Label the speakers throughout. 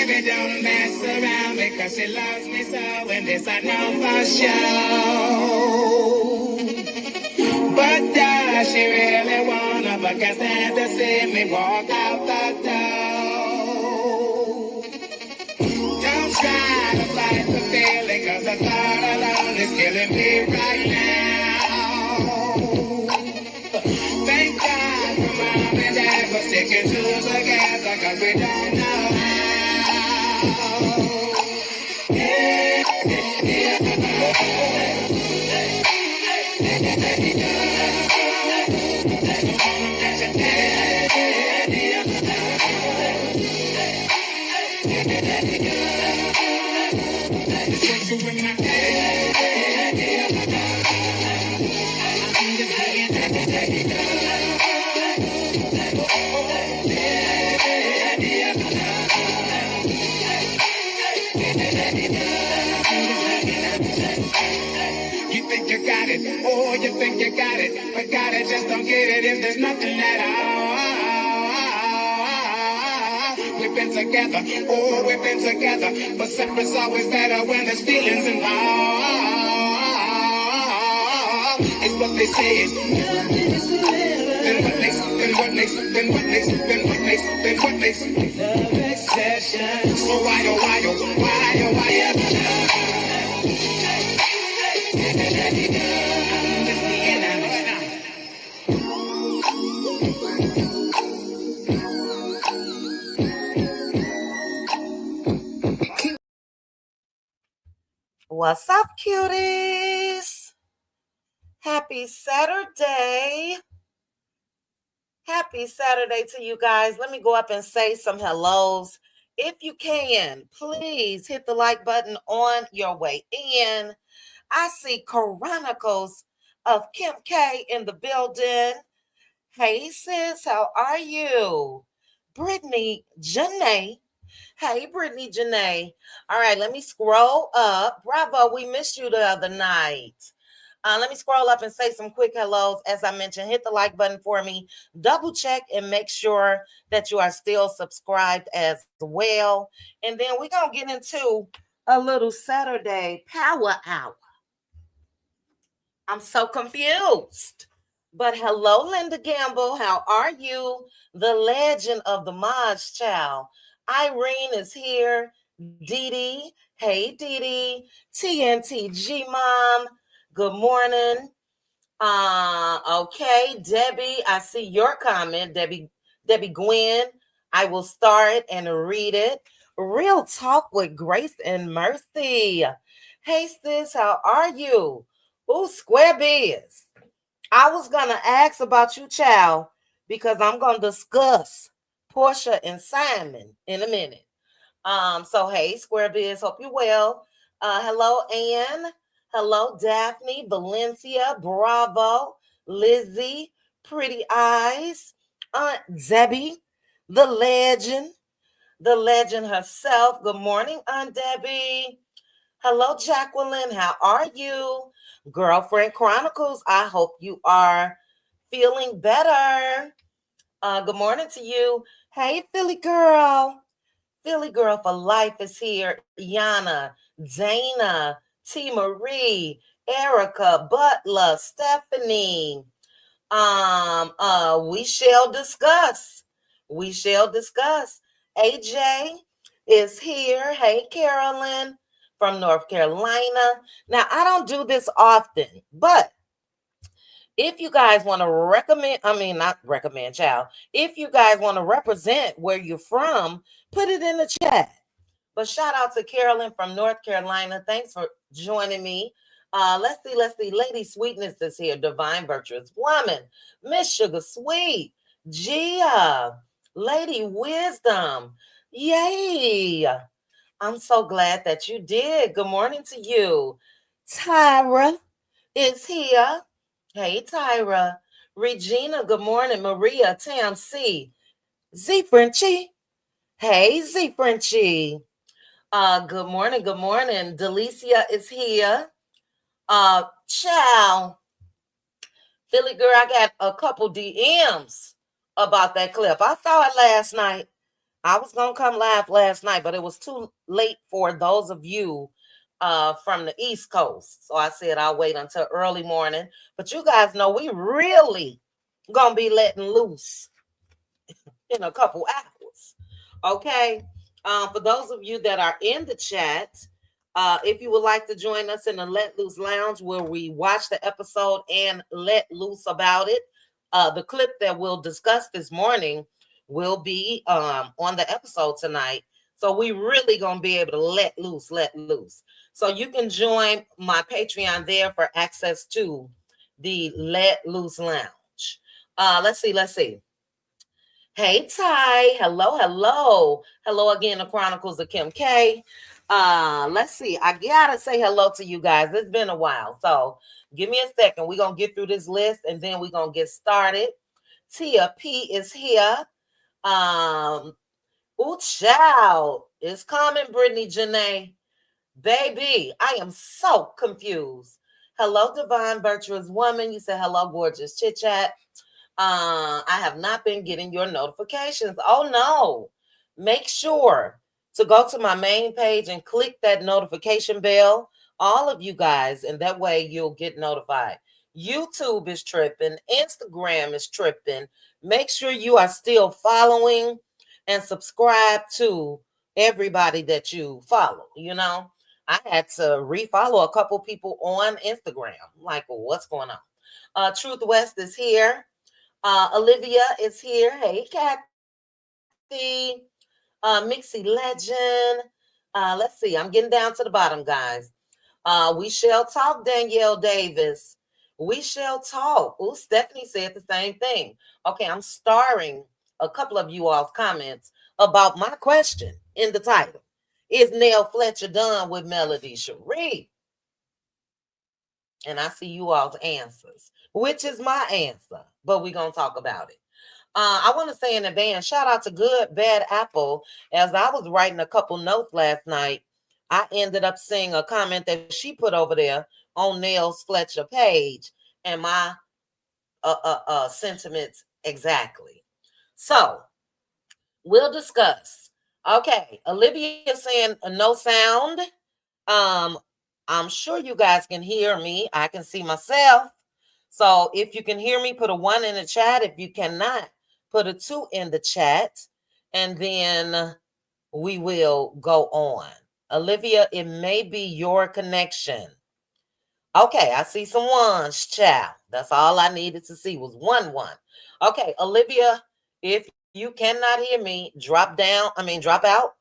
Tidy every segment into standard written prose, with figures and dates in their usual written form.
Speaker 1: baby don't mess around because she loves me so, and this I know for sure. But does she really wanna? Because then to see me walk out the door. Don't try to fight the feeling, cause the thought alone is killing me right now. Thank God for mom and dad for sticking together, cause we don't know how. You think you got it, oh, you think you got it, but got it, just don't get it if there's nothing at all. We've been together, oh, we've been together, but separate's always better when there's feelings involved. It's what they say is then what makes love exception. So why, oh, why, oh, why, oh, why,
Speaker 2: What's up, cuties? Happy Saturday. Happy Saturday to you guys. Let me go up and say some hellos. If you can, please hit the like button on your way in. I see Chronicles of Kim K in the building. Hey, sis, how are you? Brittany Janae. Hey, Brittany Janae. All right, let me scroll up. Bravo, we missed you the other night. Let me scroll up and say some quick hellos. As I mentioned, hit the like button for me. Double check and make sure that you are still subscribed as well. And then we're going to get into a little Saturday power hour. I'm so confused. But hello, Linda Gamble. How are you? The legend of the Maj Child. Irene is here. Dee Dee. Hey, Dee Dee. TNTG Mom. Good morning. Okay, Debbie, I see your comment. Debbie Gwen. I will start and read it. Real talk with Grace and Mercy. Hey, sis, how are you? Ooh, Square Biz. I was gonna ask about you, child, because I'm gonna discuss Portia and Simon in a minute. So hey, Square Biz, hope you're well. Hello, Ann. Hello, Daphne, Valencia, Bravo, Lizzie, Pretty Eyes, Aunt Debbie, the legend herself. Good morning, Aunt Debbie. Hello, Jacqueline. How are you? Girlfriend Chronicles, I hope you are feeling better. Good morning to you. Hey, Philly girl. Philly girl for life is here. Yana, Dana, T. Marie, Erica, Butler, Stephanie. We shall discuss. We shall discuss. AJ is here. Hey, Carolyn from North Carolina. Now, I don't do this often, but if you guys want to not recommend, child. If you guys want to represent where you're from, put it in the chat. But shout out to Carolyn from North Carolina. Thanks for joining me. Let's see. Lady Sweetness is here. Divine Virtuous Woman. Miss Sugar Sweet. Gia. Lady Wisdom. Yay. I'm so glad that you did. Good morning to you. Tyra is here. Hey, Tyra. Regina, good morning. Maria, Tam C. Z Frenchie. Hey, Z Frenchie. Good morning. Delicia is here. Ciao. Philly girl, I got a couple DMs about that clip. I saw it last night. I was gonna come live last night, but it was too late for those of you from the East Coast. So I said I'll wait until early morning. But you guys know we really gonna be letting loose in a couple hours. Okay. For those of you that are in the chat, if you would like to join us in the Let Loose Lounge where we watch the episode and let loose about it, the clip that we'll discuss this morning will be on the episode tonight. So we really gonna be able to let loose. So you can join my Patreon there for access to the Let Loose Lounge. Let's see. Hey Ty, hello again. The Chronicles of Kim K. Let's see. I gotta say hello to you guys. It's been a while, so give me a second. We're gonna get through this list and then we're gonna get started. Tia P is here. Um, ooh, child is coming. Brittany Janae, baby, I am so confused. Hello, divine virtuous woman. You said hello, gorgeous chit chat. I have not been getting your notifications. Oh no. Make sure to go to my main page and click that notification bell. All of you guys, and that way you'll get notified. YouTube is tripping, Instagram is tripping. Make sure you are still following and subscribe to everybody that you follow. I had to refollow a couple people on Instagram. Like, well, what's going on? Truth West is here. Olivia is here. Hey, Kathy. Mixie Legend. Let's see. I'm getting down to the bottom, guys. We shall talk, Danielle Davis. We shall talk. Oh, Stephanie said the same thing. Okay, I'm starring a couple of you all's comments about my question in the title. Is Nell Fletcher done with Melody Cherie? And I see you all's answers, which is my answer, but we're going to talk about it. I want to say in advance, shout out to Good Bad Apple. As I was writing a couple notes last night, I ended up seeing a comment that she put over there on Nell's Fletcher page and my sentiments exactly. So we'll discuss. Okay, Olivia saying no sound. Um, I'm sure you guys can hear me. I can see myself. So if you can hear me, put a 1 in the chat. If you cannot, put a 2 in the chat. And then we will go on. Olivia, it may be your connection. Okay, I see some ones, child. That's all I needed to see was 1. Okay, Olivia, if you cannot hear me, drop out.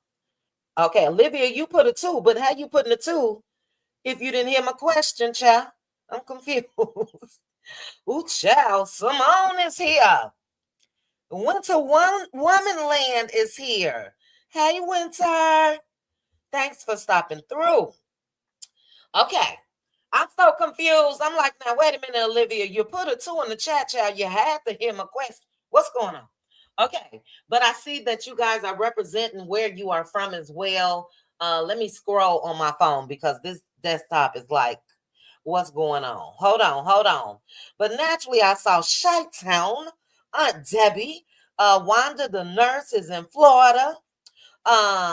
Speaker 2: Okay, Olivia, you put a 2, but how you putting a 2 if you didn't hear my question, child? I'm confused. Ooh, child, Simone is here. Winter Womanland is here. Hey, Winter. Thanks for stopping through. Okay. I'm so confused. I'm like, now, wait a minute, Olivia. You put a 2 in the chat, child. You had to hear my question. What's going on? Okay. But I see that you guys are representing where you are from as well. Let me scroll on my phone because this desktop is like, what's going on? Hold on. But naturally, I saw Chi-Town, Aunt Debbie, Wanda the nurse is in Florida,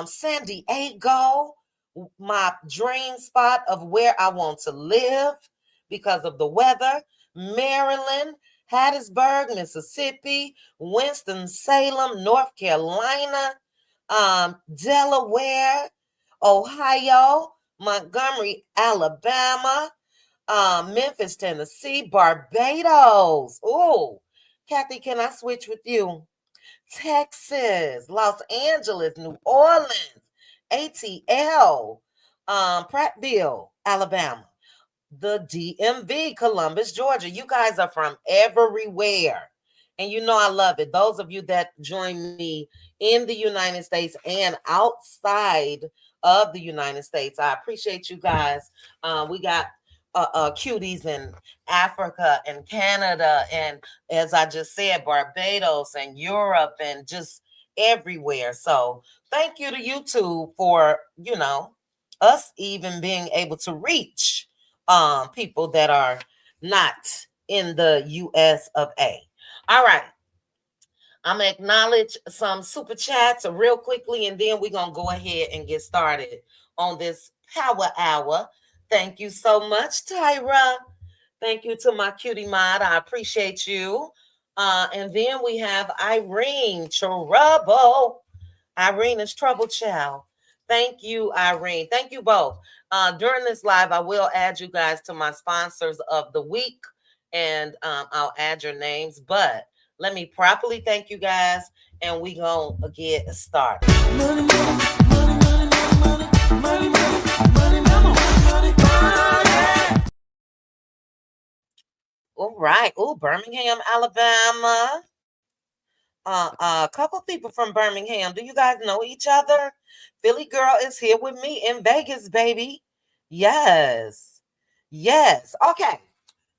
Speaker 2: San Diego, my dream spot of where I want to live because of the weather, Maryland, Hattiesburg, Mississippi, Winston-Salem, North Carolina, Delaware, Ohio, Montgomery, Alabama, Memphis, Tennessee, Barbados. Oh, Kathy, can I switch with you? Texas, Los Angeles, New Orleans, ATL, Prattville, Alabama, the DMV, Columbus, Georgia. You guys are from everywhere. And you know I love it. Those of you that join me in the United States and outside of the United States, I appreciate you guys. We got cuties in Africa and Canada, and as I just said, Barbados and Europe and just everywhere. So thank you to YouTube for, us even being able to reach people that are not in the US of A. All right. I'm going to acknowledge some super chats real quickly, and then we're going to go ahead and get started on this power hour. Thank you so much, Tyra. Thank you to my cutie mod. I appreciate you. And then we have Irene Trouble. Irene is Trouble Child. Thank you, Irene. Thank you both. During this live, I will add you guys to my sponsors of the week, and I'll add your names. But let me properly thank you guys, and we gonna get started. Money, money, money, money, money, money, money, money, money, money, money. All right. Oh, Birmingham, Alabama. A couple people from Birmingham. Do you guys know each other? Philly girl is here with me in Vegas, baby. Yes. Yes. Okay.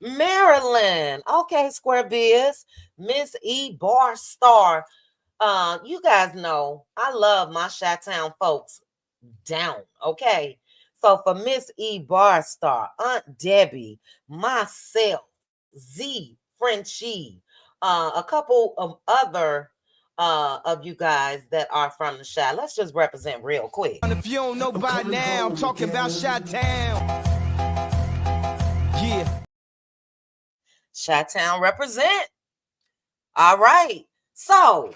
Speaker 2: Maryland. Okay, Square Biz. Miss E Bar Star. You guys know I love my Chi-Town folks down. Okay. So for Miss E Bar Star, Aunt Debbie, myself, Z, Frenchie, a couple of other of you guys that are from the Chi. Let's just represent real quick.
Speaker 1: And if you don't know by now, I'm talking about Chi-Town. Yeah.
Speaker 2: Chi-Town represent. All right. So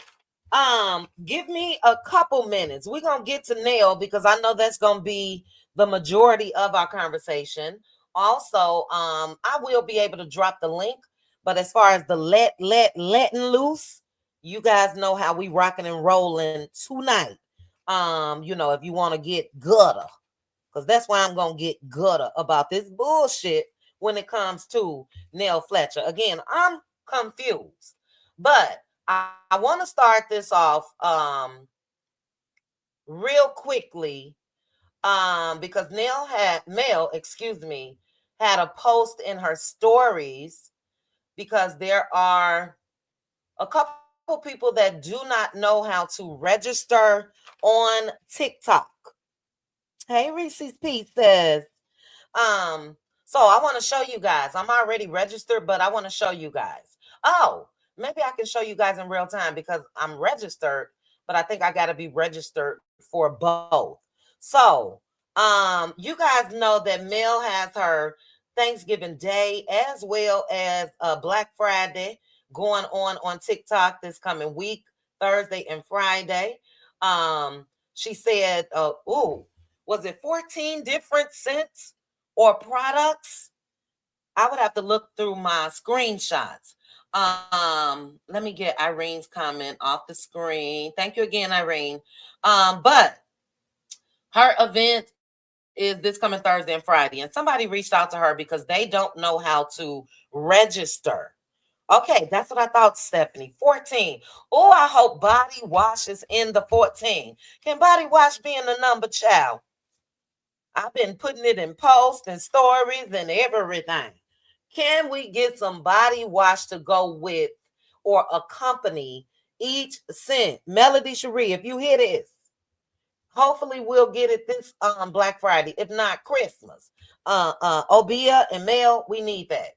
Speaker 2: give me a couple minutes. We're gonna get to Nell because I know that's gonna be the majority of our conversation. Also, I will be able to drop the link, but as far as the letting loose, you guys know how we rocking and rolling tonight. If you want to get gutter, because that's why I'm gonna get gutter about this bullshit when it comes to Nell Fletcher. Again, I'm confused, but I want to start this off real quickly because Mel, excuse me, had a post in her stories because there are a couple people that do not know how to register on TikTok. Hey, Reese's Pieces. Um, so I want to show you guys. I'm already registered, but I want to show you guys. Oh, maybe I can show you guys in real time because I'm registered, but I think I got to be registered for both. So, you guys know that Mel has her Thanksgiving Day as well as Black Friday going on TikTok this coming week, Thursday and Friday. She said, "Ooh, was it 14 different scents or products?" I would have to look through my screenshots. Let me get Irene's comment off the screen. Thank you again, Irene. But her event is this coming Thursday and Friday, and somebody reached out to her because they don't know how to register. Okay, that's what I thought, Stephanie. 14. Oh, I hope body wash is in the 14. Can body wash be in the number, child? I've been putting it in posts and stories and everything. Can we get some body wash to go with or accompany each scent? Melody Cherie, if you hear this, hopefully we'll get it this Black Friday, if not Christmas. Obia and Mel, we need that.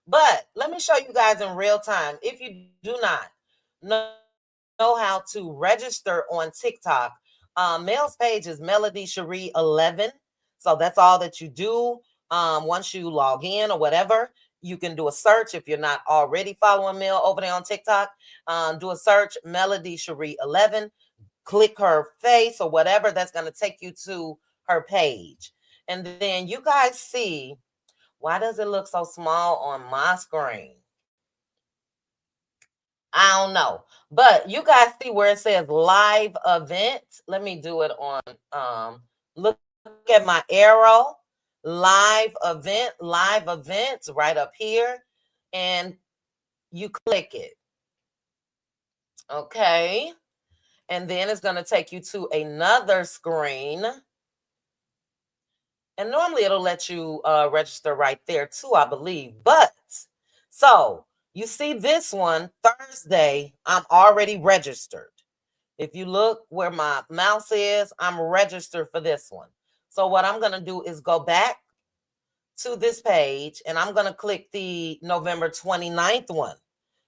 Speaker 2: But let me show you guys in real time. If you do not know how to register on TikTok, Mel's page is Melody Cherie 11. So that's all that you do. Once you log in or whatever, you can do a search if you're not already following Mel over there on TikTok. Do a search Melody Cherie 11. Click her face or whatever. That's going to take you to her page. And then you guys see, why does it look so small on my screen? I don't know. But you guys see where it says live event. Let me do it on look at my arrow. Live events right up here. And you click it. Okay. And then it's going to take you to another screen. And normally it'll let you register right there too, I believe. But so you see this one, Thursday, I'm already registered. If you look where my mouse is, I'm registered for this one. So what I'm going to do is go back to this page and I'm going to click the November 29th one.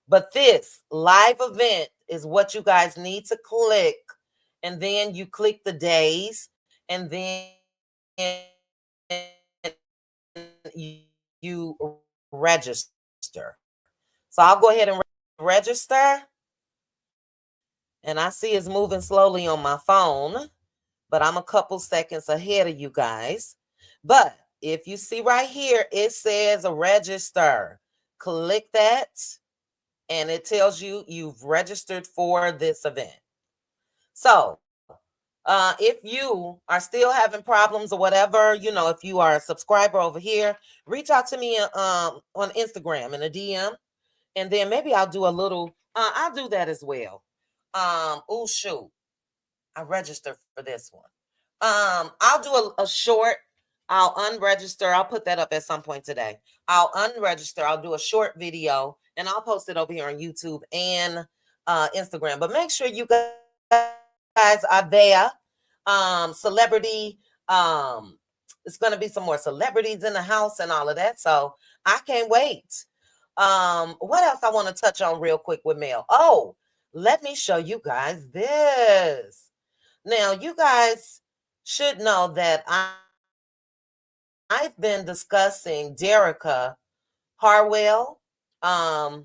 Speaker 2: But this live event is what you guys need to click. And then you click the days, and then you register. So I'll go ahead and register. And I see it's moving slowly on my phone, but I'm a couple seconds ahead of you guys. But if you see right here, it says register. Click that, and it tells you you've registered for this event. So, if you are still having problems or whatever, if you are a subscriber over here, reach out to me on Instagram in a DM, and then maybe I'll do a little. I'll do that as well. Oh shoot, I registered for this one. I'll do a short. I'll unregister. I'll put that up at some point today. I'll unregister. I'll do a short video, and I'll post it over here on YouTube and Instagram. But make sure you guys are there. Celebrity. It's going to be some more celebrities in the house and all of that. So I can't wait. What else I want to touch on real quick with Mel? Oh, let me show you guys this. Now, you guys should know that I've been discussing Derica Harwell. I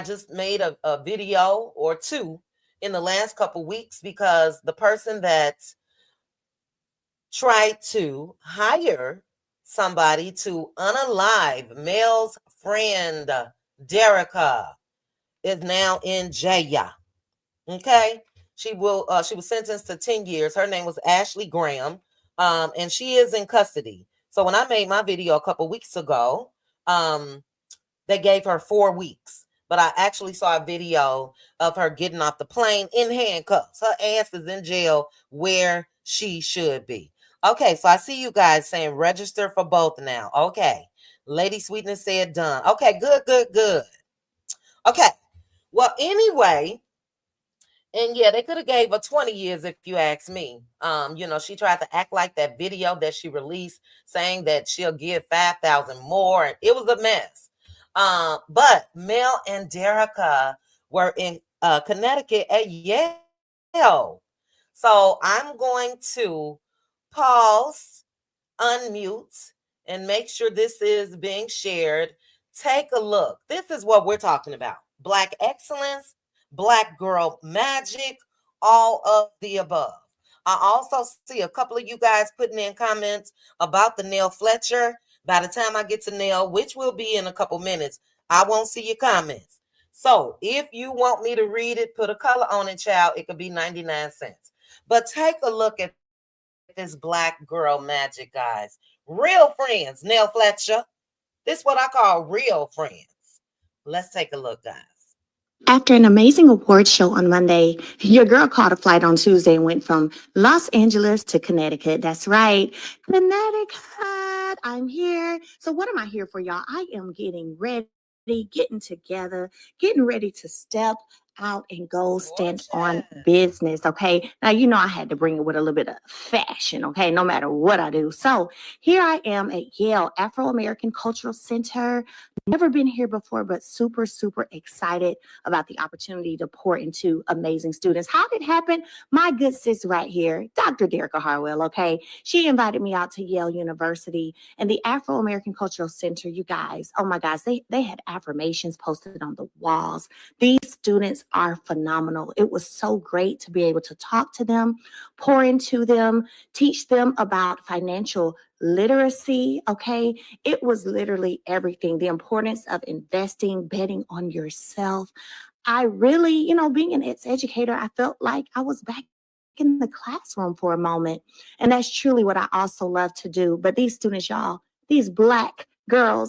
Speaker 2: just made a video or two in the last couple weeks because the person that tried to hire somebody to unalive Mel's friend Derica is now in jail. Okay. She was sentenced to 10 years. Her name was Ashley Graham. And she is in custody. So when I made my video a couple weeks ago, they gave her 4 weeks. But I actually saw a video of her getting off the plane in handcuffs. Her ass is in jail where she should be. Okay, so I see you guys saying register for both now. Okay. Lady Sweetness said done. Okay, good, good, good. Okay. Well, anyway, and yeah, they could have gave her 20 years if you ask me. She tried to act like that video that she released saying that she'll give 5,000 more, and it was a mess. But Mel and Derica were in Connecticut at Yale. So I'm going to pause, unmute, and make sure this is being shared. Take a look. This is what we're talking about. Black excellence, Black girl magic, all of the above. I also see a couple of you guys putting in comments about the Nell Fletcher. By the time I get to Nell, which will be in a couple minutes, I won't see your comments. So if you want me to read it, put a color on it, child. It could be 99 cents. But take a look at this Black girl magic, guys. Real friends, Nell Fletcher. This is what I call real friends. Let's take a look, guys.
Speaker 3: After an amazing award show on Monday, your girl caught a flight on Tuesday and went from Los Angeles to Connecticut. That's right, Connecticut. I'm here. So, what am I here for, y'all? I am getting ready, getting together, getting ready to step out and go stand on
Speaker 2: Gorgeous.
Speaker 3: business. Okay. Now, I had to bring it with a little bit of fashion. Okay. No matter what I do. So, here I am at Yale Afro American Cultural Center. Never been here before, but super, super excited about the opportunity to pour into amazing students. How did it happen? My good sis right here, Dr. Derica Harwell, okay? She invited me out to Yale University and the Afro-American Cultural Center, you guys. Oh my gosh, they had affirmations posted on the walls. These students are phenomenal. It was so great to be able to talk to them, pour into them, teach them about financial literacy, okay? It was literally everything. The importance of investing, betting on yourself. I really, being an educator, I felt like I was back in the classroom for a moment. And that's truly what I also love to do. But these students, y'all, these black girl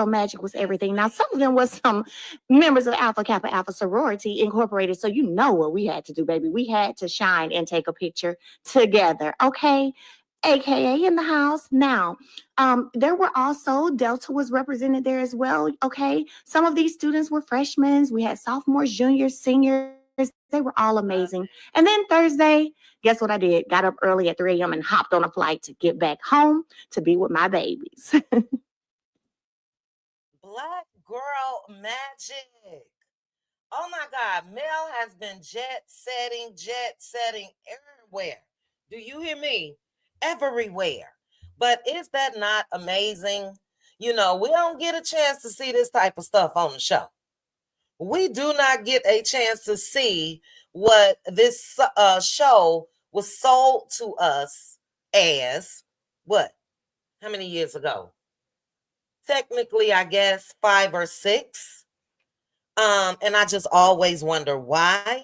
Speaker 3: magic was everything. Now, some of them was some members of Alpha Kappa Alpha Sorority Incorporated. So you know what we had to do, baby. We had to shine and take a picture together, okay? AKA in the house. Now, there were also Delta was represented there as well. Okay, some of these students were freshmen. We had sophomores, juniors, seniors. They were all amazing. And then Thursday, guess what I did? Got up early at 3 a.m. and hopped on a flight to get back home to be with my babies.
Speaker 2: Black girl magic. Oh my God, Mel has been jet setting everywhere. Do you hear me? Everywhere. But is that not amazing? You know, we don't get a chance to see this type of stuff on the show. We do not get a chance to see what this show was sold to us as what? How many years ago? Technically, I guess 5 or 6. And I just always wonder why.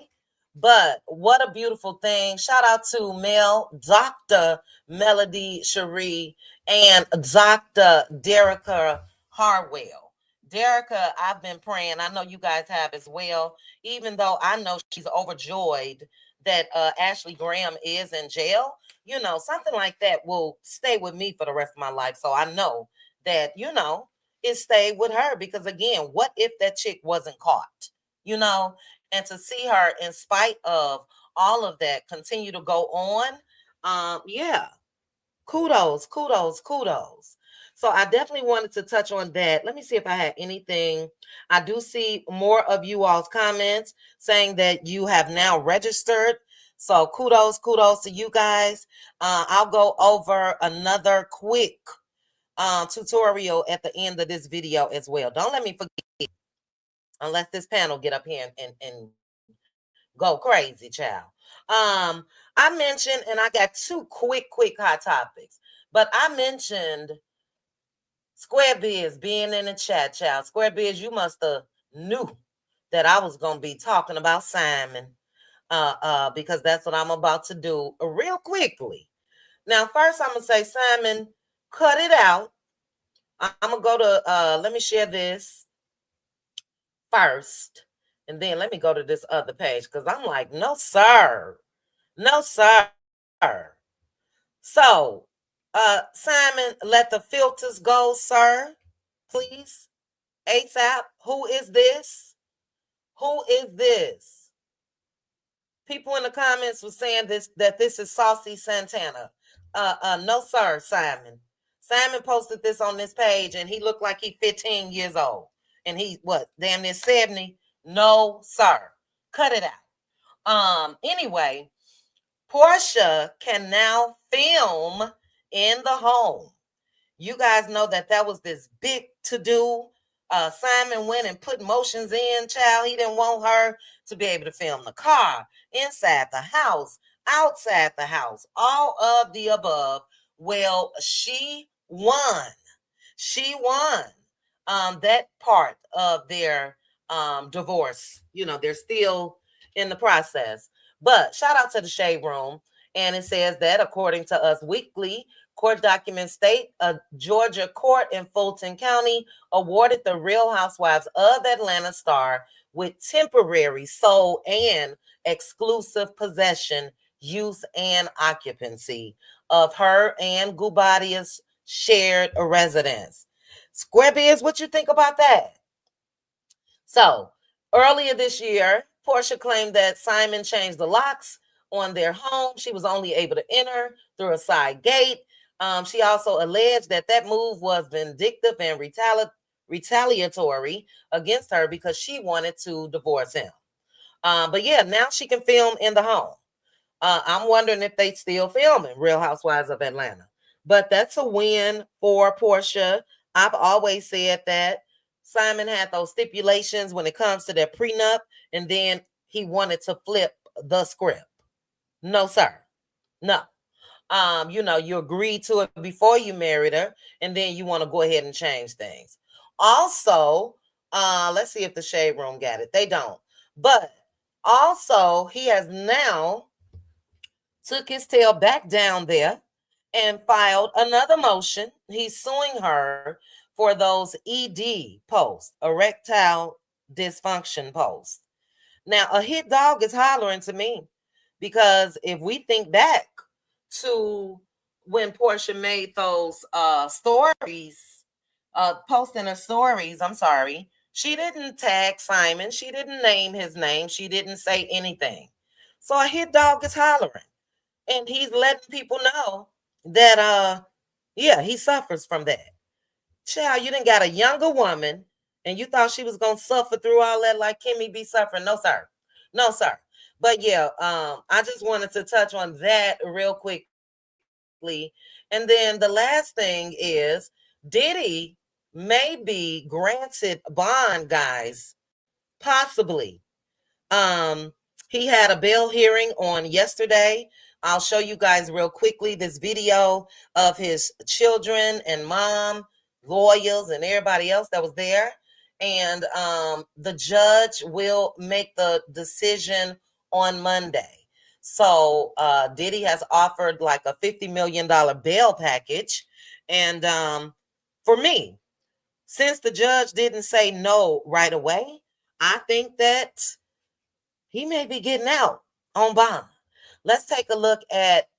Speaker 2: But what a beautiful thing. Shout out to Dr. Melody Cherie and Dr. Derica Harwell. Derica, I've been praying. I know you guys have as well, even though I know she's overjoyed that Ashley Graham is in jail. You know, something like that will stay with me for the rest of my life. So I know that, it stayed with her because again, what if that chick wasn't caught? You know, and to see her in spite of all of that continue to go on, yeah, kudos. So I definitely wanted to touch on that. Let me see if I had anything. I do see more of you all's comments saying that you have now registered. So kudos to you guys. I'll go over another quick tutorial at the end of this video as well. Don't let me forget, unless this panel get up here and go crazy, child. I mentioned, and I got two quick hot topics, but I mentioned Square Biz being in the chat, child. Square Biz, you must have knew that I was gonna be talking about Simon, because that's what I'm about to do real quickly. Now, first I'm gonna say, Simon, cut it out. I'm gonna go to let me share this first, and then let me go to this other page because I'm like, no, sir. No, sir. So, Simon, let the filters go, sir. Please. ASAP. Who is this? Who is this? People in the comments were saying that this is Saucy Santana. No, sir, Simon. Simon posted this on this page and he looked like he's 15 years old. And he what, damn near 70? No, sir. Cut it out. Anyway, Portia can now film in the home. You guys know that was this big to do. Simon went and put motions in, child. He didn't want her to be able to film the car, inside the house, outside the house, all of the above. Well, she won. She won that part of their divorce. You know, they're still in the process. But shout out to the Shade Room. And it says that according to Us Weekly, court documents state a Georgia court in Fulton County awarded the Real Housewives of Atlanta star with temporary sole and exclusive possession, use, and occupancy of her and Gubadia's shared residence. Square Biz, what you think about that? So, earlier this year, Portia claimed that Simon changed the locks on their home. She was only able to enter through a side gate. She also alleged that move was vindictive and retaliatory against her because she wanted to divorce him. But yeah, now she can film in the home. I'm wondering if they still filming Real Housewives of Atlanta. But that's a win for Portia. I've always said that Simon had those stipulations when it comes to their prenup, and then he wanted to flip the script. No, sir. No. You agreed to it before you married her, and then you want to go ahead and change things. Also, let's see if the Shade Room got it. They don't. But also, he has now took his tail back down there and filed another motion. He's suing her for those ED posts, erectile dysfunction posts. Now, a hit dog is hollering to me because if we think back to when Portia made those stories, posting her stories, I'm sorry, she didn't tag Simon. She didn't name his name. She didn't say anything. So a hit dog is hollering. And he's letting people know that yeah, he suffers from that. Child, you done got a younger woman And you thought she was gonna suffer through all that like Kimmy be suffering? No, sir. No, sir. But yeah, I just wanted to touch on that real quickly. And then the last thing is Diddy may be granted bond, guys. Possibly. Um, he had a bail hearing on yesterday. I'll show you guys real quickly this video of his children and mom, lawyers, and everybody else that was there. And the judge will make the decision on Monday. So Diddy has offered like a $50 million bail package. And for me, since the judge didn't say no right away, I think that he may be getting out on bond. Let's take a look at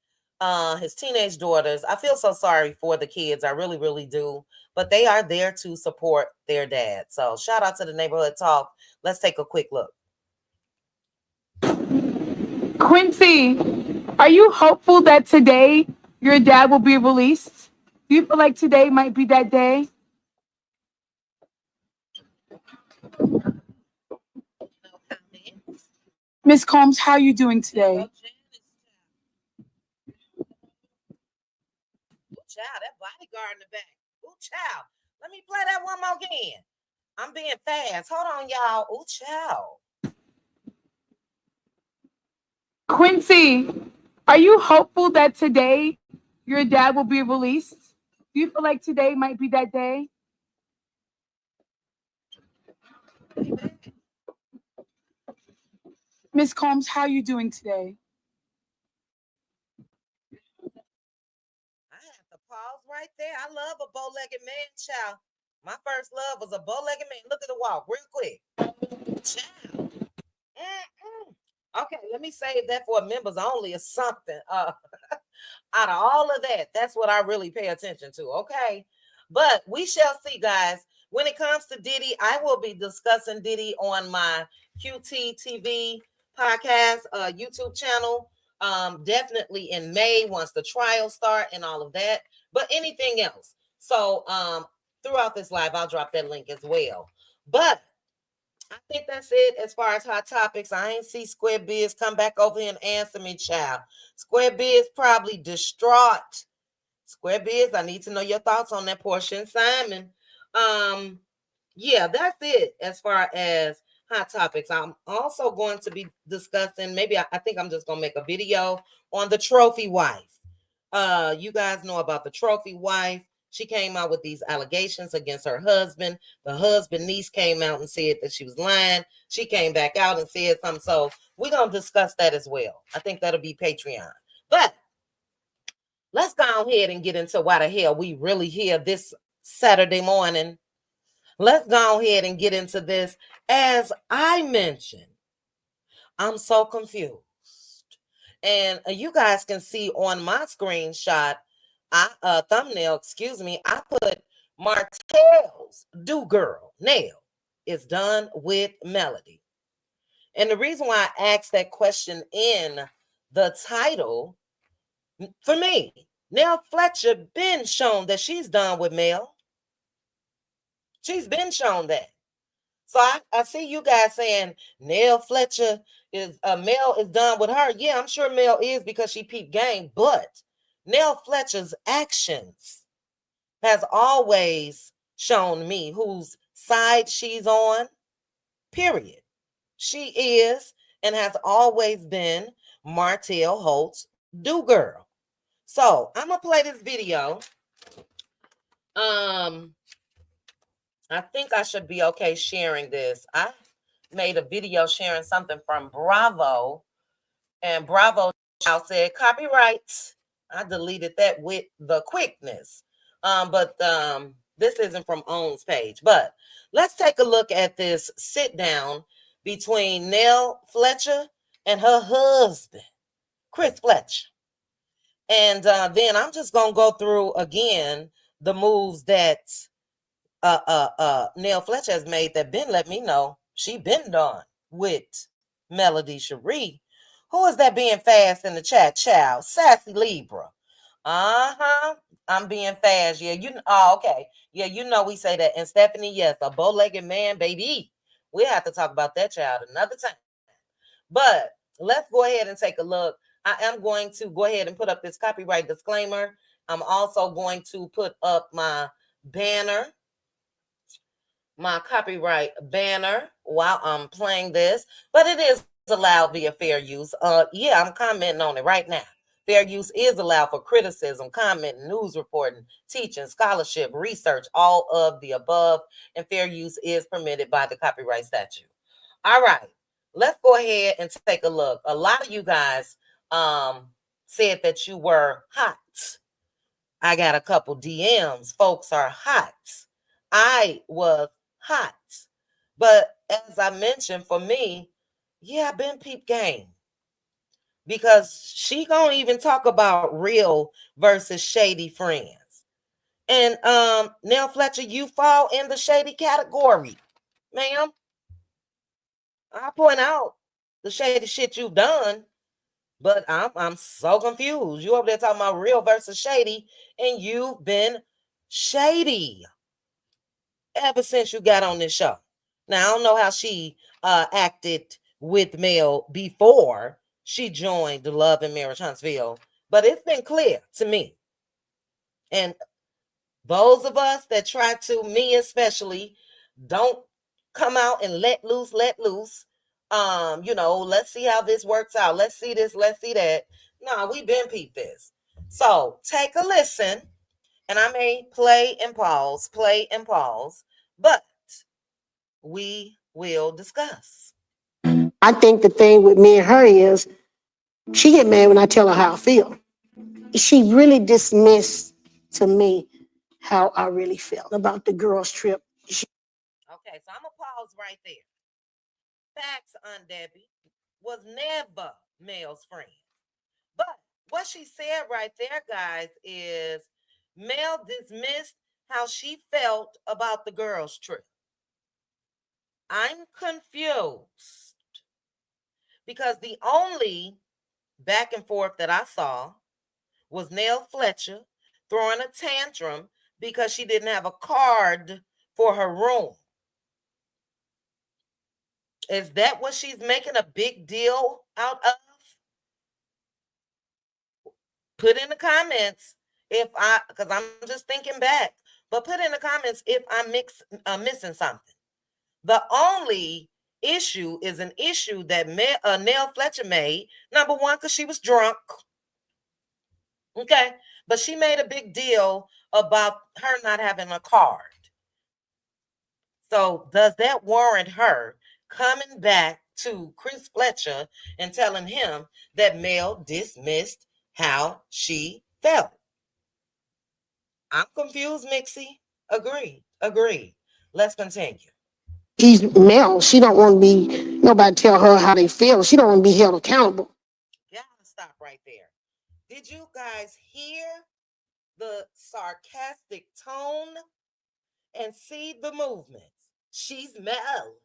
Speaker 2: his teenage daughters. I feel so sorry for the kids. I really, really do. But they are there to support their dad. So shout out to the Neighborhood Talk. Let's take a quick look.
Speaker 4: Quincy, are you hopeful that today your dad will be released? Do you feel like today might be that day? Miss Combs, how are you doing today?
Speaker 2: Child, that bodyguard in the back. Ooh, child. Let me play that one more again. I'm being fast. Hold on, y'all. Ooh, child.
Speaker 4: Quincy, are you hopeful that today your dad will be released? Do you feel like today might be that day? Miss Combs, how are you doing today?
Speaker 2: I have to pause right there. I love a bow-legged man, child. My first love was a bow-legged man. Look at the walk real quick. Child. Okay, let me save that for members only or something. Out of all of that, that's what I really pay attention to. Okay. But we shall see, guys. When it comes to Diddy, I will be discussing Diddy on my QT TV podcast, YouTube channel. Definitely in May once the trials start and all of that. But anything else. So throughout this live, I'll drop that link as well. But I think that's it as far as hot topics. I ain't see Square Biz come back over here and answer me, child. Square Biz probably distraught. Square Biz, I need to know your thoughts on that portion, Simon. Yeah, that's it as far as hot topics. I'm also going to be discussing, maybe I think I'm just gonna make a video on the trophy wife. You guys know about the trophy wife. She came out with these allegations against her husband. The husband niece came out and said that she was lying. She came back out and said something. So we're gonna discuss that as well. I think that'll be Patreon. But let's go ahead and get into why the hell we really here this Saturday morning. Let's go ahead and get into this. As I mentioned, I'm so confused. And you guys can see on my screenshot, thumbnail, excuse me, I put Martell's Do Girl, Nell, is done with Melody. And the reason why I asked that question in the title, for me, Nell Fletcher been shown that she's done with Mel. She's been shown that. So I see you guys saying Nell Fletcher is Mel is done with her. Yeah, I'm sure Mel is because she peeped game, but Nell Fletcher's actions has always shown me whose side she's on. Period. She is and has always been Martell Holt's do girl. So I'm gonna play this video. I think I should be okay sharing this. I made a video sharing something from Bravo, and Bravo said copyright. I deleted that with the quickness. But this isn't from Own's page. But let's take a look at this sit down between Nell Fletcher and her husband, Chris Fletcher. And then I'm just gonna go through again the moves that Nell Fletcher has made that been let me know she been done with Melody Cherie. Who is that being fast in the chat? Child, Sassy Libra. Uh-huh. I'm being fast. Yeah, oh, okay. Yeah, we say that. And Stephanie, yes, a bow-legged man, baby. We have to talk about that child another time. But let's go ahead and take a look. I am going to go ahead and put up this copyright disclaimer. I'm also going to put up my banner, my copyright banner while I'm playing this. But it is allowed via fair use. Yeah, I'm commenting on it right now. Fair use is allowed for criticism, comment, news reporting, teaching, scholarship, research, all of the above. And fair use is permitted by the copyright statute. All right, let's go ahead and take a look. A lot of you guys said that you were hot. I got a couple DMs. Folks are hot. I was hot. But as I mentioned, for me, yeah, I've been peep game. Because she gonna even talk about real versus shady friends. And Nell Fletcher, you fall in the shady category, ma'am. I point out the shady shit you've done, but I'm so confused. You over there talking about real versus shady, and you've been shady ever since you got on this show. Now I don't know how she acted with Mel before she joined the Love and Marriage Huntsville, but it's been clear to me. And those of us that try to, me especially, don't come out and let loose. Let's see how this works out. Let's see this, let's see that. No, we've been peeped this. So take a listen, and I may play and pause, but we will discuss.
Speaker 5: I think the thing with me and her is she get mad when I tell her how I feel. She really dismissed to me how I really felt about the girls' trip.
Speaker 2: Okay, so I'm gonna pause right there. Facts, Aunt Debbie was never Mel's friend. But what she said right there, guys, is Mel dismissed how she felt about the girls' trip. I'm confused because the only back and forth that I saw was Nell Fletcher throwing a tantrum because she didn't have a card for her room. Is that what she's making a big deal out of? Put in the comments because I'm just thinking back, but put in the comments if I'm missing something. The only issue is an issue that Nell Fletcher made. Number one, because she was drunk. Okay. But she made a big deal about her not having a card. So does that warrant her coming back to Chris Fletcher and telling him that Mel dismissed how she felt? I'm confused, Mixie. Agreed. Let's continue.
Speaker 5: She's Mel. She don't want to be nobody tell her how they feel. She don't want to be held accountable.
Speaker 2: Gotta stop right there. Did you guys hear the sarcastic tone and see the movements? She's Mel.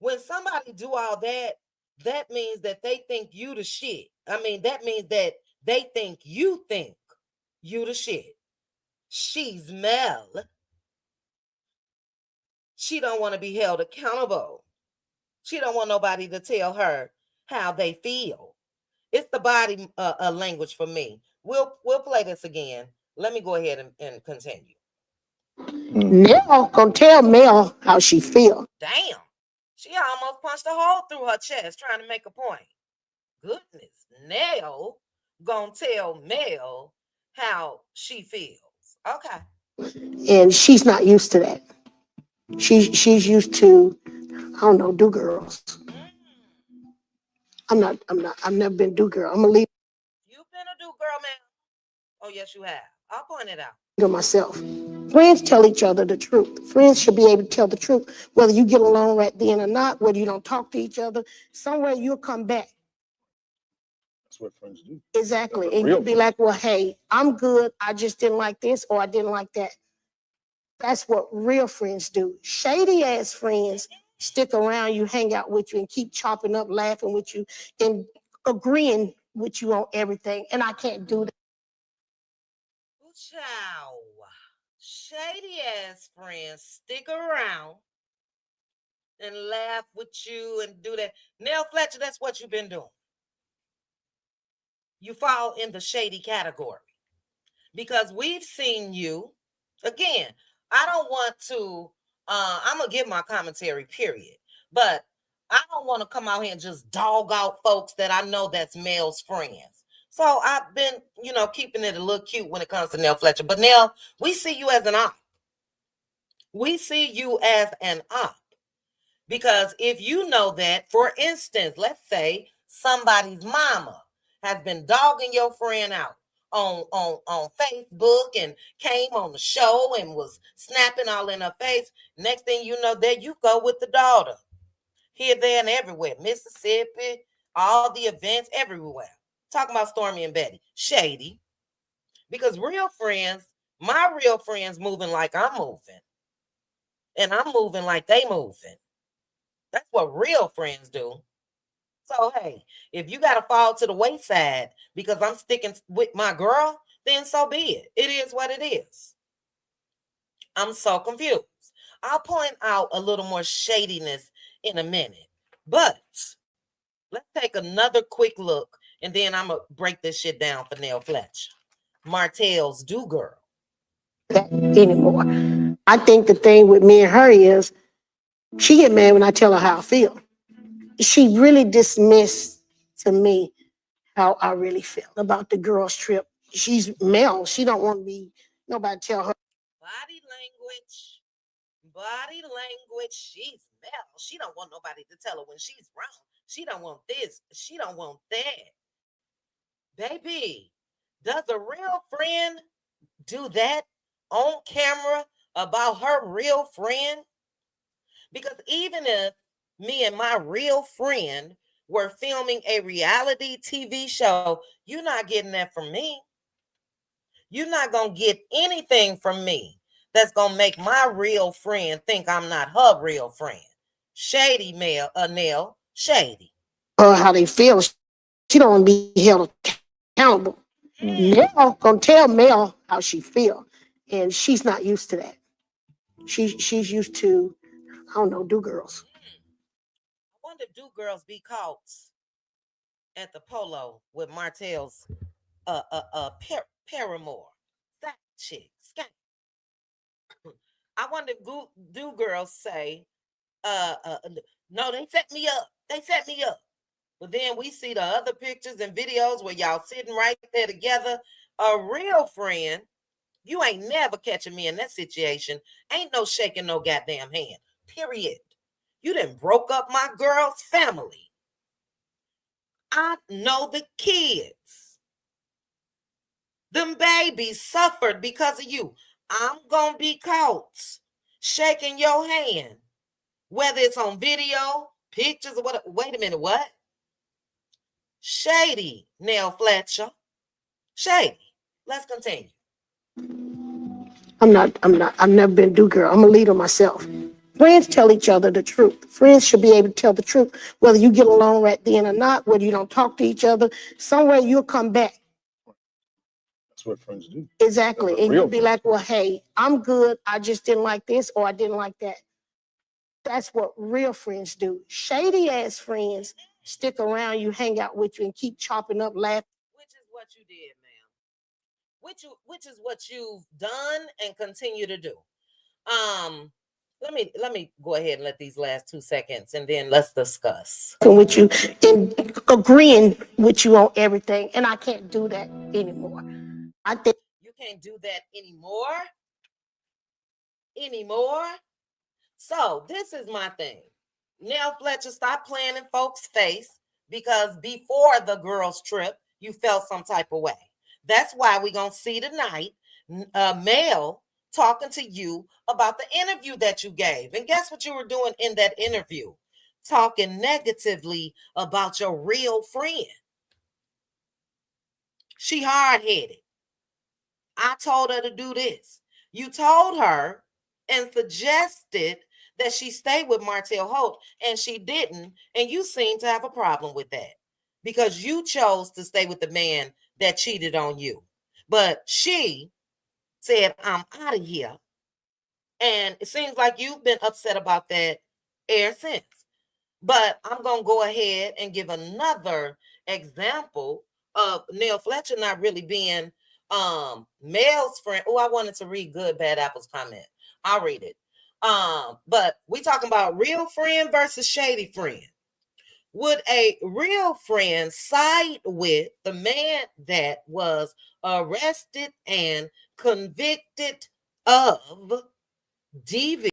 Speaker 2: When somebody do all that, that means that they think you the shit. I mean, that means that they think you the shit. She's Mel. She don't want to be held accountable. She don't want nobody to tell her how they feel. It's the body language for me. We'll play this again. Let me go ahead and continue.
Speaker 5: Nell gonna tell Mel how she feel.
Speaker 2: Damn. She almost punched a hole through her chest trying to make a point. Goodness. Nell gonna tell Mel how she feels. Okay.
Speaker 5: And she's not used to that. She's used to, I don't know, do girls. I've never been do girl. I'm gonna leave
Speaker 2: You've been a do girl, man. Oh, yes, you have. I'll point it out.
Speaker 5: it myself. Friends tell each other the truth. Friends should be able to tell the truth, whether you get along right then or not, whether you don't talk to each other. Somewhere you'll come back.
Speaker 6: That's what friends do.
Speaker 5: Exactly. And you'll be like, well, hey, I'm good. I just didn't like this or I didn't like that. That's what real friends do. Shady ass friends stick around you, hang out with you, and keep chopping up, laughing with you, and agreeing with you on everything. And I can't do that.
Speaker 2: Ciao. Shady ass friends stick around and laugh with you and do that. Nell Fletcher, that's what you've been doing. You fall in the shady category because we've seen you. Again, I don't want to, I'm going to give my commentary, period. But I don't want to come out here and just dog out folks that I know that's Mel's friends. So I've been, keeping it a little cute when it comes to Nell Fletcher. But Nell, we see you as an op. We see you as an op. Because if you know that, for instance, let's say somebody's mama has been dogging your friend out on Facebook and came on the show and was snapping all in her face. Next thing you know, there you go with the daughter. Here, there, and everywhere. Mississippi, all the events, everywhere. Talking about Stormy and Betty. Shady. Because real friends, my real friends moving like I'm moving. And I'm moving like they moving. That's what real friends do. So, hey, if you got to fall to the wayside because I'm sticking with my girl, then so be it. It is what it is. I'm so confused. I'll point out a little more shadiness in a minute. But let's take another quick look, and then I'm going to break this shit down for Nell Fletcher. Martell's Do Girl.
Speaker 5: That anymore. I think the thing with me and her is she get mad when I tell her how I feel. She really dismissed to me how I really feel about the girls' trip. She's Mel. She don't want me, nobody tell her.
Speaker 2: Body language. Body language. She's Mel. She don't want nobody to tell her when she's wrong. She don't want this. She don't want that. Baby, does a real friend do that on camera about her real friend? Because even if me and my real friend were filming a reality TV show, you're not getting that from me. You're not going to get anything from me that's going to make my real friend think I'm not her real friend. Shady Nell, shady.
Speaker 5: How they feel. She don't want to be held accountable. Mel gonna tell Mel how she feel, and she's not used to that. She's used to, I don't know, do girls.
Speaker 2: I wonder if do girls be caught at the polo with Martell's paramour, that chick, skank. I wonder if do girls say, no, they set me up. They set me up. But then we see the other pictures and videos where y'all sitting right there together. A real friend, you ain't never catching me in that situation. Ain't no shaking no goddamn hand. Period. You done broke up my girl's family. I know the kids. Them babies suffered because of you. I'm going to be caught shaking your hand, whether it's on video, pictures, or what. Wait a minute, what? Shady, Nell Fletcher. Shady. Let's continue.
Speaker 5: I've never been a do girl. I'm a leader myself. Friends tell each other the truth. Friends should be able to tell the truth, whether you get along right then or not, whether you don't talk to each other. Somewhere you'll come back.
Speaker 6: That's what friends do.
Speaker 5: Exactly. And
Speaker 6: Real
Speaker 5: you'll be like, well, hey, I'm good. I just didn't like this or I didn't like that. That's what real friends do. Shady ass friends stick around you, hang out with you, and keep chopping up, laughing.
Speaker 2: Which is what you did, ma'am. Which is what you've done and continue to do. Let me go ahead and let these last 2 seconds and then let's discuss.
Speaker 5: With you and agreeing with you on everything. And I can't do that anymore. I think
Speaker 2: you can't do that anymore. Anymore. So this is my thing. Nell Fletcher, stop playing in folks' face because before the girls' trip, you felt some type of way. That's why we're going to see tonight Mel talking to you about the interview that you gave. And guess what you were doing in that interview? Talking negatively about your real friend. She hard-headed. I told her to do this. You told her and suggested that she stay with Martell Holt, and she didn't, and you seem to have a problem with that because you chose to stay with the man that cheated on you. But she said, I'm out of here. And it seems like you've been upset about that ever since. But I'm going to go ahead and give another example of Nell Fletcher not really being Mel's friend. Oh, I wanted to read Good Bad Apple's comment. I'll read it. But we talking about real friend versus shady friend. Would a real friend side with the man that was arrested and convicted of DV,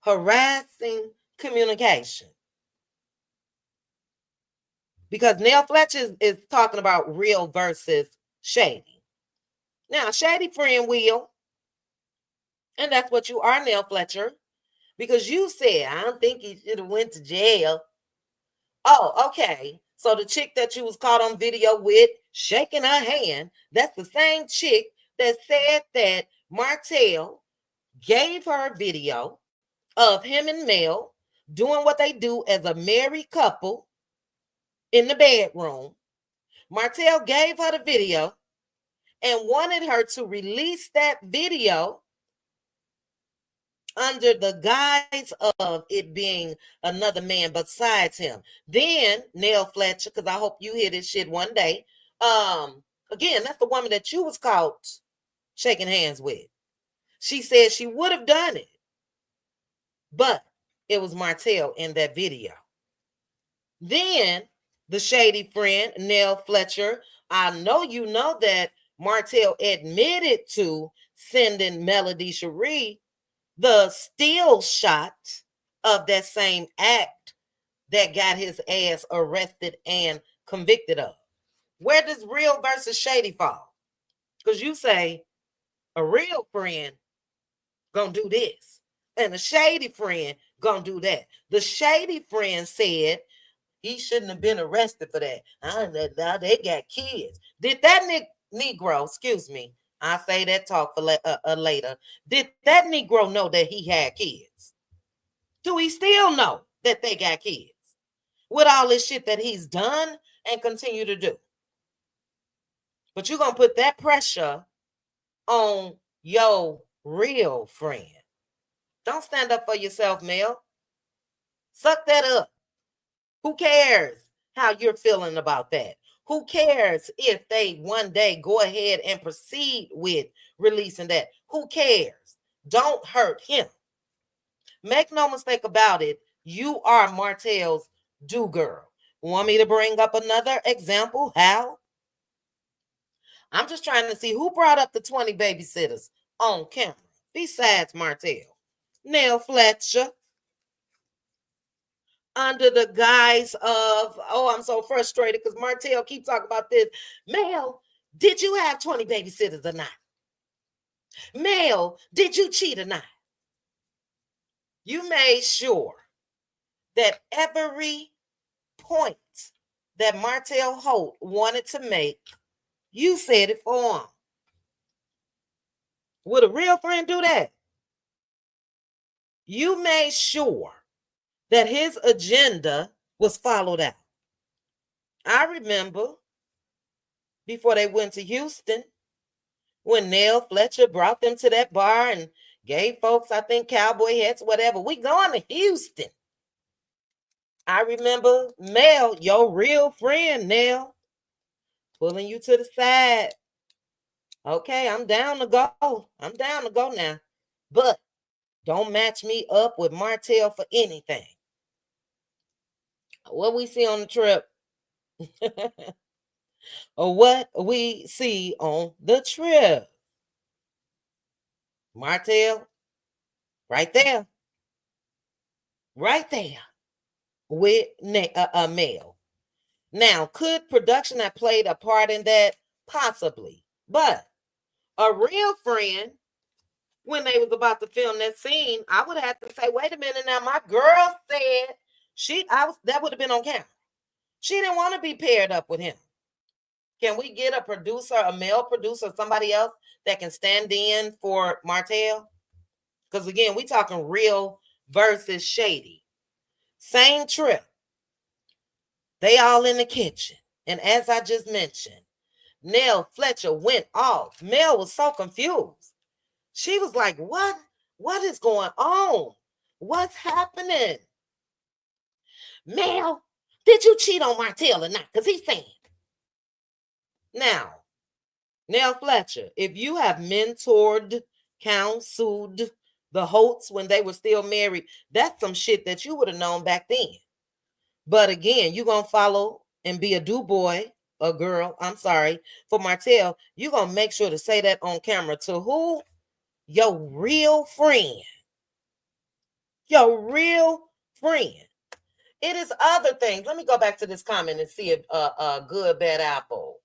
Speaker 2: harassing communication? Because Nell Fletcher is talking about real versus shady. Now, shady friend will, and that's what you are, Nell Fletcher, because you said, I don't think he should have went to jail. Oh, okay. So the chick that you was caught on video with shaking her hand, that's the same chick that said that Martell gave her a video of him and Mel doing what they do as a married couple in the bedroom. Martell gave her the video and wanted her to release that video under the guise of it being another man besides him. Then Nell Fletcher, because I hope you hear this shit one day. Again, that's the woman that you was caught shaking hands with. She said she would have done it, but it was Martell in that video. Then the shady friend, Nell Fletcher, I know you know that Martell admitted to sending Melody Cherie the still shot of that same act that got his ass arrested and convicted of. Where does real versus shady fall? Because you say a real friend gonna do this and a shady friend gonna do that. The shady friend said he shouldn't have been arrested for that. Now they got kids. Did that Negro, excuse me, I say that talk for later. Did that Negro know that he had kids? Do he still know that they got kids? With all this shit that he's done and continue to do. But you're going to put that pressure on your real friend. Don't stand up for yourself, Mel. Suck that up. Who cares how you're feeling about that? Who cares if they one day go ahead and proceed with releasing that? Who cares? Don't hurt him. Make no mistake about it. You are Martell's do-girl. Want me to bring up another example? How? I'm just trying to see who brought up the 20 babysitters on camera besides Martell. Nell Fletcher. Under the guise of, oh, I'm so frustrated because Martell keep talking about this. Mel, did you have 20 babysitters or not? Mel, did you cheat or not? You made sure that every point that Martell Holt wanted to make, you said it for him. Would a real friend do that? You made sure that his agenda was followed out. I remember before they went to Houston, when Nell Fletcher brought them to that bar and gave folks, I think, cowboy hats, whatever. We going to Houston. I remember Mel, your real friend, Nell, pulling you to the side. Okay, I'm down to go. I'm down to go now. But don't match me up with Martell for anything. What we see on the trip. Or what we see on the trip. Martell, right there. Right there. With a Mel. Now, could production have played a part in that? Possibly. But a real friend, when they was about to film that scene, I would have to say, wait a minute now, my girl said that would have been on camera. She didn't want to be paired up with him. Can we get a producer, a male producer, somebody else that can stand in for Martell? Because again, we talking real versus shady. Same trip. They all in the kitchen. And as I just mentioned, Nell Fletcher went off. Mel was so confused. She was like, what? What is going on? What's happening? Mel, did you cheat on Martell or not? Because he's saying. Now, Nell Fletcher, if you have mentored, counseled the Holtz when they were still married, that's some shit that you would have known back then. But again, you're going to follow and be a do boy, a girl, I'm sorry, for Martell. You're going to make sure to say that on camera to who? Your real friend. Your real friend. It is other things. Let me go back to this comment and see if Good Bad Apple.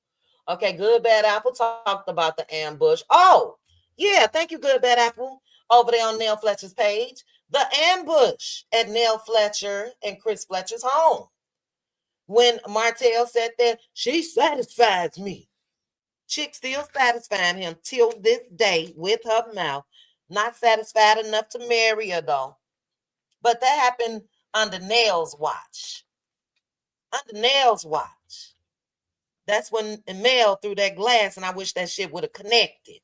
Speaker 2: Okay, Good Bad Apple talked about the ambush. Oh, yeah, thank you, Good Bad Apple. Over there on Nell Fletcher's page. The ambush at Nell Fletcher and Chris Fletcher's home. When Martell said that, she satisfies me. Chick still satisfying him till this day with her mouth. Not satisfied enough to marry her, though. But that happened under Nell's watch. Under Nell's watch. That's when Mel threw that glass, and I wish that shit would have connected.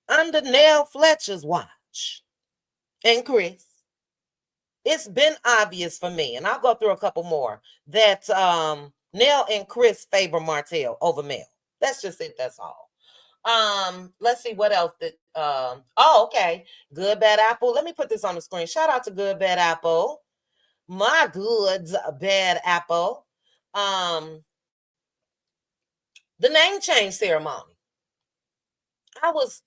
Speaker 2: Under Nell Fletcher's watch. And Chris. It's been obvious for me, and I'll go through a couple more, that Nell and Chris favor Martell over Mel. That's just it. That's all. Let's see what else did oh, okay. Good Bad Apple. Let me put this on the screen. Shout out to Good Bad Apple. My goods, Bad Apple. The name change ceremony. I was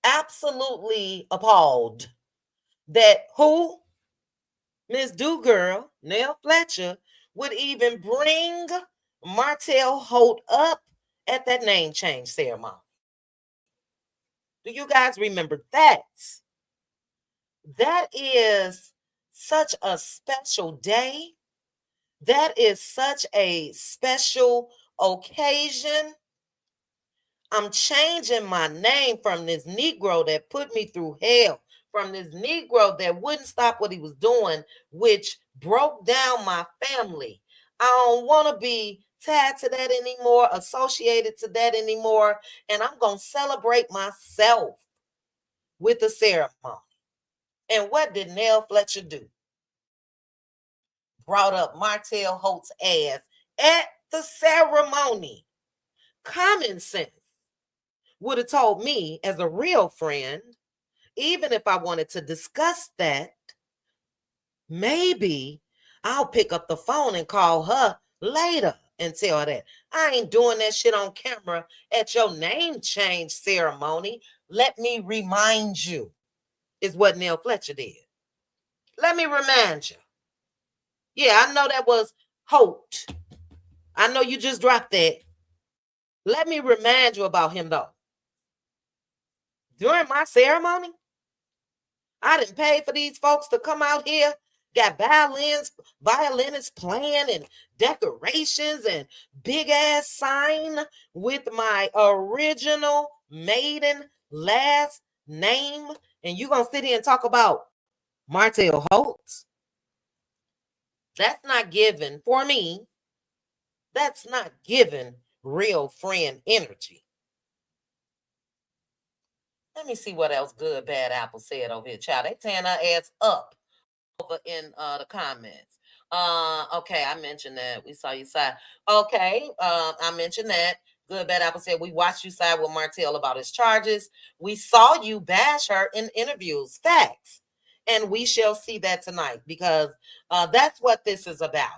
Speaker 2: absolutely appalled that who? Miss Do Girl, Nell Fletcher, would even bring Martell Holt up at that name change ceremony. Do you guys remember that? That is such a special day. That is such a special occasion. I'm changing my name from this Negro that put me through hell, from this Negro that wouldn't stop what he was doing, which broke down my family. I don't want to be tied to that anymore, associated to that anymore, and I'm going to celebrate myself with the ceremony. And what did Nell Fletcher do? Brought up Martell Holt's ass at the ceremony. Common sense would have told me, as a real friend, even if I wanted to discuss that, maybe I'll pick up the phone and call her later and tell her that. I ain't doing that shit on camera at your name change ceremony. Let me remind you, is what Nell Fletcher did. Let me remind you. Yeah, I know that was Holt. I know you just dropped that. Let me remind you about him, though. During my ceremony, I didn't pay for these folks to come out here, got violinists playing and decorations and big ass sign with my original maiden last name. And you gonna sit here and talk about Martell Holtz? That's not given for me. That's not given real friend energy. Let me see what else Good Bad Apple said over here. Child, they tearing her ass up over in the comments. Okay, I mentioned that. We saw you side. Okay, I mentioned that. Good Bad Apple said, we watched you side with Martell about his charges. We saw you bash her in interviews. Facts. And we shall see that tonight, because that's what this is about.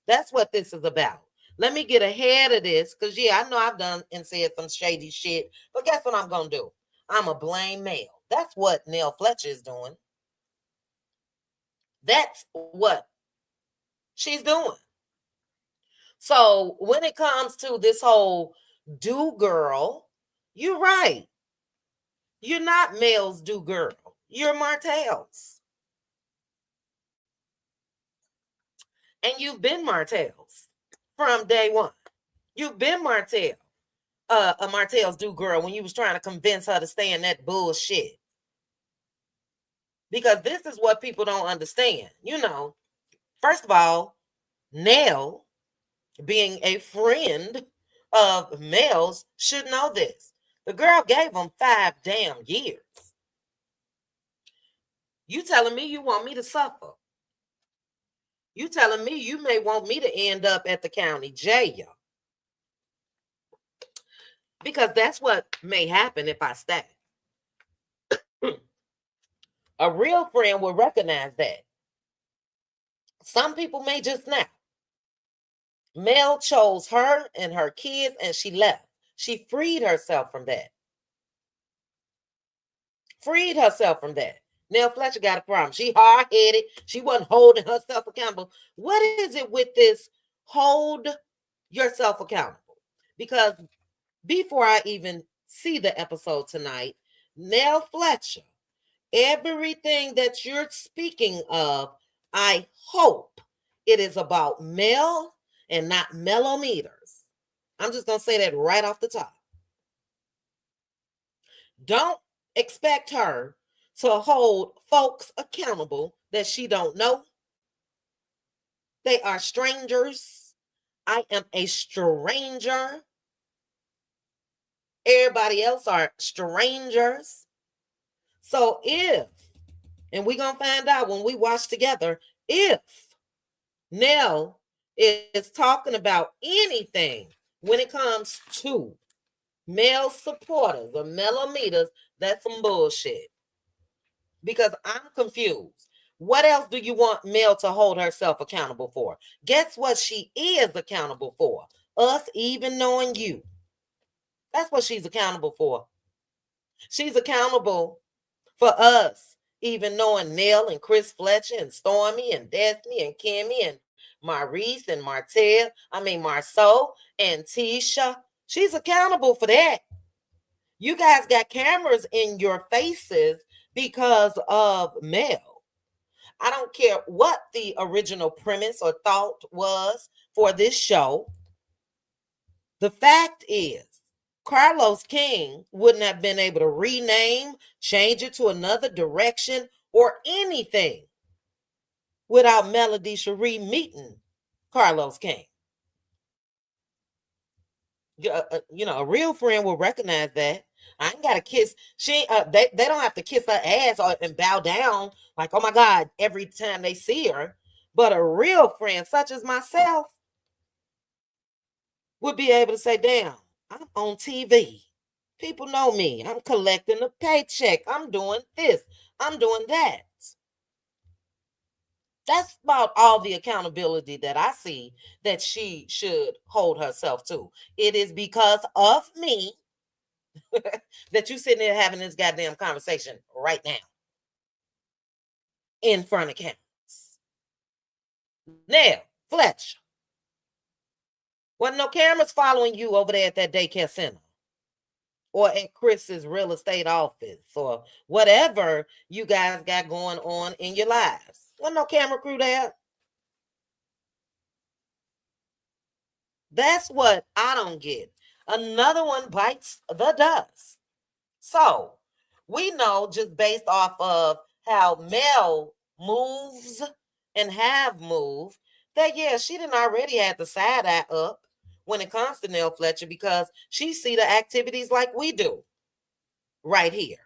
Speaker 2: That's what this is about. Let me get ahead of this, because, yeah, I know I've done and said some shady shit, but guess what I'm going to do? I'm a blame Mel. That's what Nell Fletcher is doing. That's what she's doing. So when it comes to this whole do girl, you're right. You're not Mel's do girl. You're Martell's. And you've been Martell's from day one. You've been Martell. A Martell's do girl when you was trying to convince her to stay in that bullshit. Because this is what people don't understand. You know, first of all, Nell, being a friend of males should know this. The girl gave him 5 damn years. You telling me you want me to suffer? You telling me you may want me to end up at the county jail? Because that's what may happen if I stay. A real friend will recognize that. Some people may just snap. Mel chose her and her kids and she left. She freed herself from that. Freed herself from that. Nell Fletcher got a problem. She hard-headed. She wasn't holding herself accountable. What is it with this hold yourself accountable? Because before I even see the episode tonight, Nell Fletcher, everything that you're speaking of, I hope it is about Mel and not mellometers. I'm just going to say that right off the top. Don't expect her to hold folks accountable that she don't know. They are strangers. I am a stranger. Everybody else are strangers. So if, and we're going to find out when we watch together, if Nell is talking about anything when it comes to male supporters or mellometers, that's some bullshit. Because I'm confused. What else do you want Mel to hold herself accountable for? Guess what she is accountable for? Us even knowing you. That's what she's accountable for. She's accountable for us even knowing Nell and Chris Fletcher and Stormy and Destiny and Kimmy and Maurice and Marceau and Tisha. She's accountable for that. You guys got cameras in your faces because of Mel. I don't care what the original premise or thought was for this show. The fact is, Carlos King wouldn't have been able to rename, change it to another direction, or anything without Melody Cherie meeting Carlos King. A real friend will recognize that. I ain't got to kiss. They don't have to kiss her ass and bow down like, oh my God, every time they see her. But a real friend, such as myself, would be able to say, damn, I'm on TV. People know me. I'm collecting a paycheck. I'm doing this. I'm doing that. That's about all the accountability that I see that she should hold herself to. It is because of me that you sitting there having this goddamn conversation right now in front of cameras. Nell Fletcher. Wasn't no cameras following you over there at that daycare center or at Chris's real estate office or whatever you guys got going on in your lives. Wasn't no camera crew there. That's what I don't get. Another one bites the dust. So we know just based off of how Mel moves and have moved that, yeah, she didn't already had the side eye up when it comes to Nell Fletcher because she see the activities like we do right here.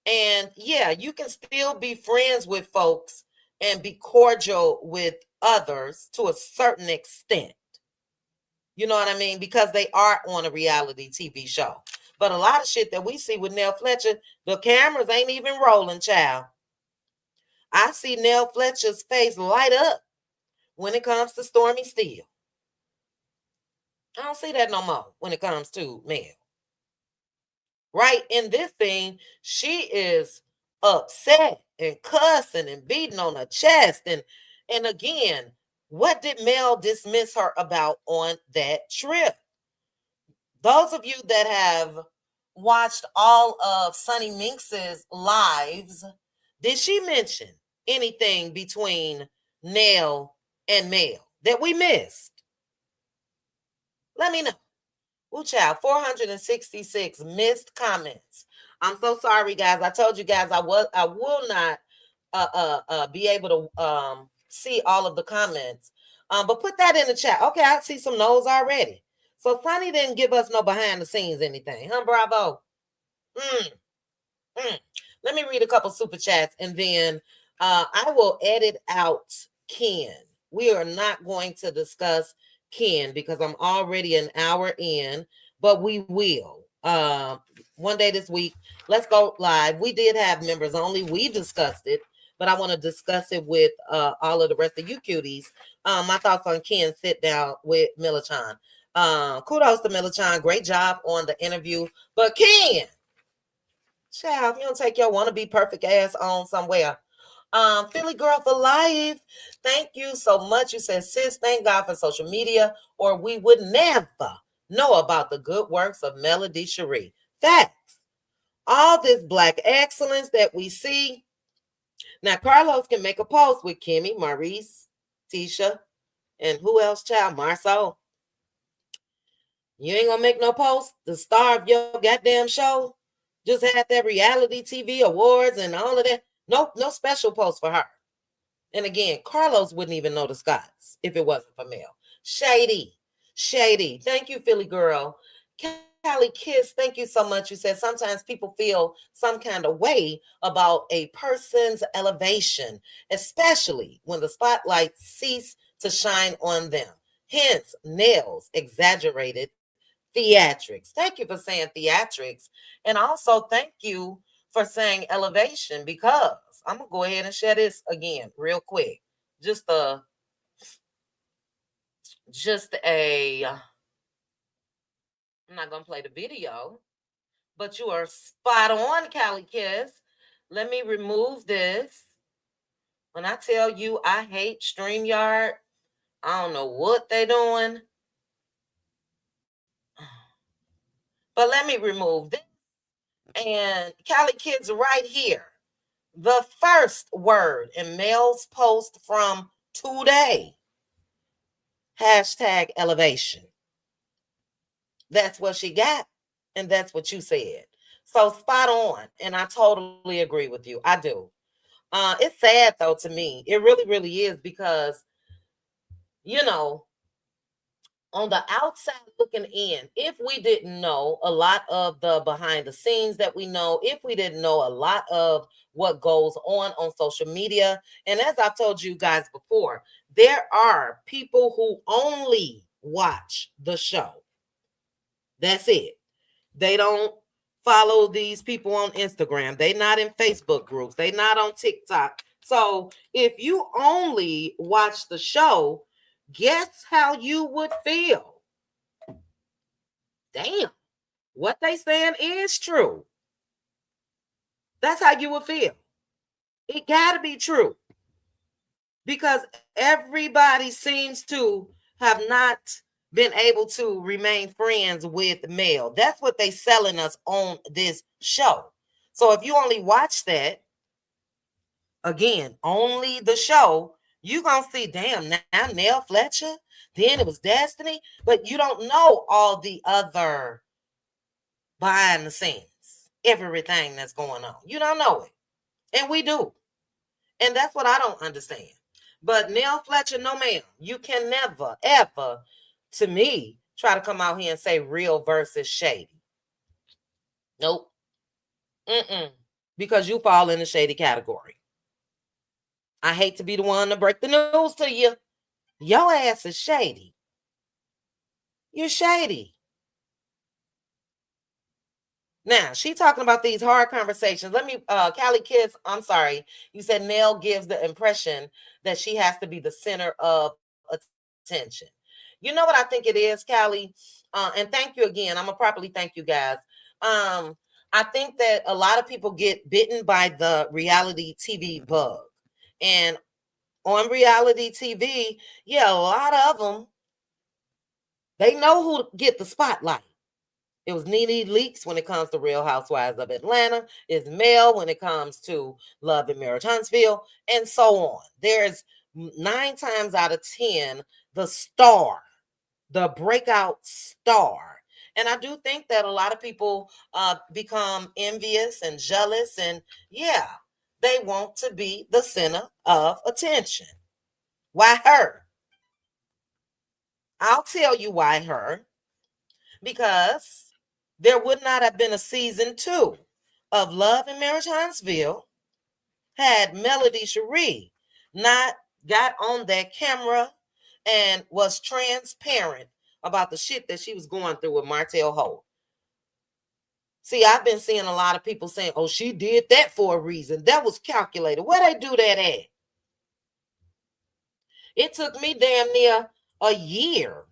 Speaker 2: And yeah, you can still be friends with folks and be cordial with others to a certain extent. You know what I mean? Because they are on a reality TV show. But a lot of shit that we see with Nell Fletcher, the cameras ain't even rolling, child. I see Nell Fletcher's face light up when it comes to Stormy Steele. I don't see that no more when it comes to Mel. Right in this thing, she is upset and cussing and beating on her chest. And again, what did Mel dismiss her about on that trip? Those of you that have watched all of Sunny Minx's lives, did she mention anything between Nell and Mel that we missed? Let me know. Ooh, child, 466 missed comments. I'm so sorry, guys. I told you guys I will not be able to see all of the comments. But put that in the chat. Okay, I see some no's already. So Sonny didn't give us no behind the scenes anything, huh, Bravo? Mm, mm. Let me read a couple super chats and then I will edit out Ken. We are not going to discuss Ken because I'm already an hour in, but we will. One day this week, let's go live. We did have members only. We discussed it, but I want to discuss it with all of the rest of you cuties. My thoughts on Ken sit down with Millichan. Kudos to Millichan. Great job on the interview. But Ken, child, you don't take your wanna-be perfect ass on somewhere. Philly Girl for Life, thank you so much. You said, sis, thank God for social media, or we would never know about the good works of Melody Cherie. Facts. All this black excellence that we see. Now, Carlos can make a post with Kimmy, Maurice, Tisha, and who else, child? Marceau. You ain't gonna make no post. The star of your goddamn show just had that reality TV awards and all of that. No special post for her. And again, Carlos wouldn't even know the Scots if it wasn't for Mel. Shady. Thank you, Philly Girl. Callie Kiss, thank you so much. You said sometimes people feel some kind of way about a person's elevation, especially when the spotlight ceases to shine on them. Hence, Nell's exaggerated theatrics. Thank you for saying theatrics. And also thank you for saying elevation, because I'm going to go ahead and share this again real quick. Just a I'm not going to play the video, but you are spot on, Callie Kiss. Let me remove this. When I tell you I hate StreamYard, I don't know what they're doing. But let me remove this. And Callie Kids right here. The first word in Mel's post from today. Hashtag elevation. That's what she got. And that's what you said. So spot on. And I totally agree with you. I do. It's sad though to me. It really, really is, because, you know, on the outside looking in, if we didn't know a lot of the behind the scenes that we know, if we didn't know a lot of what goes on social media, and as I've told you guys before, there are people who only watch the show. That's it. They don't follow these people on Instagram. They not in Facebook groups. They not on TikTok. So if you only watch the show, guess how you would feel? Damn, what they saying is true. That's how you would feel. It got to be true, because everybody seems to have not been able to remain friends with Mel. That's what they selling us on this show. So if you only watch that, again, only the show, you gonna see, damn, now Nell Fletcher, then it was Destiny, but you don't know all the other behind the scenes, everything that's going on. You don't know it. And we do. And that's what I don't understand. But Nell Fletcher, no ma'am, you can never, ever, to me, try to come out here and say real versus shady. Nope. Because you fall in the shady category. I hate to be the one to break the news to you. Your ass is shady. You're shady. Now, she talking about these hard conversations. Let me, Callie Kids, I'm sorry. You said Nell gives the impression that she has to be the center of attention. You know what I think it is, Callie? And thank you again. I'm going to properly thank you guys. I think that a lot of people get bitten by the reality TV bug. And on reality TV, yeah, a lot of them, they know who to get the spotlight. It was Nene Leakes when it comes to Real Housewives of Atlanta. It's Mel when it comes to Love and Marriage Huntsville, and so on. There's 9 times out of 10 the star, the breakout star. And I do think that a lot of people become envious and jealous, and yeah, they want to be the center of attention. Why her? I'll tell you why her. because there would not have been a season 2 of Love and Marriage Huntsville had Melody Cherie not got on that camera and was transparent about the shit that she was going through with Martell Holt. See, I've been seeing a lot of people saying, oh, she did that for a reason. That was calculated. Where they do that at? It took me damn near a year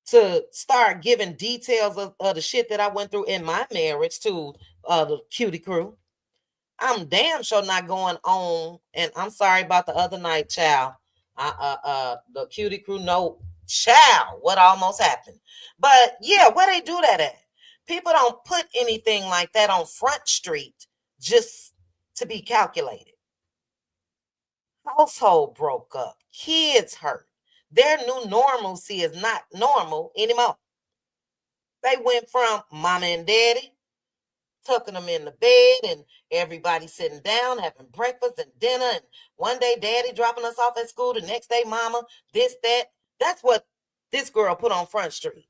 Speaker 2: to start giving details of the shit that I went through in my marriage to the Cutie crew. I'm damn sure not going on, and I'm sorry about the other night, child. The Cutie crew know, child, what almost happened. But yeah, where they do that at? People don't put anything like that on Front Street just to be calculated. Household broke up, kids hurt. Their new normalcy is not normal anymore. They went from mama and daddy tucking them in the bed and everybody sitting down having breakfast and dinner, and one day daddy dropping us off at school, the next day mama, this, that. That's what this girl put on Front Street.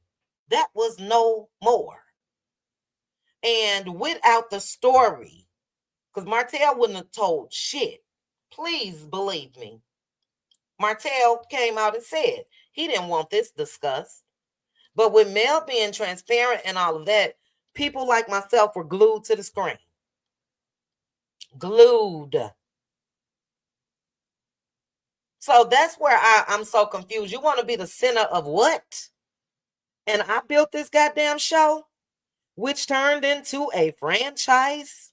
Speaker 2: That was no more. And without the story, because Martell wouldn't have told shit. Please believe me. Martell came out and said he didn't want this discussed. But with Mel being transparent and all of that, people like myself were glued to the screen. Glued. So that's where I'm so confused. You want to be the center of what? And I built this goddamn show, which turned into a franchise.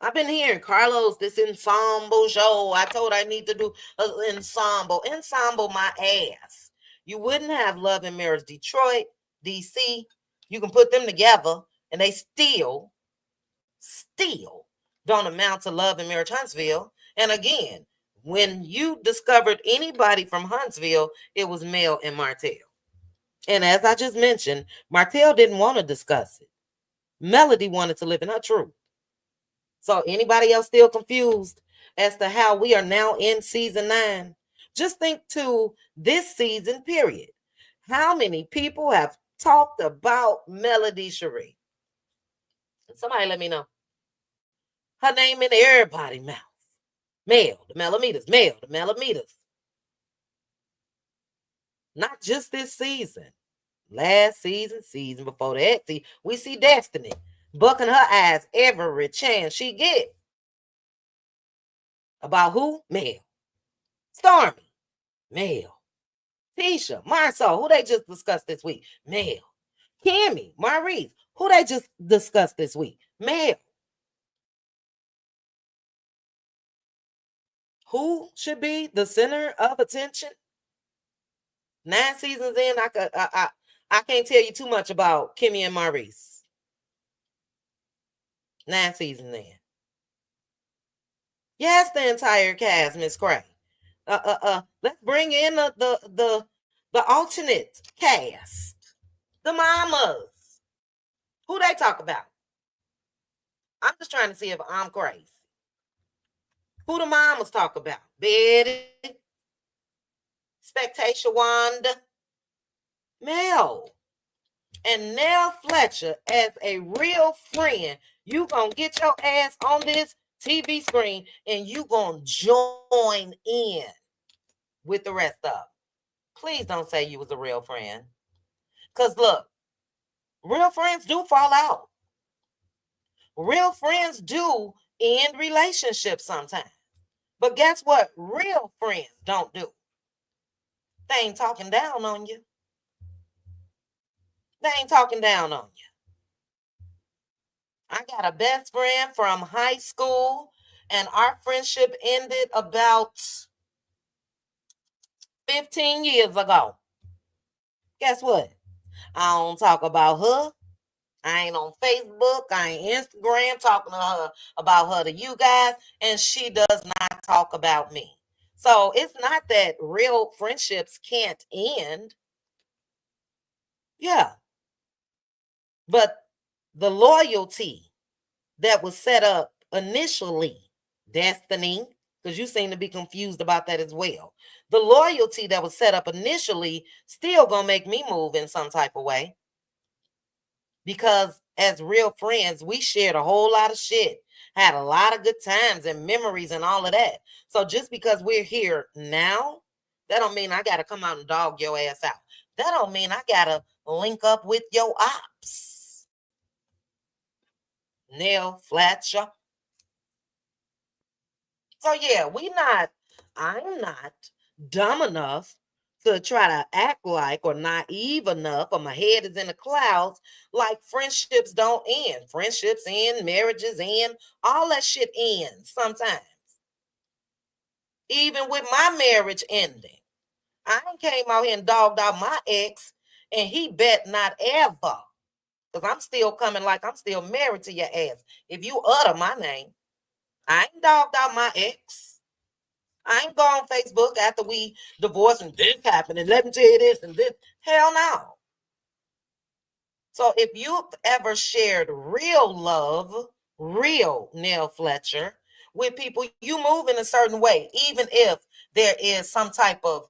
Speaker 2: I've been hearing, Carlos, this ensemble show. I told I need to do an ensemble. Ensemble my ass. You wouldn't have Love and Marriage Detroit, DC. You can put them together and they still don't amount to Love and Marriage Huntsville. And again, when you discovered anybody from Huntsville, it was Mel and Martell. And as I just mentioned, Martell didn't want to discuss it. Melody wanted to live in her truth. So anybody else still confused as to how we are now in season 9? Just think to this season period. How many people have talked about Melody Cherie? Somebody let me know. Her name in everybody's mouth. Mel, the Melamitas, Mel, the Melamitas. Not just this season. Last season, season before that. See, we see Destiny bucking her ass every chance she get. About who? Mel. Stormy. Mel. Tisha. Marsau. Who they just discussed this week? Mel. Kimmy. Maurice. Who they just discussed this week? Mel. Who should be the center of attention? 9 seasons in, I can't tell you too much about Kimmy and Maurice. 9 seasons in. Yes, the entire cast, Miss Cray. Let's bring in the alternate cast. The mamas. Who they talk about? I'm just trying to see if I'm crazy. Who the mamas talk about? Betty, Spectacia Wanda, Mel, and Nell Fletcher as a real friend. You gonna get your ass on this TV screen and you gonna join in with the rest of them. Please don't say you was a real friend. Because look, real friends do fall out. Real friends do end relationships sometimes. But guess what? Real friends don't do. They ain't talking down on you. They ain't talking down on you. I got a best friend from high school, and our friendship ended about 15 years ago. Guess what? I don't talk about her. I ain't on Facebook. I ain't Instagram talking to her about her to you guys, and she does not talk about me. So it's not that real friendships can't end. Yeah. But the loyalty that was set up initially, Destiny, because you seem to be confused about that as well. The loyalty that was set up initially still gonna make me move in some type of way. Because as real friends, we shared a whole lot of shit, had a lot of good times and memories and all of that. So just because we're here now, that don't mean I gotta come out and dog your ass out. That don't mean I gotta link up with your ops. Nell Fletcher. So yeah, I'm not dumb enough to try to act like or naive enough or my head is in the clouds like friendships don't end. Friendships end, marriages end, all that shit ends sometimes. Even with my marriage ending, I came out here and dogged out my ex and he bet not ever. Because I'm still coming like I'm still married to your ass. If you utter my name, I ain't dogged out my ex. I ain't go on Facebook after we divorced and this happened and let me tell you this and this. Hell no. So if you've ever shared real love, real Nell Fletcher, with people, you move in a certain way, even if there is some type of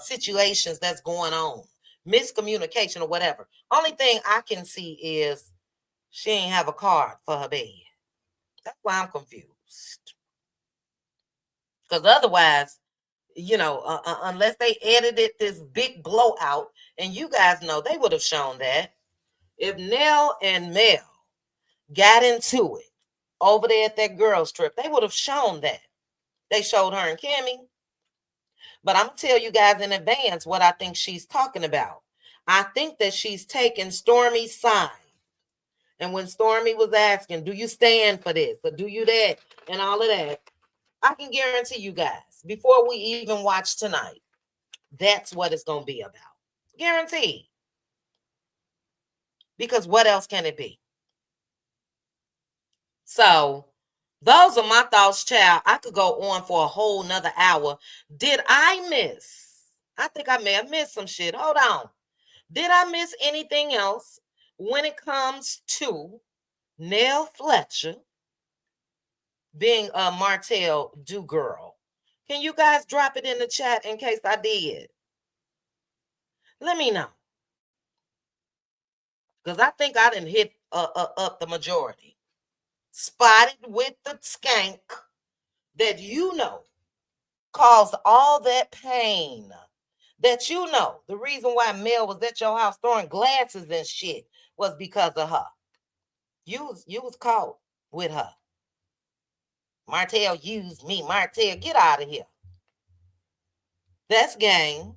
Speaker 2: situations that's going on, miscommunication or whatever. Only thing I can see is she ain't have a card for her bed. That's why I'm confused. Because otherwise, unless they edited this big blowout, and you guys know they would have shown that. If Nell and Mel got into it over there at that girls' trip, they would have shown that. They showed her and Kimmy. But I'm going to tell you guys in advance what I think she's talking about. I think that she's taking Stormy's side. And when Stormy was asking, do you stand for this or do you that and all of that, I can guarantee you guys, before we even watch tonight, that's what it's going to be about. Guaranteed. Because what else can it be? So those are my thoughts, child. I could go on for a whole nother hour. Did I miss? I think I may have missed some shit. Hold on. Did I miss anything else when it comes to Nell Fletcher being a Martell do girl? Can you guys drop it in the chat in case I did? Let me know. Because I think I didn't hit up the majority. Spotted with the skank that caused all that pain. That the reason why Mel was at your house throwing glasses and shit was because of her. You was caught with her. Martell used me. Martell, get out of here. That's game.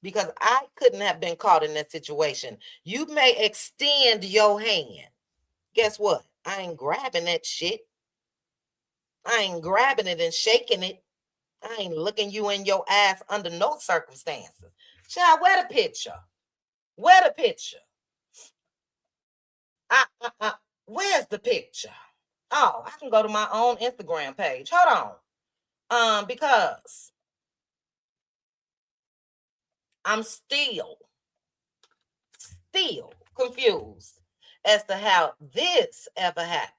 Speaker 2: Because I couldn't have been caught in that situation. You may extend your hand. Guess what? I ain't grabbing that shit. I ain't grabbing it and shaking it. I ain't looking you in your ass under no circumstances. Child, where the picture? Where the picture? Where's the picture? Oh, I can go to my own Instagram page. Hold on. Because I'm still confused as to how this ever happened.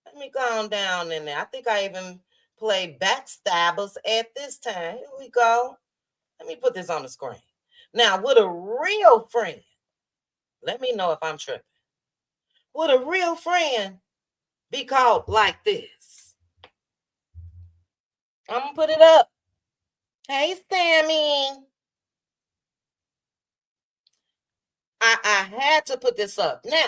Speaker 2: Let me go on down in there. I think I even played Backstabbers at this time. Here we go. Let me put this on the screen. Now, would a real friend, let me know if I'm tripping. Would a real friend be called like this? I'm going to put it up. Hey, Sammy. I had to put this up. Now,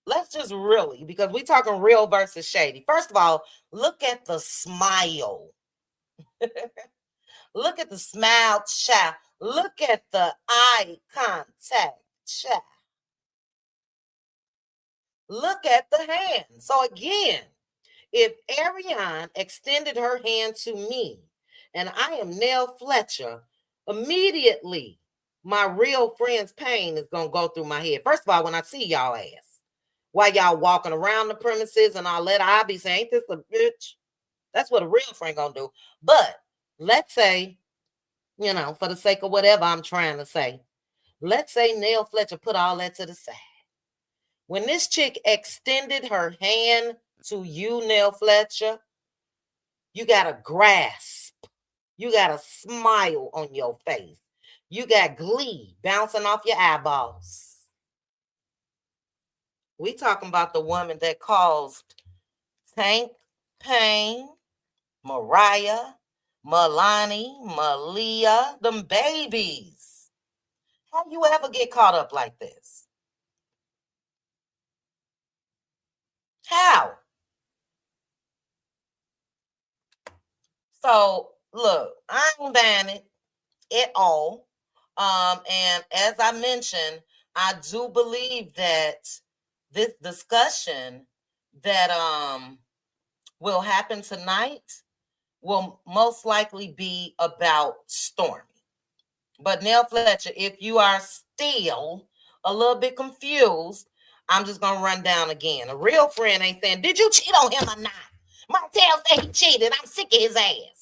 Speaker 2: let's just really, because we're talking real versus shady. First of all, look at the smile. Look at the smile, child. Look at the eye contact, child. Look at the hand. So again, if Ariane extended her hand to me and I am Nell Fletcher, immediately my real friend's pain is going to go through my head. First of all, when I see y'all ass, while y'all walking around the premises and all that, I'll be saying, ain't this a bitch? That's what a real friend going to do. But let's say, for the sake of whatever I'm trying to say, let's say Nell Fletcher put all that to the side. When this chick extended her hand to you, Nell Fletcher, You got a grasp. You got a smile on your face. You got glee bouncing off your eyeballs. We talking about the woman that caused Tank, Payne, Mariah, Milani, Malia, them babies. How you ever get caught up like this? How? So look, I ain't buying it at all. And as I mentioned, I do believe that this discussion that will happen tonight will most likely be about Stormy. But Nell Fletcher, if you are still a little bit confused, I'm just gonna run down again. A real friend ain't saying, "Did you cheat on him or not?" Martell said he cheated. I'm sick of his ass.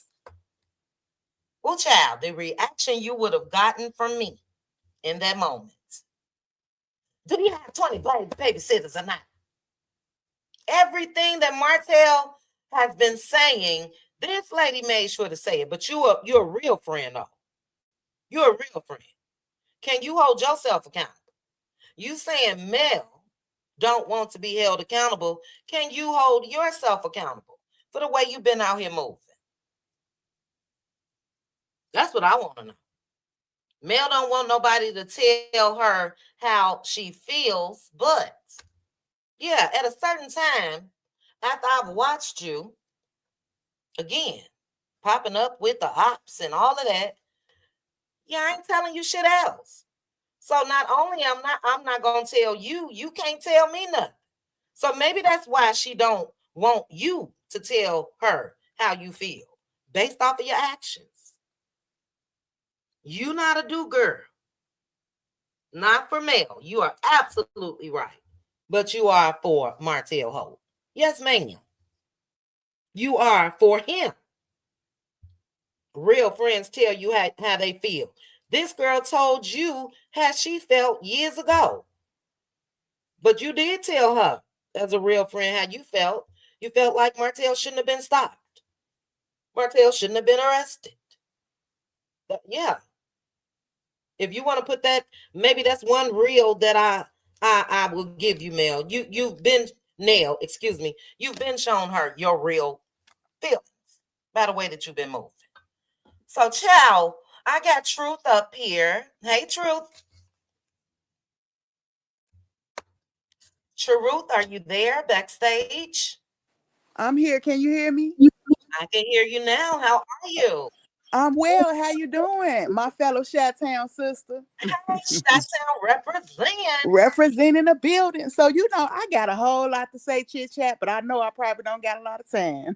Speaker 2: Well, child, the reaction you would have gotten from me in that moment. Do you have 20 babysitters or not? Everything that Martell has been saying, this lady made sure to say it. But you're a real friend, though. You're a real friend. Can you hold yourself accountable? You saying Mel don't want to be held accountable. Can you hold yourself accountable for the way you've been out here moving? That's what I want to know. Mel don't want nobody to tell her how she feels, but yeah, at a certain time, after I've watched you, again, popping up with the ops and all of that, yeah, I ain't telling you shit else. So not only I'm not gonna tell you, you can't tell me nothing. So maybe that's why she don't want you to tell her how you feel based off of your actions. You not a do girl. Not for Mel. You are absolutely right. But you are for Martell Holt. Yes, ma'am. You are for him. Real friends tell you how they feel. This girl told you how she felt years ago. But you did tell her, as a real friend, how you felt. You felt like Martell shouldn't have been stopped. Martell shouldn't have been arrested. Yeah. If you want to put that, maybe that's one reel that I will give you, Mel. You've been Nell, excuse me. You've been shown her your real feelings by the way that you've been moving. So, child, I got Truth up here. Hey, Truth. Truth, are you there backstage?
Speaker 7: I'm here. Can you hear me?
Speaker 2: I can hear you now. How are you?
Speaker 7: I'm well. How you doing, my fellow Chi-Town sister?
Speaker 2: Hey, Chi-Town represent.
Speaker 7: Representing the building. So I got a whole lot to say, chit chat, but I know I probably don't got a lot of time.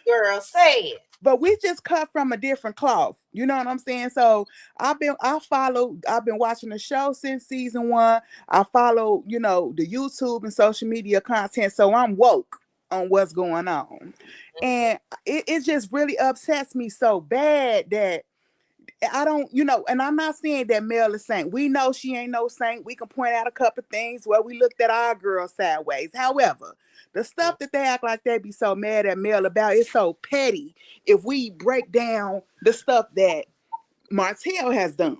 Speaker 2: Girl, say it.
Speaker 7: But we just cut from a different cloth. You know what I'm saying? So I've been watching the show since season 1. I follow, the YouTube and social media content. So I'm woke on what's going on. And it just really upsets me so bad that I don't, and I'm not saying that Mel is saint. We know she ain't no saint. We can point out a couple of things where we looked at our girl sideways. However, the stuff that they act like they be so mad at Mel about is so petty if we break down the stuff that Martell has done.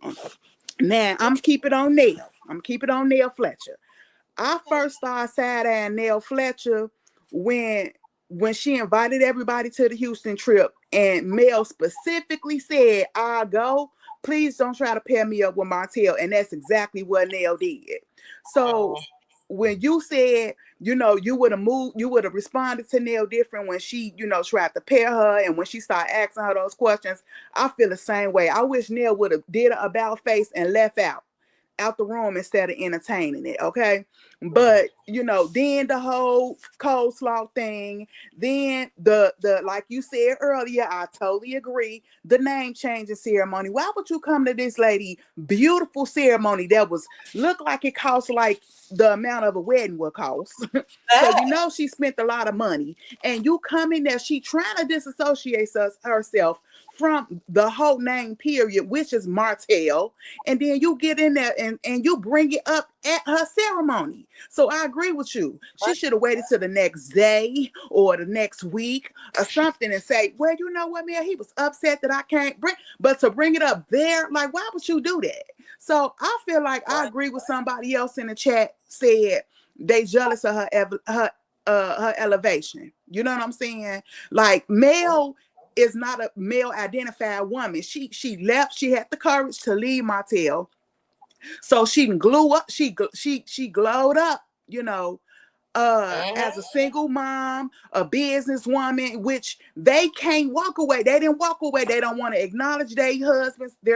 Speaker 7: Now, I'm keep it on Nell. I'm keep it on Nell Fletcher. I first started side-eyeing Nell Fletcher when she invited everybody to the Houston trip, and Mel specifically said, "I'll go. Please don't try to pair me up with Martell." And that's exactly what Nell did. So when you said, you would have responded to Nell different when she, tried to pair her, and when she started asking her those questions, I feel the same way. I wish Nell would have did an about face and left out the room instead of entertaining it, okay? But then the whole coleslaw thing, then the like you said earlier, I totally agree, the name changing ceremony. Why would you come to this lady beautiful ceremony that look like it cost like the amount of a wedding would cost? So she spent a lot of money, and you come in there, she trying to disassociate herself from the whole name period, which is Martell, and then you get in there and you bring it up at her ceremony. So I agree with you. She should have waited till the next day or the next week or something and say, well, you know what, man, he was upset that I can't bring, but to bring it up there, like, why would you do that? So I feel like I agree with somebody else in the chat said they jealous of her elevation. You know what I'm saying? Like, Mel is not a male identified woman. She left. She had the courage to leave Martell, so she can glue up. She glowed up. You know, as a single mom, a businesswoman, which they can't walk away. They didn't walk away. They don't want to acknowledge their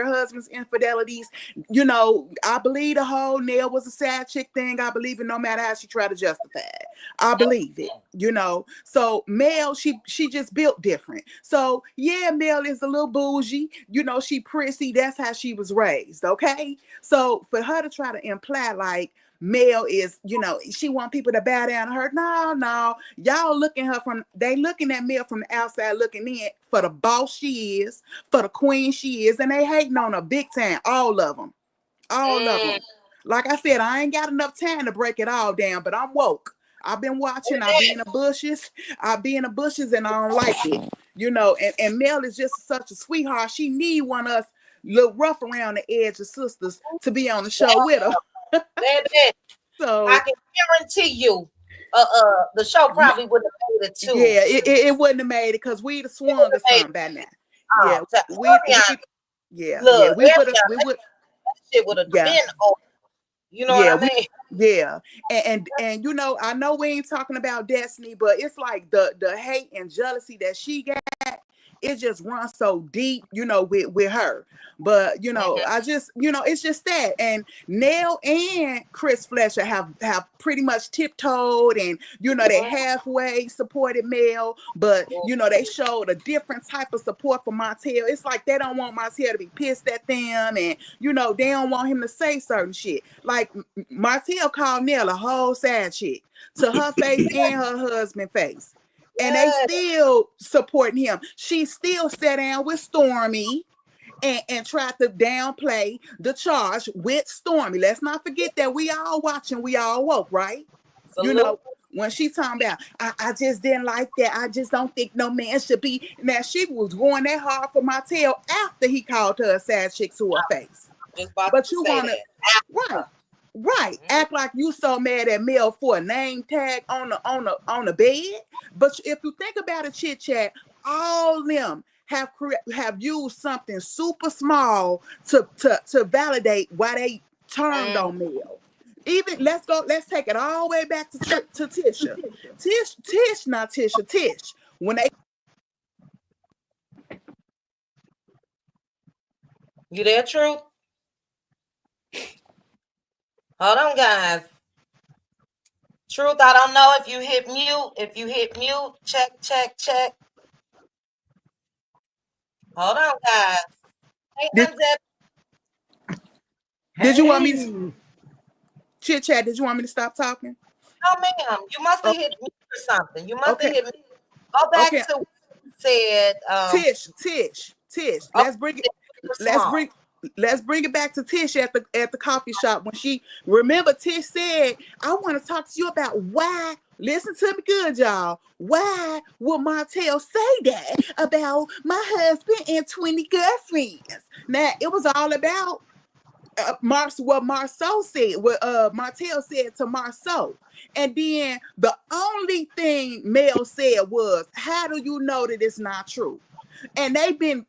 Speaker 7: husband's infidelities. You know, I believe the whole Nell was a sad chick thing. I believe it no matter how she tried to justify it. I believe it, you know. So Mel, she just built different. So yeah, Mel is a little bougie. You know, she prissy. That's how she was raised, okay? So for her to try to imply like Mel is, you know, she want people to bow down to her. No, y'all looking at Mel from the outside looking in for the boss she is, for the queen she is, and they hating on her big time, all of them. Like I said, I ain't got enough time to break it all down, but I'm woke. I've been watching, I be in the bushes, and I don't like it, you know, and Mel is just such a sweetheart. She need one of us little rough around the edge of sisters to be on the show with her.
Speaker 2: Baby,
Speaker 7: So
Speaker 2: I can guarantee you, the show probably would have made it too.
Speaker 7: yeah, it wouldn't have made it because we'd have swung or something by now. Yeah, we would
Speaker 2: shit would have been on. You know what I mean?
Speaker 7: Yeah, and you know, I know we ain't talking about Destiny, but it's like the hate and jealousy that she got, it just runs so deep, you know, with her. But you know, I just, you know, it's just that. And Nell and Chris Fletcher have pretty much tiptoed, and you know, they halfway supported Mel, but you know, they showed a different type of support for Martell. It's like they don't want Martell to be pissed at them, and you know, they don't want him to say certain shit. Like Martell called Nell a whole sad chick to her face and her husband's face. And they still supporting him. She still sat down with Stormy and tried to downplay the charge with Stormy. Let's not forget that we all watching, we all woke, right? You know, when she talking about, I just didn't like that. I just don't think no man should be. Now, she was going that hard for Martell after he called her a sad chick to her face. But you want to, right, act like you so mad at Mel for a name tag on the bed. But if you think about a chit chat, all them have used something super small to validate why they turned on Mel. Even let's take it all the way back to Tisha. Tish. When they
Speaker 2: You there, Truth? Hold on, guys. Truth, I don't know if you hit mute. If you hit mute, check. Hold on, guys. Hey,
Speaker 7: did you want me to chit chat? Did you want me to stop talking?
Speaker 2: No, ma'am. You must have hit mute or something. You must have hit mute. Go back to what you said.
Speaker 7: Tish. Let's bring it back to Tish at the coffee shop when she remember Tish said, I want to talk to you about why. Listen to me good, y'all. Why would Martell say that about my husband and 20 girlfriends? Now it was all about what Marceau said, what Martell said to Marceau. And then the only thing Mel said was, how do you know that it's not true? And they've been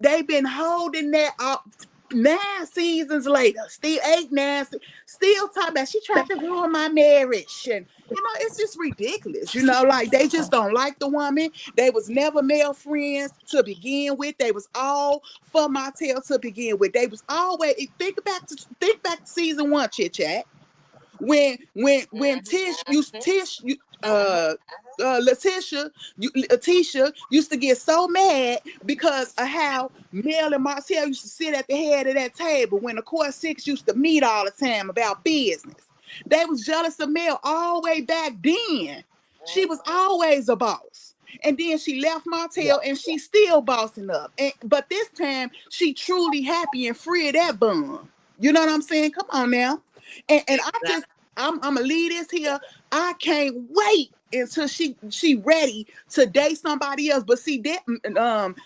Speaker 7: holding that up 9 seasons later, still 8, 9, still talking about she tried to ruin my marriage. And you know, it's just ridiculous. You know, like they just don't like the woman. They was never male friends to begin with. They was all for Martell to begin with. They was always think back to season 1, chit chat. When Letitia used to get so mad because of how Mel and Martell used to sit at the head of that table when the Core 6 used to meet all the time about business. They was jealous of Mel all the way back then. She was always a boss. And then she left Martell and she's still bossing up. But this time she truly happy and free of that bum. You know what I'm saying? Come on now. And I'm gonna leave this here. I can't wait until she ready to date somebody else. But see that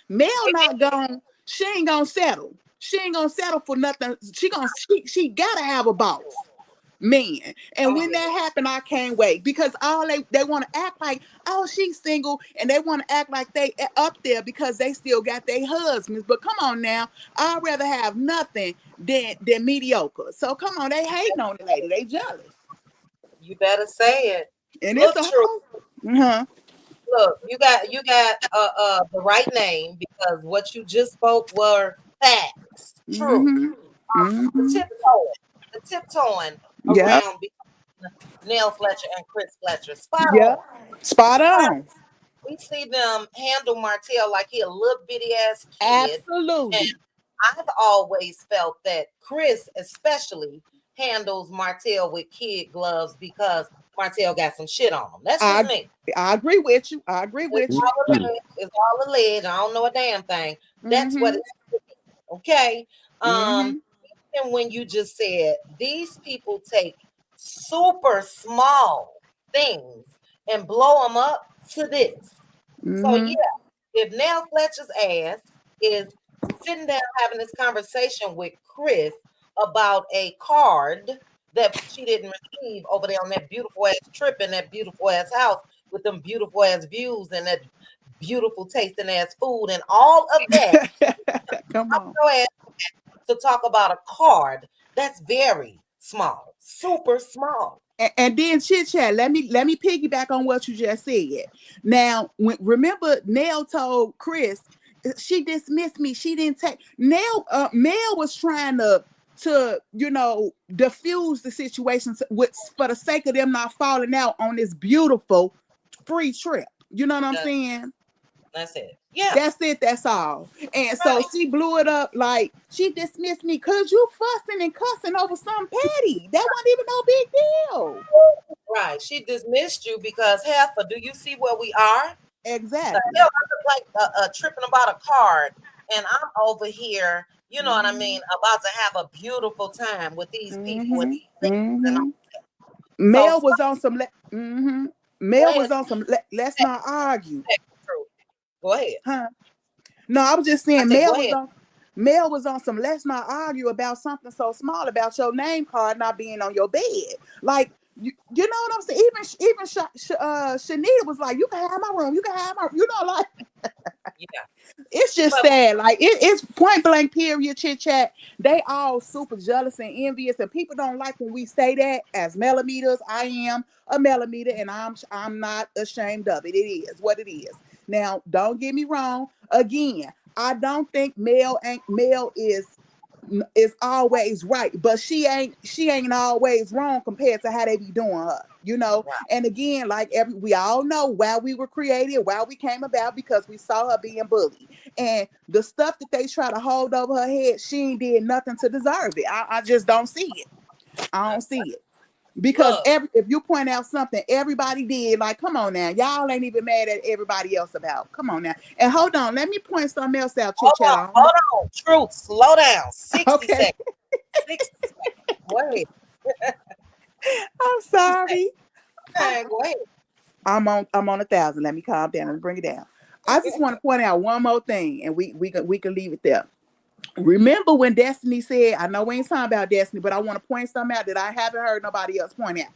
Speaker 7: Mel not gone. She ain't gonna settle. She ain't gonna settle for nothing. She gotta have a boss man. And when that happened, I can't wait, because all they want to act like, oh, she's single, and they want to act like they up there because they still got their husbands. But come on now, I'd rather have nothing than mediocre. So come on, they hating on the lady, they jealous.
Speaker 2: You better say it.
Speaker 7: And
Speaker 2: Look,
Speaker 7: it's a
Speaker 2: true.
Speaker 7: whole
Speaker 2: Look, you got the right name, because what you just spoke were facts. True. The tiptoeing
Speaker 7: Yeah,
Speaker 2: around Nell Fletcher and Chris Fletcher. Spot
Speaker 7: yeah,
Speaker 2: on.
Speaker 7: spot on.
Speaker 2: We see them handle Martell like he a little bitty ass kid.
Speaker 7: Absolutely.
Speaker 2: And I've always felt that Chris especially handles Martell with kid gloves, because Martell got some shit on him. That's just me.
Speaker 7: I agree with you. I agree with
Speaker 2: It's
Speaker 7: you.
Speaker 2: all alleged. I don't know a damn thing. That's what it's okay. And when you just said these people take super small things and blow them up to this. So yeah, if Nell Fletcher's ass is sitting down having this conversation with Chris about a card that she didn't receive over there on that beautiful ass trip in that beautiful ass house with them beautiful ass views and that beautiful tasting ass food and all of that,
Speaker 7: Come on.
Speaker 2: to talk about a card that's very small, super small.
Speaker 7: And then chit chat. Let me piggyback on what you just said. Now, remember, Nell told Chris she dismissed me. She didn't take Nell. Mel was trying to diffuse the situation for the sake of them not falling out on this beautiful free trip. You know what I'm saying?
Speaker 2: That's it. Yeah.
Speaker 7: That's it. That's all. And so she blew it up like she dismissed me because you fussing and cussing over some petty. That wasn't even no big deal.
Speaker 2: Right. She dismissed you because Heifer, do you see where we are?
Speaker 7: Exactly.
Speaker 2: Hell, I look like tripping about a card, and I'm over here, you know what I mean, about to have a beautiful time with these people. And these
Speaker 7: Mel was on some. Mel was on some. Let's not argue.
Speaker 2: Go ahead.
Speaker 7: Huh? No, I was just saying Mel was on some let's not argue about something so small about your name card not being on your bed. Like, you know what I'm saying? Even Shanita was like, you can have my room, you can have my, like it's just sad. Like it's point blank period chit chat. They all super jealous and envious, and people don't like when we say that. As millimeters, I am a millimeter, and I'm not ashamed of it. It is what it is. Now, don't get me wrong. Again, I don't think Mel is always right, but she ain't always wrong compared to how they be doing her, And again, like we all know why we were created, why we came about, because we saw her being bullied, and the stuff that they try to hold over her head, she ain't did nothing to deserve it. I just don't see it. I don't see it. Because if you point out something everybody did, like, come on now, y'all ain't even mad at everybody else about. Come on now. And hold on, let me point something else out. Hold
Speaker 2: on. Truth, slow down. 60 seconds. 60 seconds. Wait.
Speaker 7: I'm sorry.
Speaker 2: Okay, go ahead.
Speaker 7: I'm on 1,000. Let me calm down and bring it down. I just want to point out one more thing, and we can leave it there. Remember when Destiny said, I know we ain't talking about Destiny, but I want to point something out that I haven't heard nobody else point out.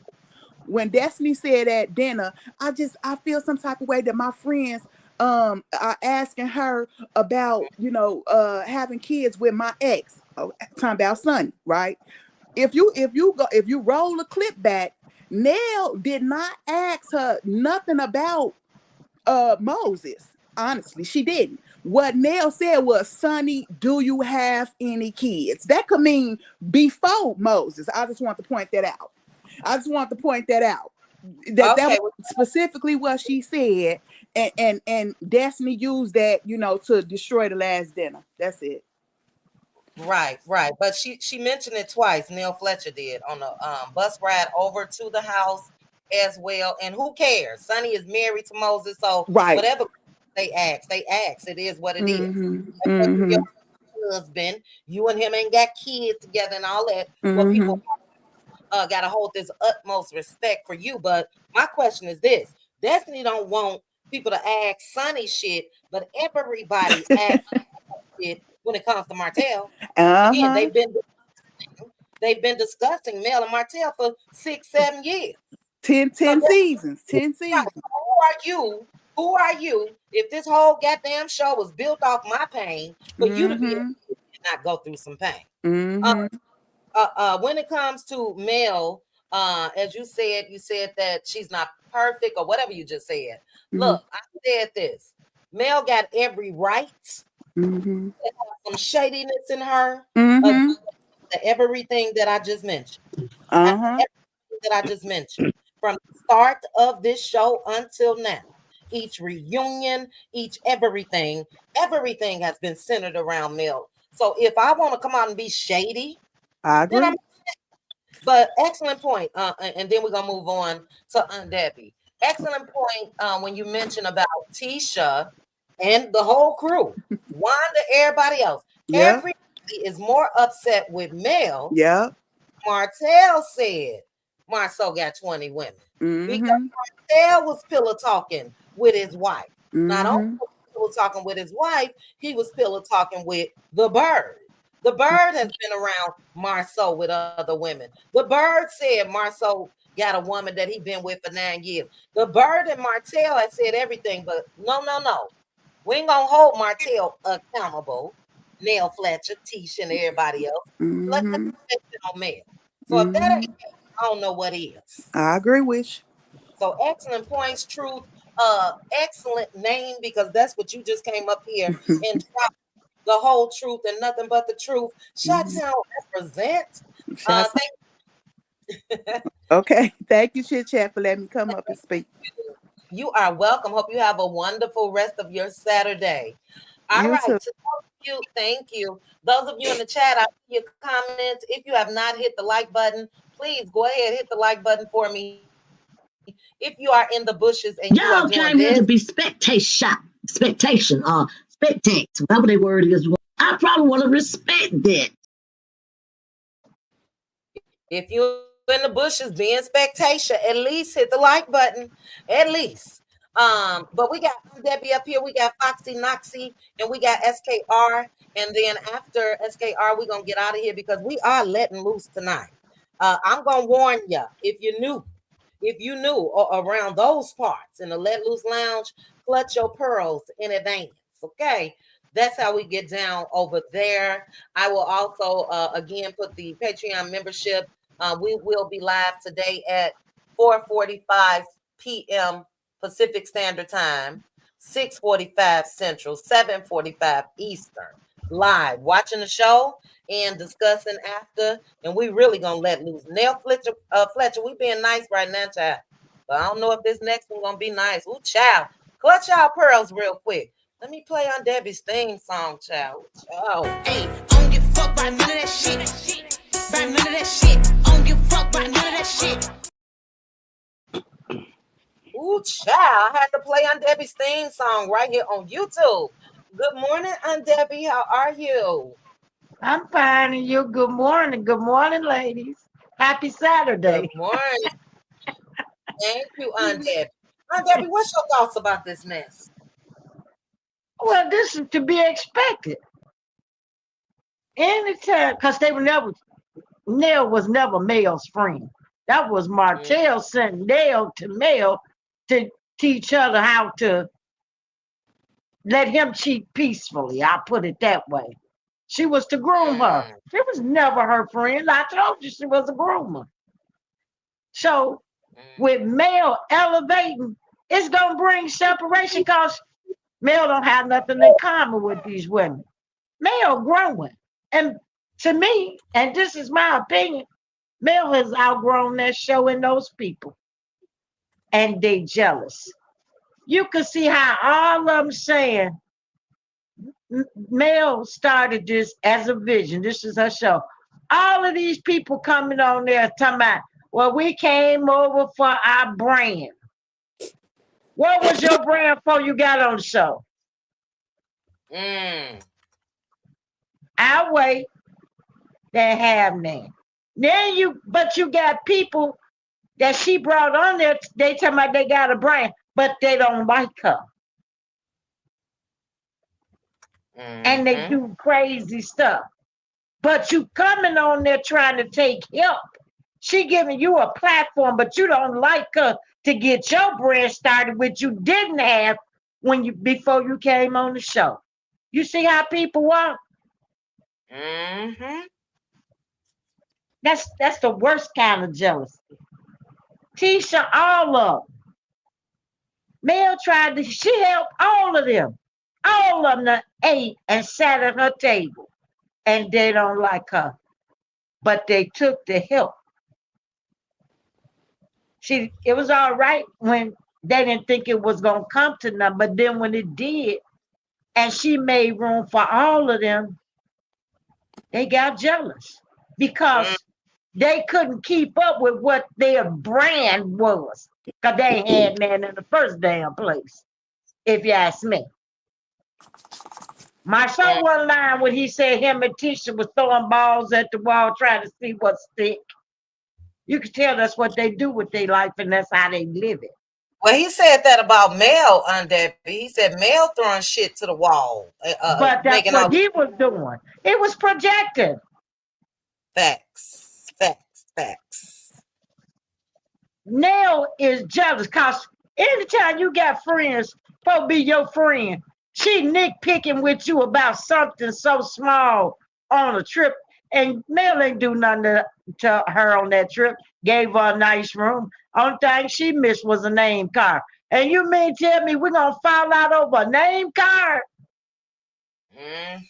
Speaker 7: When Destiny said at dinner, I feel some type of way that my friends are asking her about, having kids with my ex. Talking about Sonny, right? If you roll a clip back, Nell did not ask her nothing about Moses. Honestly, she didn't. What Nell said was, Sonny, do you have any kids? That could mean before Moses. I just want to point that out. That was specifically what she said, and Destiny used that, to destroy the last dinner. That's it.
Speaker 2: Right. But she mentioned it twice. Nell Fletcher did on the bus ride over to the house as well. And who cares? Sonny is married to Moses, so
Speaker 7: Right.
Speaker 2: whatever they ask, they ask. It is what it is.
Speaker 7: Mm-hmm.
Speaker 2: Especially
Speaker 7: Mm-hmm.
Speaker 2: your husband, you and him ain't got kids together and all that. What
Speaker 7: Mm-hmm.
Speaker 2: people got to hold this utmost respect for you. But my question is this: Destiny don't want people to ask Sonny shit, but everybody asks shit when it comes to Martell. Again,
Speaker 7: Uh-huh.
Speaker 2: they've been discussing Mel and Martell for 6, 7 years.
Speaker 7: 10,
Speaker 2: So
Speaker 7: 10 seasons. 10
Speaker 2: right,
Speaker 7: seasons.
Speaker 2: who are you? Who are you? If this whole goddamn show was built off my pain, for you to be able
Speaker 7: Mm-hmm.
Speaker 2: to not go through some pain. Uh,
Speaker 7: Mm-hmm.
Speaker 2: when it comes to Mel, as you said that she's not perfect or whatever you just said.
Speaker 7: Mm-hmm.
Speaker 2: Look, I said this. Mel got every right
Speaker 7: Mm-hmm.
Speaker 2: to have some shadiness in her against
Speaker 7: Mm-hmm.
Speaker 2: everything that I just mentioned.
Speaker 7: Uh-huh.
Speaker 2: Everything that I just mentioned. From the start of this show until now. Each reunion, each everything has been centered around Mel. So if I want to come out and be shady,
Speaker 7: I
Speaker 2: then
Speaker 7: agree.
Speaker 2: but excellent point. And then we're gonna move on to Aunt Debbie. Excellent point when you mentioned about Tisha and the whole crew, Wanda, everybody else.
Speaker 7: Yeah.
Speaker 2: Everybody is more upset with Mel.
Speaker 7: Yeah.
Speaker 2: Martell said Marceau got 20 women because
Speaker 7: Mm-hmm.
Speaker 2: Martell was pillow talking with his wife. Not only
Speaker 7: Mm-hmm.
Speaker 2: was he pillow talking with his wife, he was pillow talking with the bird. The bird has been around Marceau with other women. The bird said Marceau got a woman that he been with for 9 years. The bird and Martell had said everything, but no. We ain't gonna hold Martell accountable. Nell Fletcher, Tisha, and everybody else. Let's
Speaker 7: Mm-hmm.
Speaker 2: put it on Mel. So if that ain't,
Speaker 7: Mm-hmm.
Speaker 2: I don't know what is.
Speaker 7: I agree with you.
Speaker 2: So excellent points, truth, excellent name because that's what you just came up here and dropped the whole truth and nothing but the truth.
Speaker 7: Mm-hmm.
Speaker 2: Chi-Town represent.
Speaker 7: Shots.
Speaker 2: Thank
Speaker 7: Okay. Thank you, Chit Chat, for letting me come up and speak.
Speaker 2: you. You are welcome. Hope you have a wonderful rest of your Saturday. All
Speaker 7: You
Speaker 2: right.
Speaker 7: too.
Speaker 2: To those of you, thank you. Those of you in the chat, I see your comments. If you have not hit the like button, please go ahead, hit the like button for me. If you are in the bushes and you are doing this,
Speaker 1: Y'all came here to be spectates, whatever their word is. I probably want to respect that.
Speaker 2: if you're in the bushes being spectator, at least hit the like button. At least. But we got Debbie up here, we got Foxy Noxy, and we got SKR. And then after SKR, we're gonna get out of here because we are letting loose tonight. I'm gonna warn you if you knew around those parts in the Let Loose Lounge, clutch your pearls in advance. Okay. That's how we get down over there. I will also again put the Patreon membership. We will be live today at 4:45 p.m. Pacific Standard Time, 6:45 Central, 7:45 Eastern. Live watching the show and discussing after, and we really gonna let loose. Nell Fletcher, we being nice right now, child. But I don't know if this next one gonna be nice. Ooh, child, clutch y'all pearls real quick. Let me play on Debbie's theme song, child. Oh,
Speaker 8: Hey, I don't give a fuck about none of that shit. About none of that shit. I don't give a fuck about none of that shit.
Speaker 2: ooh, child, I had to play on Debbie's theme song right here on YouTube. Good morning, Aunt Debbie. How are you?
Speaker 9: I'm fine, and you? Good morning. Good morning, ladies. Happy
Speaker 2: Good
Speaker 9: Saturday.
Speaker 2: morning. Thank you, Aunt Debbie. Aunt Debbie, what's your thoughts about this mess?
Speaker 9: Well, this is to be expected. Anytime, because they were never, Nell was never Mel's friend. That was
Speaker 2: Mm,
Speaker 9: Martell sent Nell to Mel to teach her how to let him cheat peacefully. I put it that way. She was to groom her.
Speaker 2: mm,
Speaker 9: She was never her friend. I told you she was a groomer. So
Speaker 2: mm,
Speaker 9: with Mel elevating, it's gonna bring separation because Mel don't have nothing in common with these women. Mel growing. And to me, and this is my opinion, Mel has outgrown that show and those people. And they jealous. You can see how all of them saying Mel started this as a vision. This is her show. All of these people coming on there talking about, Well, we came over for our brand. What was your brand before you got on the show? I wait. They have none. Then but you got people that she brought on there. They tell me they got a brand, but they don't like her, and they do crazy stuff. But you coming on there trying to take help. She giving you a platform, but you don't like her to get your brand started, which you didn't have before you came on the show. You see how people are? That's the worst kind of jealousy. Tisha, all of them. Mel she helped all of them. All of them ate and sat at her table, and they don't like her. But they took the help. It was all right when they didn't think it was going to come to them, but then when it did, and she made room for all of them, they got jealous because they couldn't keep up with what their brand was, because they had man in the first damn place, if you ask me. My son one line when he said him and Tisha was throwing balls at the wall trying to see what stick. You can tell that's what they do with their life, and that's how they live it.
Speaker 2: Well, he said that about Mel on that. He said Mel throwing shit to the wall.
Speaker 9: But that's what he was doing. It was projected.
Speaker 2: Facts.
Speaker 9: Nell is jealous because anytime you got friends, supposed to be your friend, she nitpicking with you about something so small on a trip. And Mel ain't do nothing to her on that trip. Gave her a nice room. Only thing she missed was a name card. And you mean tell me we're going to fall out over a name card?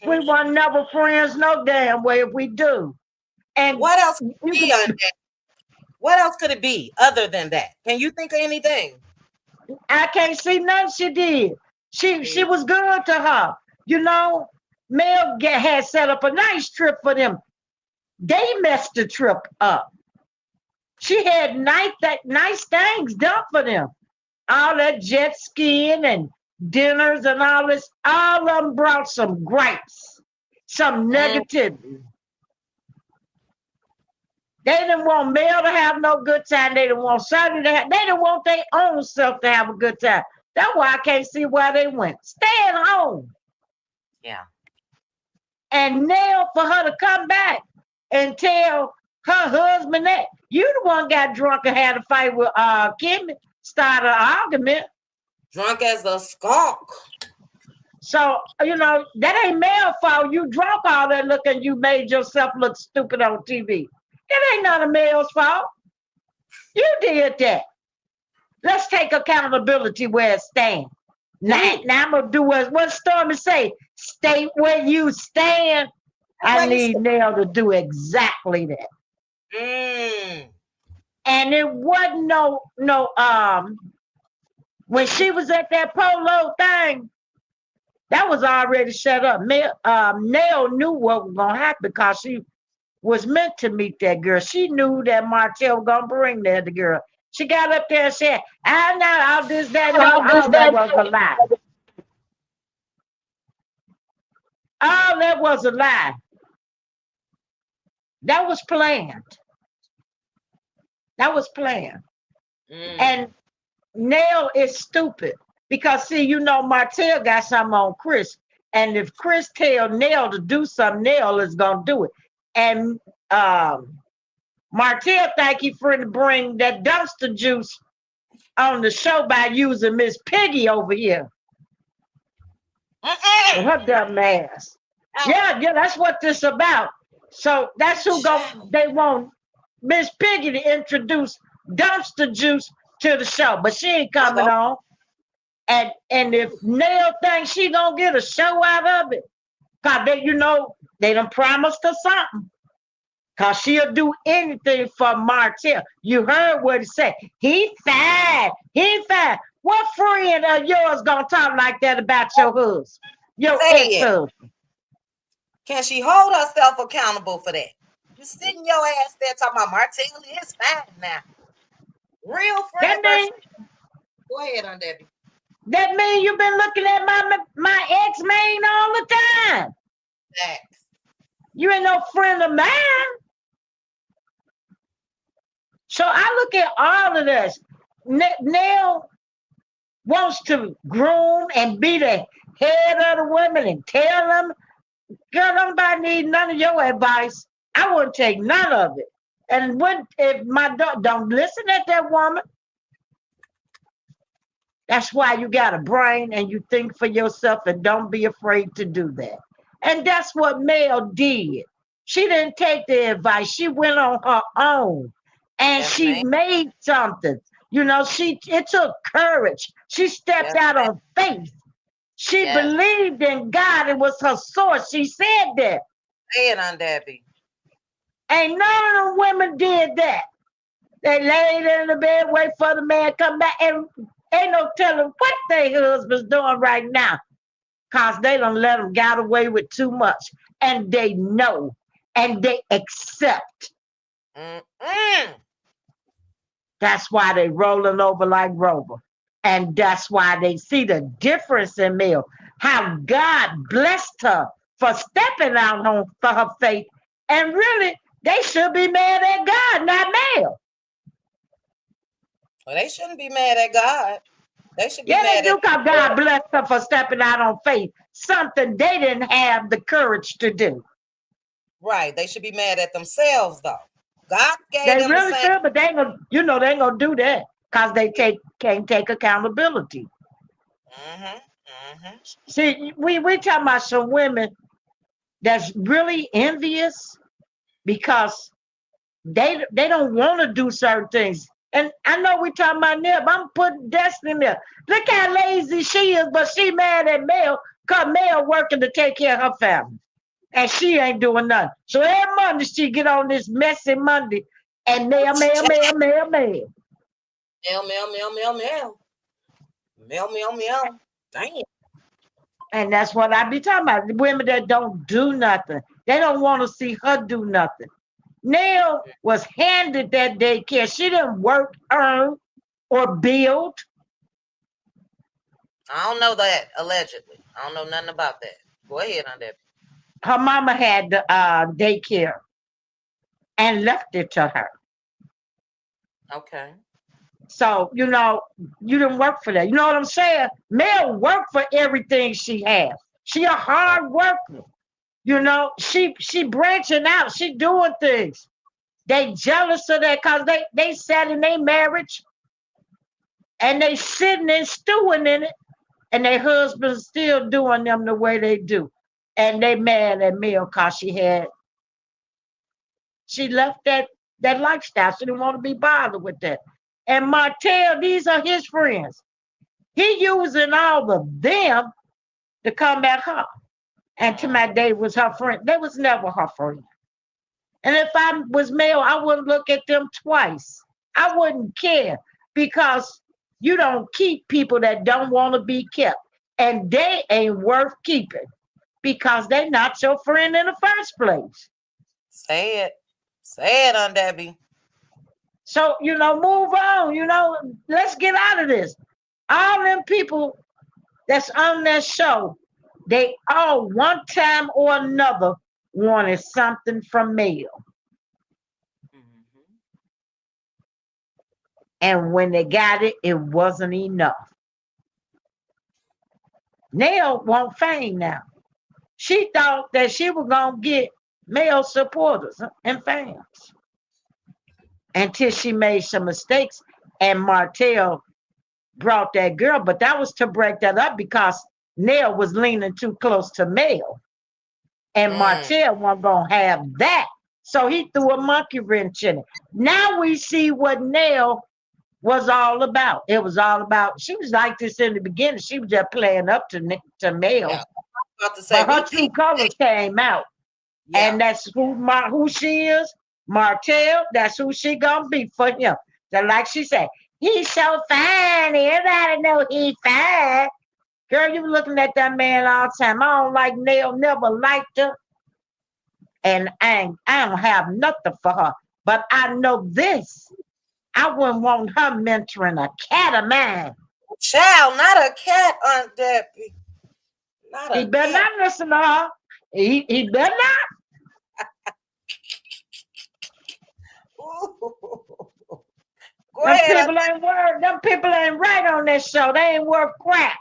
Speaker 9: We were never friends no damn way if we do. And
Speaker 2: what else could it be on that? What else could it be other than that? Can you think of anything?
Speaker 9: I can't see nothing she did. She was good to her. You know, Mel had set up a nice trip for them. They messed the trip up. She had nice things done for them. All that jet skiing and dinners and all this. All of them brought some gripes, some negativity. They didn't want Mel to have no good time. They didn't want Shady to have. They didn't want their own self to have a good time. That's why I can't see why they went. Stay at home.
Speaker 2: Yeah.
Speaker 9: And Nell, for her to come back and tell her husband that you the one got drunk and had a fight with Kimmy, started an argument.
Speaker 2: Drunk as a skunk.
Speaker 9: So, you know, that ain't Mel's fault. You drunk all that looking, you made yourself look stupid on TV. That ain't none of Mel's fault. You did that. Let's take accountability where it stands. Now I'm going to do what Stormy say. Stay where you stand. I need Nell to do exactly that. And it wasn't no when she was at that polo thing, that was already set up. Nell knew what was going to happen because she was meant to meet that girl. She knew that Martell was going to bring that the girl. She got up there and said, I know all this, that, no, all that was a lie. All that was a lie. That was planned. That was planned. And Nell is stupid because, see, you know, Martell got something on Chris. And if Chris tell Nell to do something, Nell is going to do it. And Martell think he finna to bring that dumpster juice on the show by using Miss Piggy over here. Her dumb ass. Yeah, that's what this about. So that's who they want Miss Piggy to introduce dumpster juice to the show, but she ain't coming on. And if Nell thinks she gonna get a show out of it, cause they done promised her something. Cause she'll do anything for Martell. You heard what he said. He fine. What friend of yours gonna talk like that about your husband? Your ex-husband.
Speaker 2: Can she hold herself accountable for that? You sitting your ass there talking about Martell is fine now. Real friend
Speaker 9: That
Speaker 2: versus.
Speaker 9: mean
Speaker 2: Go ahead, on Debbie.
Speaker 9: that mean you've been looking at my ex man all the time.
Speaker 2: Facts.
Speaker 9: You ain't no friend of mine. So I look at all of this. Nell wants to groom and be the head of the women and tell them, girl, nobody need none of your advice. I wouldn't take none of it. And when if my daughter don't listen at that woman, that's why you got a brain and you think for yourself and don't be afraid to do that. And that's what Mel did. She didn't take the advice. She went on her own and
Speaker 2: Yes,
Speaker 9: she
Speaker 2: ma'am.
Speaker 9: made something. You know, it took courage. She stepped
Speaker 2: Yes,
Speaker 9: out
Speaker 2: ma'am.
Speaker 9: on faith. She
Speaker 2: Yes.
Speaker 9: believed in God. It was her source. She said that.
Speaker 2: Say it, on Debbie.
Speaker 9: Ain't none of the women did that. They laid in the bed, wait for the man to come back, and ain't no telling what their husband's doing right now. Cause they done let them get away with too much. And they know. And they accept.
Speaker 2: Mm-mm.
Speaker 9: That's why they rolling over like Rover. And that's why they see the difference in Mel. How God blessed her for stepping out on for her faith. And really, they should be mad at God, not Mel.
Speaker 2: Well, they shouldn't be mad at God. They should be
Speaker 9: Yeah, they
Speaker 2: mad at.
Speaker 9: do, cause God blessed her for stepping out on faith. Something they didn't have the courage to do.
Speaker 2: Right. They should be mad at themselves, though. God gave
Speaker 9: They
Speaker 2: them the
Speaker 9: really
Speaker 2: same.
Speaker 9: should, but they ain't gonna, they ain't gonna do that because they can't take accountability.
Speaker 2: Mm-hmm. Mm-hmm.
Speaker 9: See, we talking about some women that's really envious because they don't want to do certain things. And I know we talking about Nell, but I'm putting Destiny in there. Look how lazy she is, but she mad at Mel because Mel working to take care of her family. And she ain't doing nothing. So every Monday she get on this messy Monday and Mel.
Speaker 2: Meow, meow, meow, meow, meow. Meow, meow, meow. Damn.
Speaker 9: And that's what I be talking about. The women that don't do nothing. They don't want to see her do nothing. Nell was handed that daycare. She didn't work, earn, or build.
Speaker 2: I don't know that, allegedly. I don't know nothing about that. Go ahead, on Debbie.
Speaker 9: Her mama had the daycare and left it to her.
Speaker 2: Okay.
Speaker 9: So, you didn't work for that. You know what I'm saying? Mel worked for everything she has. She a hard worker. She branching out. She doing things. They jealous of that because they sat in their marriage and they sitting and stewing in it, and their husband's still doing them the way they do. And they mad at Mel because she left that lifestyle. She didn't want to be bothered with that. And Martell, these are his friends. He using all of them to come at her. And to my day was her friend. They was never her friend. And if I was Mel, I wouldn't look at them twice. I wouldn't care because you don't keep people that don't want to be kept. And they ain't worth keeping because they're not your friend in the first place.
Speaker 2: Say it. Say it, on Debbie.
Speaker 9: So, move on. Let's get out of this. All them people that's on that show, they all one time or another wanted something from Mel.
Speaker 2: Mm-hmm.
Speaker 9: And when they got it, it wasn't enough. Nell want fame now. She thought that she was going to get male supporters and fans until she made some mistakes and Martell brought that girl. But that was to break that up because Nell was leaning too close to Mel. And Martell wasn't going to have that. So he threw a monkey wrench in it. Now we see what Nell was all about. It was all about, she was like this in the beginning. She was just playing up to Mel.
Speaker 2: Yeah. About to say,
Speaker 9: But her true colors came out.
Speaker 2: Yeah.
Speaker 9: And that's who she is. Martell, that's who she gonna be for him. So like she said, he's so fine. Everybody know he fine. Girl, you looking at that man all the time. I don't like Nell, never liked her. and I don't have nothing for her. But I know this. I wouldn't want her mentoring a cat of mine.
Speaker 2: Child, not a cat, Aunt Debbie. Not
Speaker 9: He
Speaker 2: a
Speaker 9: better
Speaker 2: cat.
Speaker 9: not listen to her. He better not.
Speaker 2: Ooh. Go
Speaker 9: Them
Speaker 2: ahead, Aunt
Speaker 9: people ain't worth. Them people ain't right on this show. They ain't worth crap.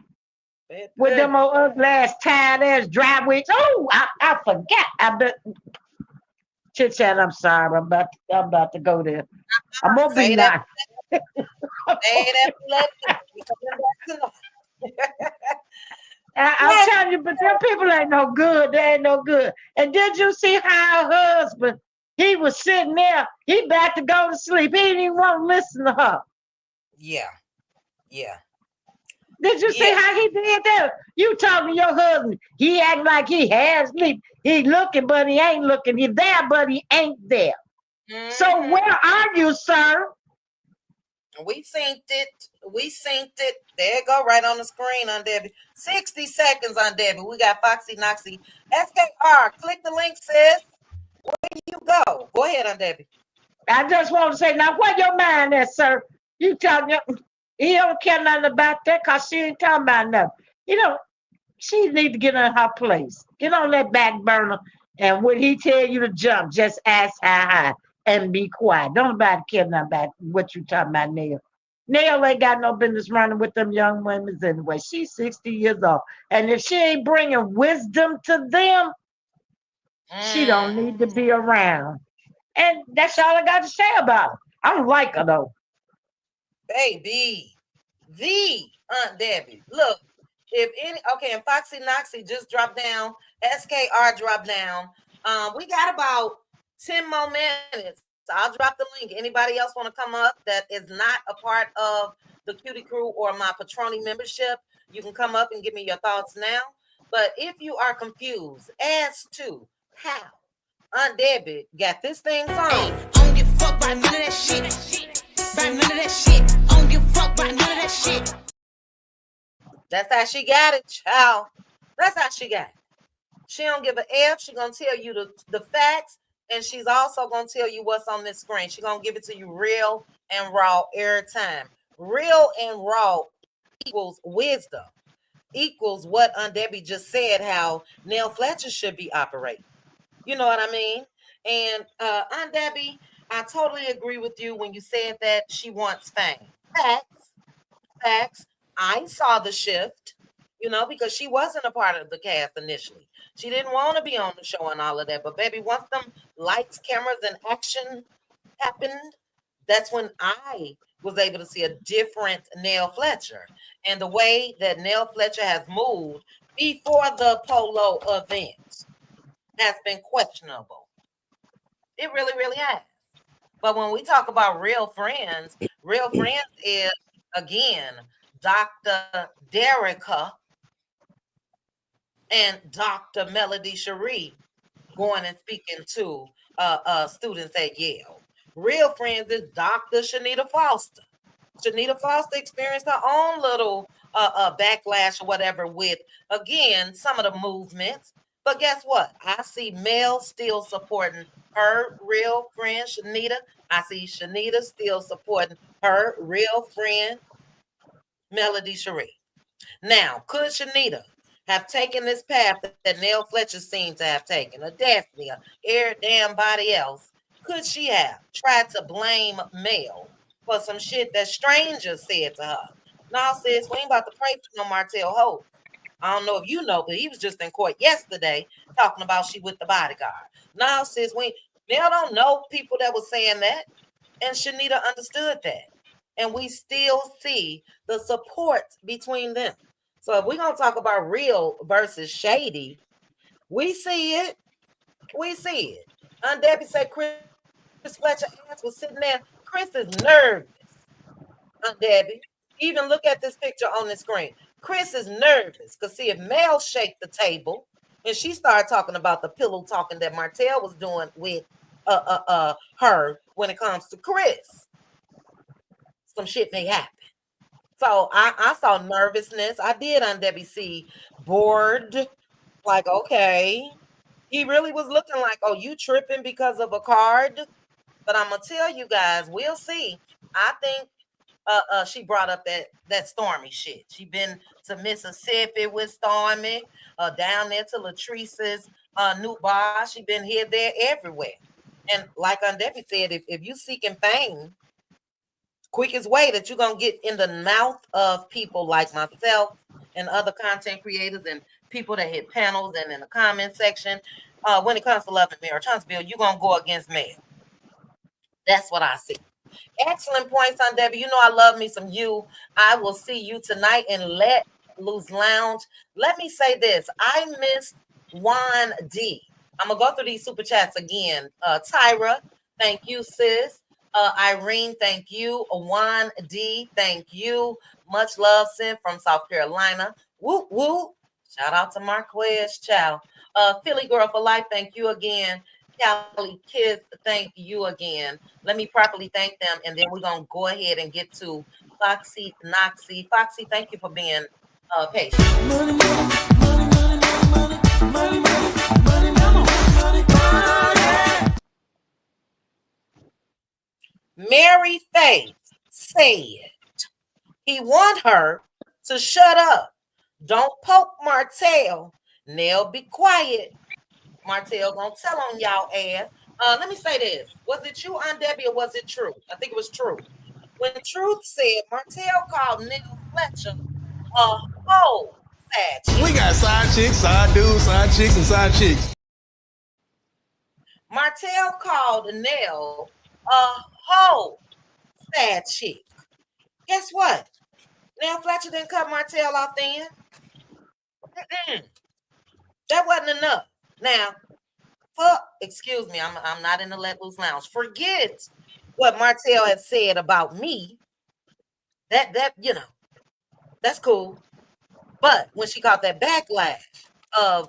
Speaker 9: With
Speaker 2: Debbie.
Speaker 9: them old ugly ass, tired ass driveways. Oh, I forgot. I bet. Chit chat. I'm sorry. I'm about to go there. I'm gonna be
Speaker 2: Say that.
Speaker 9: nice.
Speaker 2: Say that. Let we coming back to
Speaker 9: I'm
Speaker 2: yes.
Speaker 9: telling you, but them people ain't no good. They ain't no good. And did you see how her husband? He was sitting there. He about to go to sleep. He didn't even want to listen to her.
Speaker 2: Yeah. Yeah.
Speaker 9: Did you
Speaker 2: Yeah.
Speaker 9: see how he did that? You talking to your husband? He act like he has sleep. He looking, but he ain't looking. He there, but he ain't there. So
Speaker 2: Mm-hmm.
Speaker 9: where are you, sir?
Speaker 2: We synced it. We synced it. There you go, right on the screen on Debbie. 60 seconds on Debbie. We got Foxy Noxy. SKR. Click the link, sis. Where you go? Go ahead on Debbie.
Speaker 9: I just want to say, now where your mind at, sir? You talking? He don't care nothing about that because she ain't talking about nothing. You know, she need to get in her place. Get on that back burner, and when he tell you to jump, just ask how high and be quiet. Don't nobody care nothing about what you talking about, Nell. Nell ain't got no business running with them young women anyway. She's 60 years old, and if she ain't bringing wisdom to them, she don't
Speaker 2: Mm,
Speaker 9: need to be around. And that's all I got to say about her. I don't like her though.
Speaker 2: baby. The Aunt Debbie. Look, if any okay, and Foxy Noxy just dropped down, SKR dropped down. We got about 10 more minutes. So I'll drop the link. Anybody else want to come up that is not a part of the Cutie Crew or my Patroni membership, you can come up and give me your thoughts now. But if you are confused as to how Aunt Debbie got this thing
Speaker 8: Hey,
Speaker 2: song,
Speaker 8: I don't give a fuck about none of that shit. About none of that shit. I don't give a fuck about none of that shit.
Speaker 2: that's how she got it, child. That's how she got it. She don't give a F. She gonna tell you the facts, and she's also gonna tell you what's on this screen. She gonna give it to you real and raw every time. Real and raw equals wisdom, equals what Aunt Debbie just said, how Nell Fletcher should be operating. You know what I mean? And Aunt Debbie, I totally agree with you when you said that she wants fame. Facts, facts. I saw the shift, because she wasn't a part of the cast initially. She didn't want to be on the show and all of that. But baby, once them lights, cameras, and action happened, that's when I was able to see a different Nell Fletcher. And the way that Nell Fletcher has moved before the polo event has been questionable. It really, really has. But when we talk about real friends is again Dr. Derica and Dr. Melody Cherie going and speaking to students at Yale. Real friends is Dr. Shanita Foster. Shanita Foster experienced her own little backlash or whatever with, again, some of the movements. But guess what? I see Mel still supporting her real friend, Shanita. I see Shanita still supporting her real friend, Melody Cherie. Now, could Shanita have taken this path that Nell Fletcher seemed to have taken, or Daphne, or every damn body else? Could she have tried to blame Mel for some shit that strangers said to her? No, sis, we ain't about to pray for no Martell Hope. I don't know if you know, but he was just in court yesterday talking about she with the bodyguard. No, sis, Mel don't know people that was saying that, and Shanita understood that. And we still see the support between them. So if we're gonna talk about real versus shady, we see it. We see it. Aunt Debbie said Chris Fletcher ass was sitting there. Chris is nervous. Aunt Debbie. Even look at this picture on the screen. Chris is nervous because see if Mel shake the table and she started talking about the pillow talking that Martell was doing with her when it comes to Chris, some shit may happen. So I saw nervousness. I did on WC bored, like, okay. He really was looking like, oh, you tripping because of a card? But I'm gonna tell you guys, we'll see. I think she brought up that Stormy shit. She been to Mississippi with Stormy, down there to Latrice's new bar. She been here, there, everywhere. And like Debbie said, if you seeking fame, quickest way that you're gonna get in the mouth of people like myself and other content creators and people that hit panels and in the comment section, when it comes to Love and Marriage Huntsville, you're gonna go against Mel. That's what I see. Excellent points on Debbie. You know I love me some you. I will see you tonight in Let Loose Lounge. Let me say this. I missed Juan D. I'm gonna go through these super chats again. Tyra, thank you, sis. Irene, thank you. Juan D, thank you. Much love sent from South Carolina. Whoop whoop. Shout out to Marquez. Ciao. Philly Girl for Life, thank you again. Cali Kids, thank you again. Let me properly thank them, and then we're gonna go ahead and get to Foxy Noxy. Foxy, thank you for being patient. Mary Faith said he want her to shut up. Don't poke Martell. Nell, be quiet. Martell gonna tell on y'all ass. Let me say this. Was it you, Aunt Debbie, or was it true? I think it was true. When Truth said Martell called Nell Fletcher a hoe sad chick.
Speaker 1: We got side chicks, side dudes, side chicks, and side chicks.
Speaker 2: Martell called Nell a hoe sad chick. Guess what? Nell Fletcher didn't cut Martell off then. That wasn't enough. Now, excuse me, I'm not in the Let Loose Lounge. Forget what Martell has said about me. That that's cool. But when she got that backlash of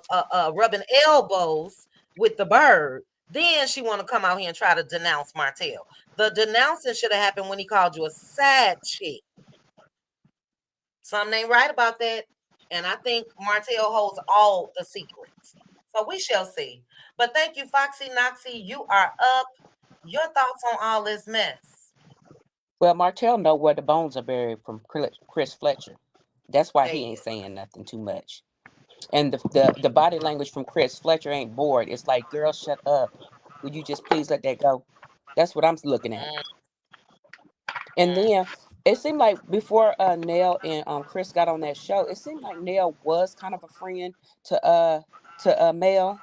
Speaker 2: rubbing elbows with the bird, then she want to come out here and try to denounce Martell. The denouncing should have happened when he called you a sad chick. Something ain't right about that. And I think Martell holds all the secrets. So we shall see. But thank you, Foxy Noxy. You are up. Your thoughts on all this mess?
Speaker 10: Well, Martell know where the bones are buried from Chris Fletcher. That's why he
Speaker 2: Hey.
Speaker 10: ain't saying nothing too much. And the body language from Chris Fletcher ain't bored. It's like, girl, shut up. Would you just please let that go? That's what I'm looking at. And then it seemed like before Nell and Chris got on that show, it seemed like Nell was kind of a friend to Mel.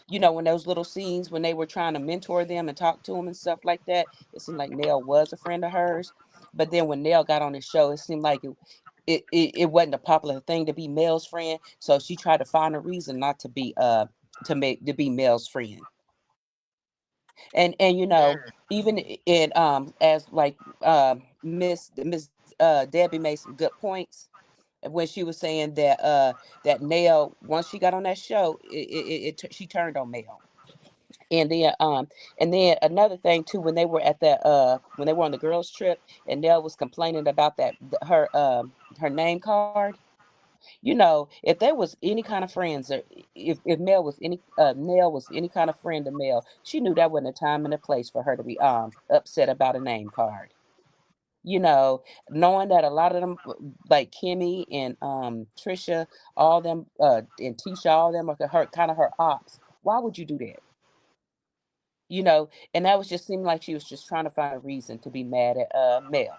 Speaker 10: You know, when those little scenes when they were trying to mentor them and talk to them and stuff like that, it seemed like Nell was a friend of hers. But then when Nell got on the show, it seemed like it wasn't a popular thing to be Mel's friend. So she tried to find a reason not to be to be Mel's friend. And you know, even in as like Miss Debbie made some good points when she was saying that Nell, once she got on that show, she turned on Mel. And then another thing too, when they were at that when they were on the girls trip and Nell was complaining about her name card. You know, if there was any kind of friends, or if Mel was any Nell was any kind of friend to Mel, she knew that wasn't a time and a place for her to be upset about a name card. You know, knowing that a lot of them, like Kimmy and Trisha, all them and Tisha, all them are her kind of her ops. Why would you do that? You know, and that was just seemed like she was just trying to find a reason to be mad at Mel.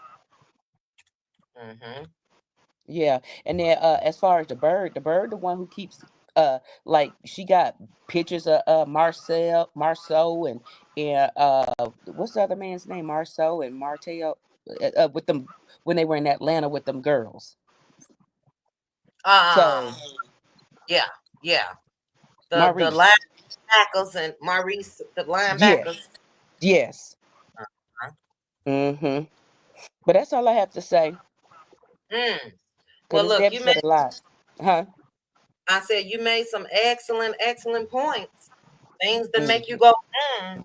Speaker 2: Mm-hmm.
Speaker 10: Yeah, and then as far as the bird, the one who keeps like she got pictures of Marceau and what's the other man's name? Marceau and Martell with them when they were in Atlanta with them girls. So
Speaker 2: Yeah. The
Speaker 10: Maurice,
Speaker 2: linebackers and Maurice, the linebackers.
Speaker 10: yes.
Speaker 2: Uh-huh.
Speaker 10: Mm-hmm. But that's all I have to say.
Speaker 2: Well,
Speaker 10: Because
Speaker 2: look,
Speaker 10: Debbie said a lot. Huh?
Speaker 2: I said you made some excellent points. Things that make you
Speaker 10: Mm-hmm.
Speaker 2: go,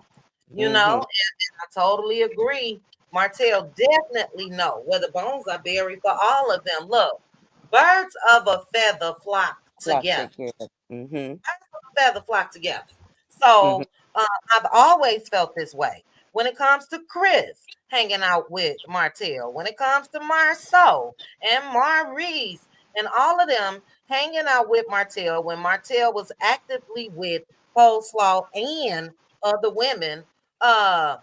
Speaker 2: you know,
Speaker 10: Mm-hmm.
Speaker 2: and I totally agree. Martell definitely know where the bones are buried for all of them. Look, birds of a feather flock
Speaker 10: Flock
Speaker 2: together.
Speaker 10: together. Mm-hmm.
Speaker 2: feather flock together.
Speaker 10: Mhm.
Speaker 2: So I've always felt this way. When it comes to Chris hanging out with Martell, when it comes to Marceau and Maurice and all of them hanging out with Martell, when Martell was actively with Coleslaw and other women, y'all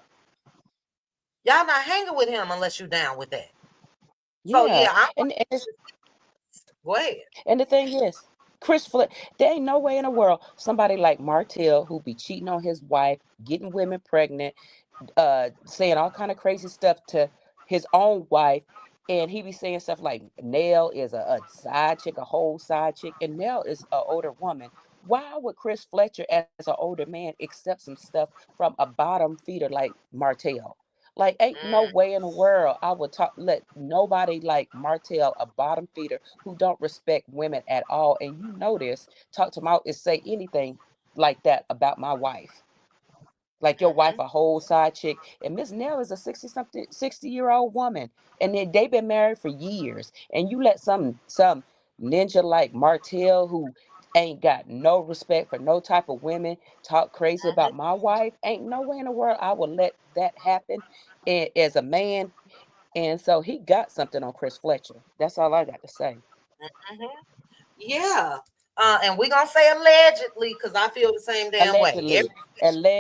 Speaker 2: not hanging with him unless you down with that. So
Speaker 10: Yeah,
Speaker 2: yeah,
Speaker 10: and it's
Speaker 2: go ahead.
Speaker 10: and the thing is, there ain't no way in the world somebody like Martell who be cheating on his wife, getting women pregnant, saying all kind of crazy stuff to his own wife, and he be saying stuff like Nell is a side chick, a whole side chick, and Nell is an older woman. Why would Chris Fletcher, as an older man, accept some stuff from a bottom feeder like Martell? Like, ain't no
Speaker 2: Mm,
Speaker 10: way in the world I would let nobody like Martell, a bottom feeder who don't respect women at all, and you know this, talk to my and say anything like that about my wife. Like your wife
Speaker 2: mhm,
Speaker 10: a whole side chick. And Miss Nell is a 60-something, 60-year-old woman. And then they've been married for years. And you let some ninja like Martell who ain't got no respect for no type of women talk crazy
Speaker 2: mhm,
Speaker 10: about my wife. Ain't no way in the world I would let that happen as a man. And so he got something on Chris Fletcher. That's all I got to say.
Speaker 2: mhm. Yeah. And we're gonna say allegedly because I feel the same damn way.
Speaker 10: Allegedly.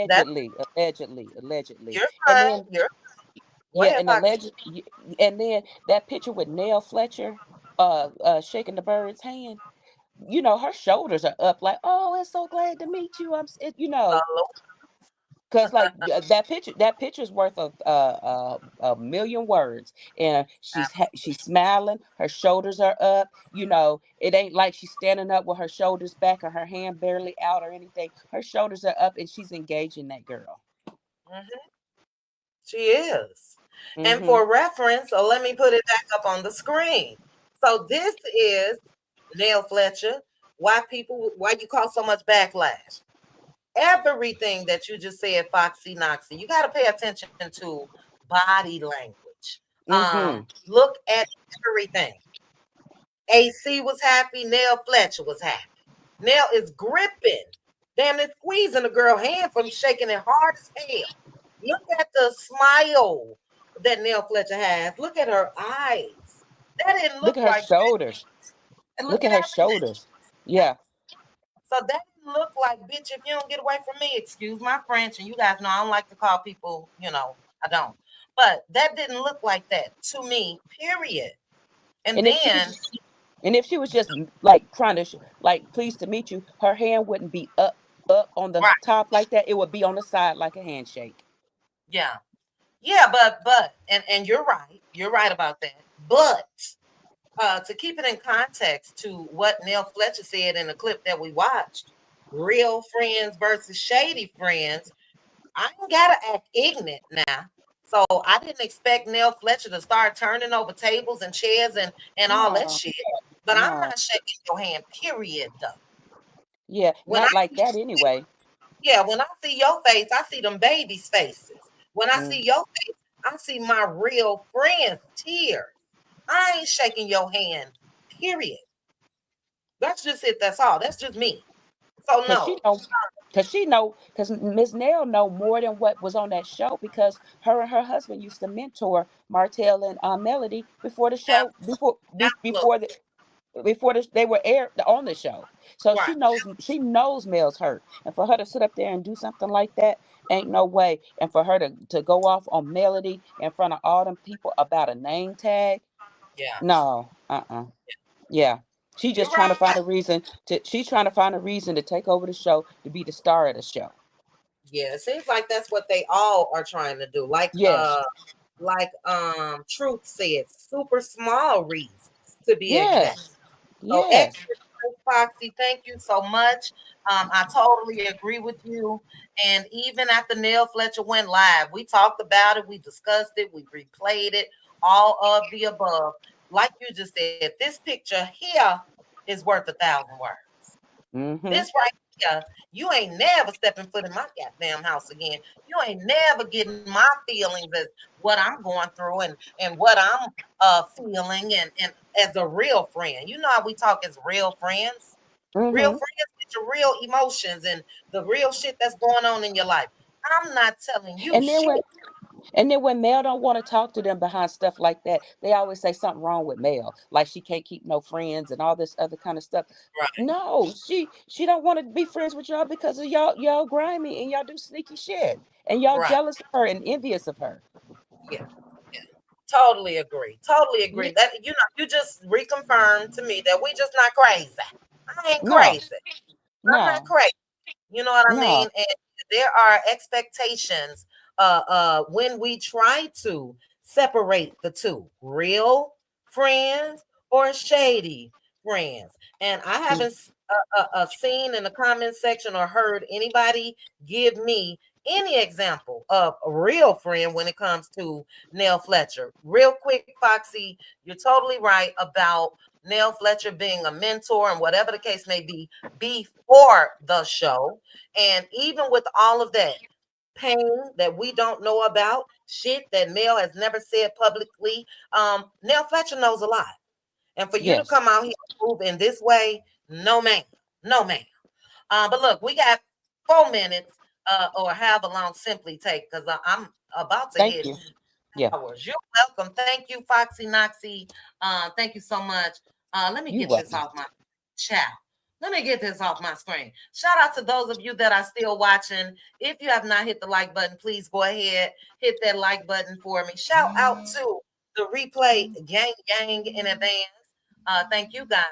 Speaker 2: That
Speaker 10: Allegedly.
Speaker 2: you're
Speaker 10: And
Speaker 2: fine.
Speaker 10: then
Speaker 2: You're go
Speaker 10: yeah,
Speaker 2: ahead,
Speaker 10: and
Speaker 2: Foxy.
Speaker 10: and then that picture with Nell Fletcher shaking the bird's hand, her shoulders are up like, "Oh, it's so glad to meet you."
Speaker 2: Hello.
Speaker 10: Cuz like that picture's worth of a million words. And she's smiling, her shoulders are up, it ain't like she's standing up with her shoulders back or her hand barely out or anything. Her shoulders are up and she's engaging that girl.
Speaker 2: Mhm. She is. And
Speaker 10: Mhm.
Speaker 2: for reference, so let me put it back up on the screen. So this is Neil Fletcher. Why you cause so much backlash? Everything that you just said, Foxy Noxy, you got to pay attention to body language.
Speaker 10: Mhm.
Speaker 2: Look at everything. AC was happy. Nell Fletcher was happy. Nell is gripping, damn it, squeezing the girl hand from shaking it hard as hell. Look at the smile that Nell Fletcher has. Look at her eyes. That didn't
Speaker 10: Look
Speaker 2: look
Speaker 10: at her
Speaker 2: like,
Speaker 10: shoulders.
Speaker 2: and look
Speaker 10: Look at
Speaker 2: at
Speaker 10: her
Speaker 2: everything.
Speaker 10: shoulders. Yeah.
Speaker 2: So that didn't look like, bitch, if you don't get away from me, excuse my French, and you guys know I don't like to call people, I don't. But that didn't look like that to me, period. And
Speaker 10: And if she was
Speaker 2: then,
Speaker 10: just and if she was just like trying to like pleased to meet you, her hand wouldn't be up on the
Speaker 2: right,
Speaker 10: top like that. It would be on the side like a handshake.
Speaker 2: yeah. Yeah, but and you're right about that. But to keep it in context to what Neil Fletcher said in the clip that we watched, real friends versus shady friends, I ain't gotta act ignorant now. So I didn't expect Neil Fletcher to start turning over tables and chairs and all that
Speaker 10: No,
Speaker 2: shit. But I'm
Speaker 10: no.
Speaker 2: not shaking your hand, period though.
Speaker 10: Yeah,
Speaker 2: When
Speaker 10: not
Speaker 2: I
Speaker 10: like that anyway.
Speaker 2: Yeah, when I see your face, I see them babies' faces. When I
Speaker 10: Mm.
Speaker 2: see your face, I see my real friends' tears. I ain't shaking your hand, period. That's just it. That's all. That's just me. So
Speaker 10: Cause she
Speaker 2: no.
Speaker 10: know, cause Miss Nell know more than what was on that show because her and her husband used to mentor Martell and Melody before the show,
Speaker 2: Look,
Speaker 10: before they were aired on the show. So
Speaker 2: right.
Speaker 10: she knows Mel's hurt. And for her to sit up there and do something like that, ain't no way. And for her to go off on Melody in front of all them people about a name tag,
Speaker 2: Yeah.
Speaker 10: no, yeah.
Speaker 2: You're right.
Speaker 10: She's trying to find a reason to take over the show to be the star of the show.
Speaker 2: Yeah, it seems like that's what they all are trying to do.
Speaker 10: Yes.
Speaker 2: Like Truth said, super small reasons to be exact.
Speaker 10: Yes.
Speaker 2: So
Speaker 10: Yes.
Speaker 2: extra Foxy, thank you so much. I totally agree with you. And even after Neil Fletcher went live, we talked about it, we discussed it, we replayed it, all of the above. Like you just said, this picture here is worth 1,000 words.
Speaker 10: Mm-hmm.
Speaker 2: This right here, you ain't never stepping foot in my goddamn house again. You ain't never getting my feelings as what I'm going through and what I'm feeling and as a real friend. You know how we talk as real friends? Real
Speaker 10: Mm-hmm.
Speaker 2: friends your real emotions and the real shit that's going on in your life. I'm not telling you
Speaker 10: And then
Speaker 2: shit.
Speaker 10: when Mel don't want to talk to them behind stuff like that, they always say something wrong with Mel, like she can't keep no friends and all this other kind of stuff.
Speaker 2: Right,
Speaker 10: No, she don't want to be friends with y'all because of y'all grimy and y'all do sneaky shit and y'all
Speaker 2: right.
Speaker 10: jealous of her and envious of her.
Speaker 2: Yeah, yeah. Totally agree. Totally
Speaker 10: Yeah.
Speaker 2: agree. That you just reconfirmed to me that we just not crazy. I ain't
Speaker 10: No,
Speaker 2: crazy. I'm not
Speaker 10: no,
Speaker 2: crazy. You know what I
Speaker 10: no.
Speaker 2: mean? And there are expectations when we try to separate the two, real friends or shady friends. And I haven't seen in the comment section or heard anybody give me any example of a real friend when it comes to Nell Fletcher. Real quick, Foxy, you're totally right about Nell Fletcher being a mentor and whatever the case may be before the show. And even with all of that pain that we don't know about, shit that Mel has never said publicly, Nell Fletcher knows a lot. And for you to
Speaker 10: Yes,
Speaker 2: come out here and move in this way, no ma'am, no ma'am. But look, we got 4 minutes or however long simply take because I'm about to
Speaker 10: thank
Speaker 2: hit
Speaker 10: you. Yeah,
Speaker 2: hours. You're welcome. Thank you, Foxy Noxy. Thank you so much. Let me
Speaker 10: you
Speaker 2: get this
Speaker 10: welcome.
Speaker 2: off my chat. Let me get this off my screen. Shout out to those of you that are still watching. If you have not hit the like button, please go ahead, hit that like button for me. Shout out to the replay gang in advance. Thank you guys.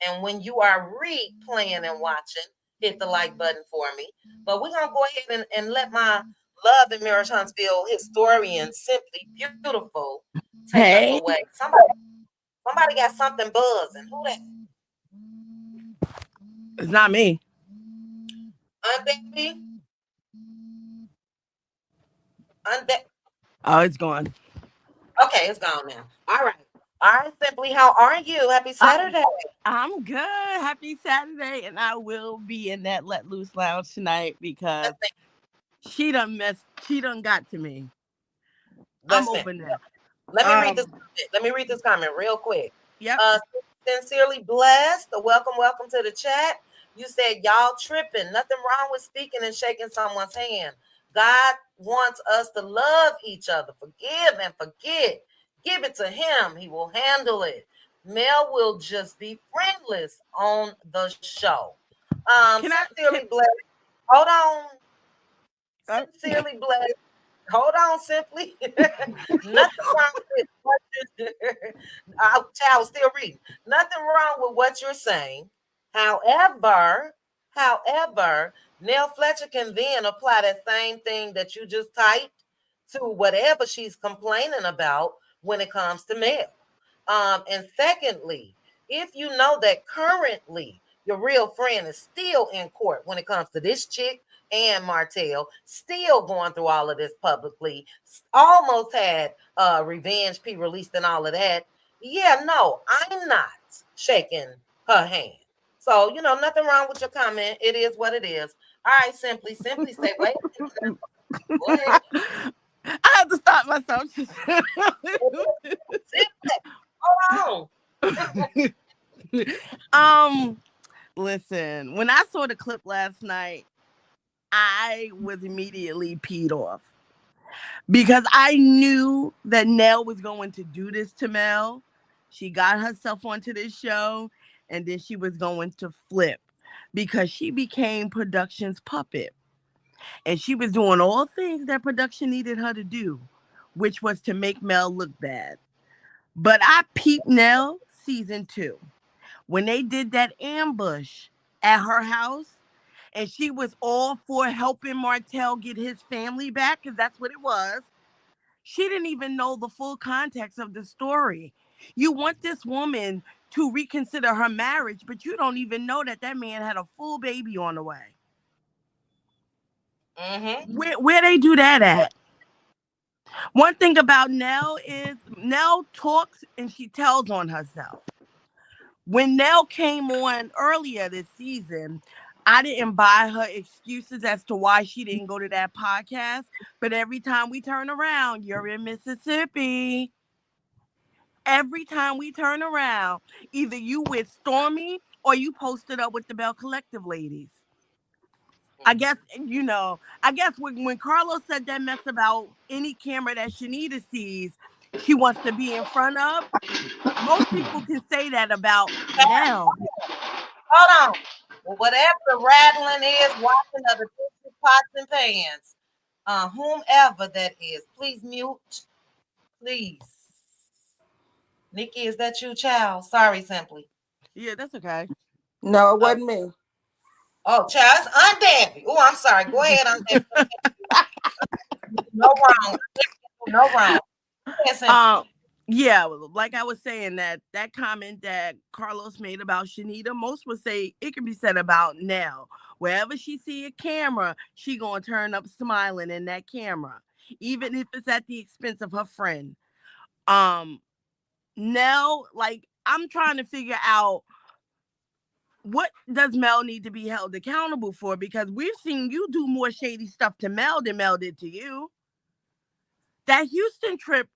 Speaker 2: And when you are replaying and watching, hit the like button for me. But we're gonna go ahead and let my love and Marriage Huntsville historian, simply beautiful, take us
Speaker 11: Hey,
Speaker 2: away. Somebody got something buzzing. Who that?
Speaker 11: it's not me.
Speaker 2: Aunt Baby? Aunt Ba-
Speaker 11: Oh, it's gone.
Speaker 2: okay, it's gone now. All right. All right, Simply, how are you? Happy
Speaker 11: I,
Speaker 2: Saturday.
Speaker 11: I'm good. Happy Saturday, and I will be in that Let Loose Lounge tonight because
Speaker 2: Let's think.
Speaker 11: she done messed. She done got to me. I'm
Speaker 2: Let's think.
Speaker 11: open there.
Speaker 2: Let me read this
Speaker 11: Um.
Speaker 2: comment. Let me read this comment real quick.
Speaker 11: Yep.
Speaker 2: Uh, sincerely blessed. Welcome, welcome to the chat. You said y'all tripping. Nothing wrong with speaking and shaking someone's hand. God wants us to love each other, forgive and forget. Give it to Him. He will handle it. Mel will just be friendless on the show.
Speaker 11: Can I?
Speaker 2: Sincerely blessed. Hold on.
Speaker 11: Uh,
Speaker 2: Sincerely blessed. Hold on, simply. Nothing wrong with what you're I was still reading. Nothing wrong with what you're saying. However, Nell Fletcher can then apply that same thing that you just typed to whatever she's complaining about when it comes to Mel. And secondly, if you know that currently your real friend is still in court when it comes to this chick and Martell, still going through all of this publicly, almost had Revenge P released and all of that. Yeah, no, I'm not shaking her hand. So, nothing wrong with your comment. It is what it is. All right, simply say, wait a minute now. Go ahead.
Speaker 11: I have to stop myself.
Speaker 2: Simply, hold
Speaker 11: um. Listen, when I saw the clip last night, I was immediately peed off because I knew that Nell was going to do this to Mel. She got herself onto this show and then she was going to flip because she became production's puppet and she was doing all things that production needed her to do, which was to make Mel look bad. But I peeped Nell season 2 when they did that ambush at her house and she was all for helping Martell get his family back because that's what it was. She didn't even know the full context of the story. You want this woman to reconsider her marriage, but you don't even know that that man had a full baby on the way.
Speaker 2: on. Mm-hmm.
Speaker 11: Where they do that at? One thing about Nell is Nell talks and she tells on herself. When Nell came on earlier this season, I didn't buy her excuses as to why she didn't go to that podcast. But every time we turn around, you're in Mississippi. Every time we turn around, either you with Stormy or you posted up with the Bell Collective ladies. I guess, I guess when Carlos said that mess about any camera that Shanita sees, she wants to be in front of, most people can say that about Nell.
Speaker 2: Hold on. Well, whatever the rattling is, washing of the dishes, pots and pans, whomever that is, please mute. Please. Nikki, is that you, child? Sorry, Simply.
Speaker 11: Yeah, that's okay.
Speaker 12: No, it wasn't me.
Speaker 2: Oh, child, it's Aunt Debbie. Oh, I'm sorry. Go ahead, Aunt Debbie. No wrong. No wrong. Yes,
Speaker 11: Yeah, like I was saying, that comment that Carlos made about Shanita, most would say it can be said about Nell. Wherever she see a camera, she gonna turn up smiling in that camera, even if it's at the expense of her friend. Nell, like, I'm trying to figure out, what does Mel need to be held accountable for? Because we've seen you do more shady stuff to Mel than Mel did to you. That Houston trip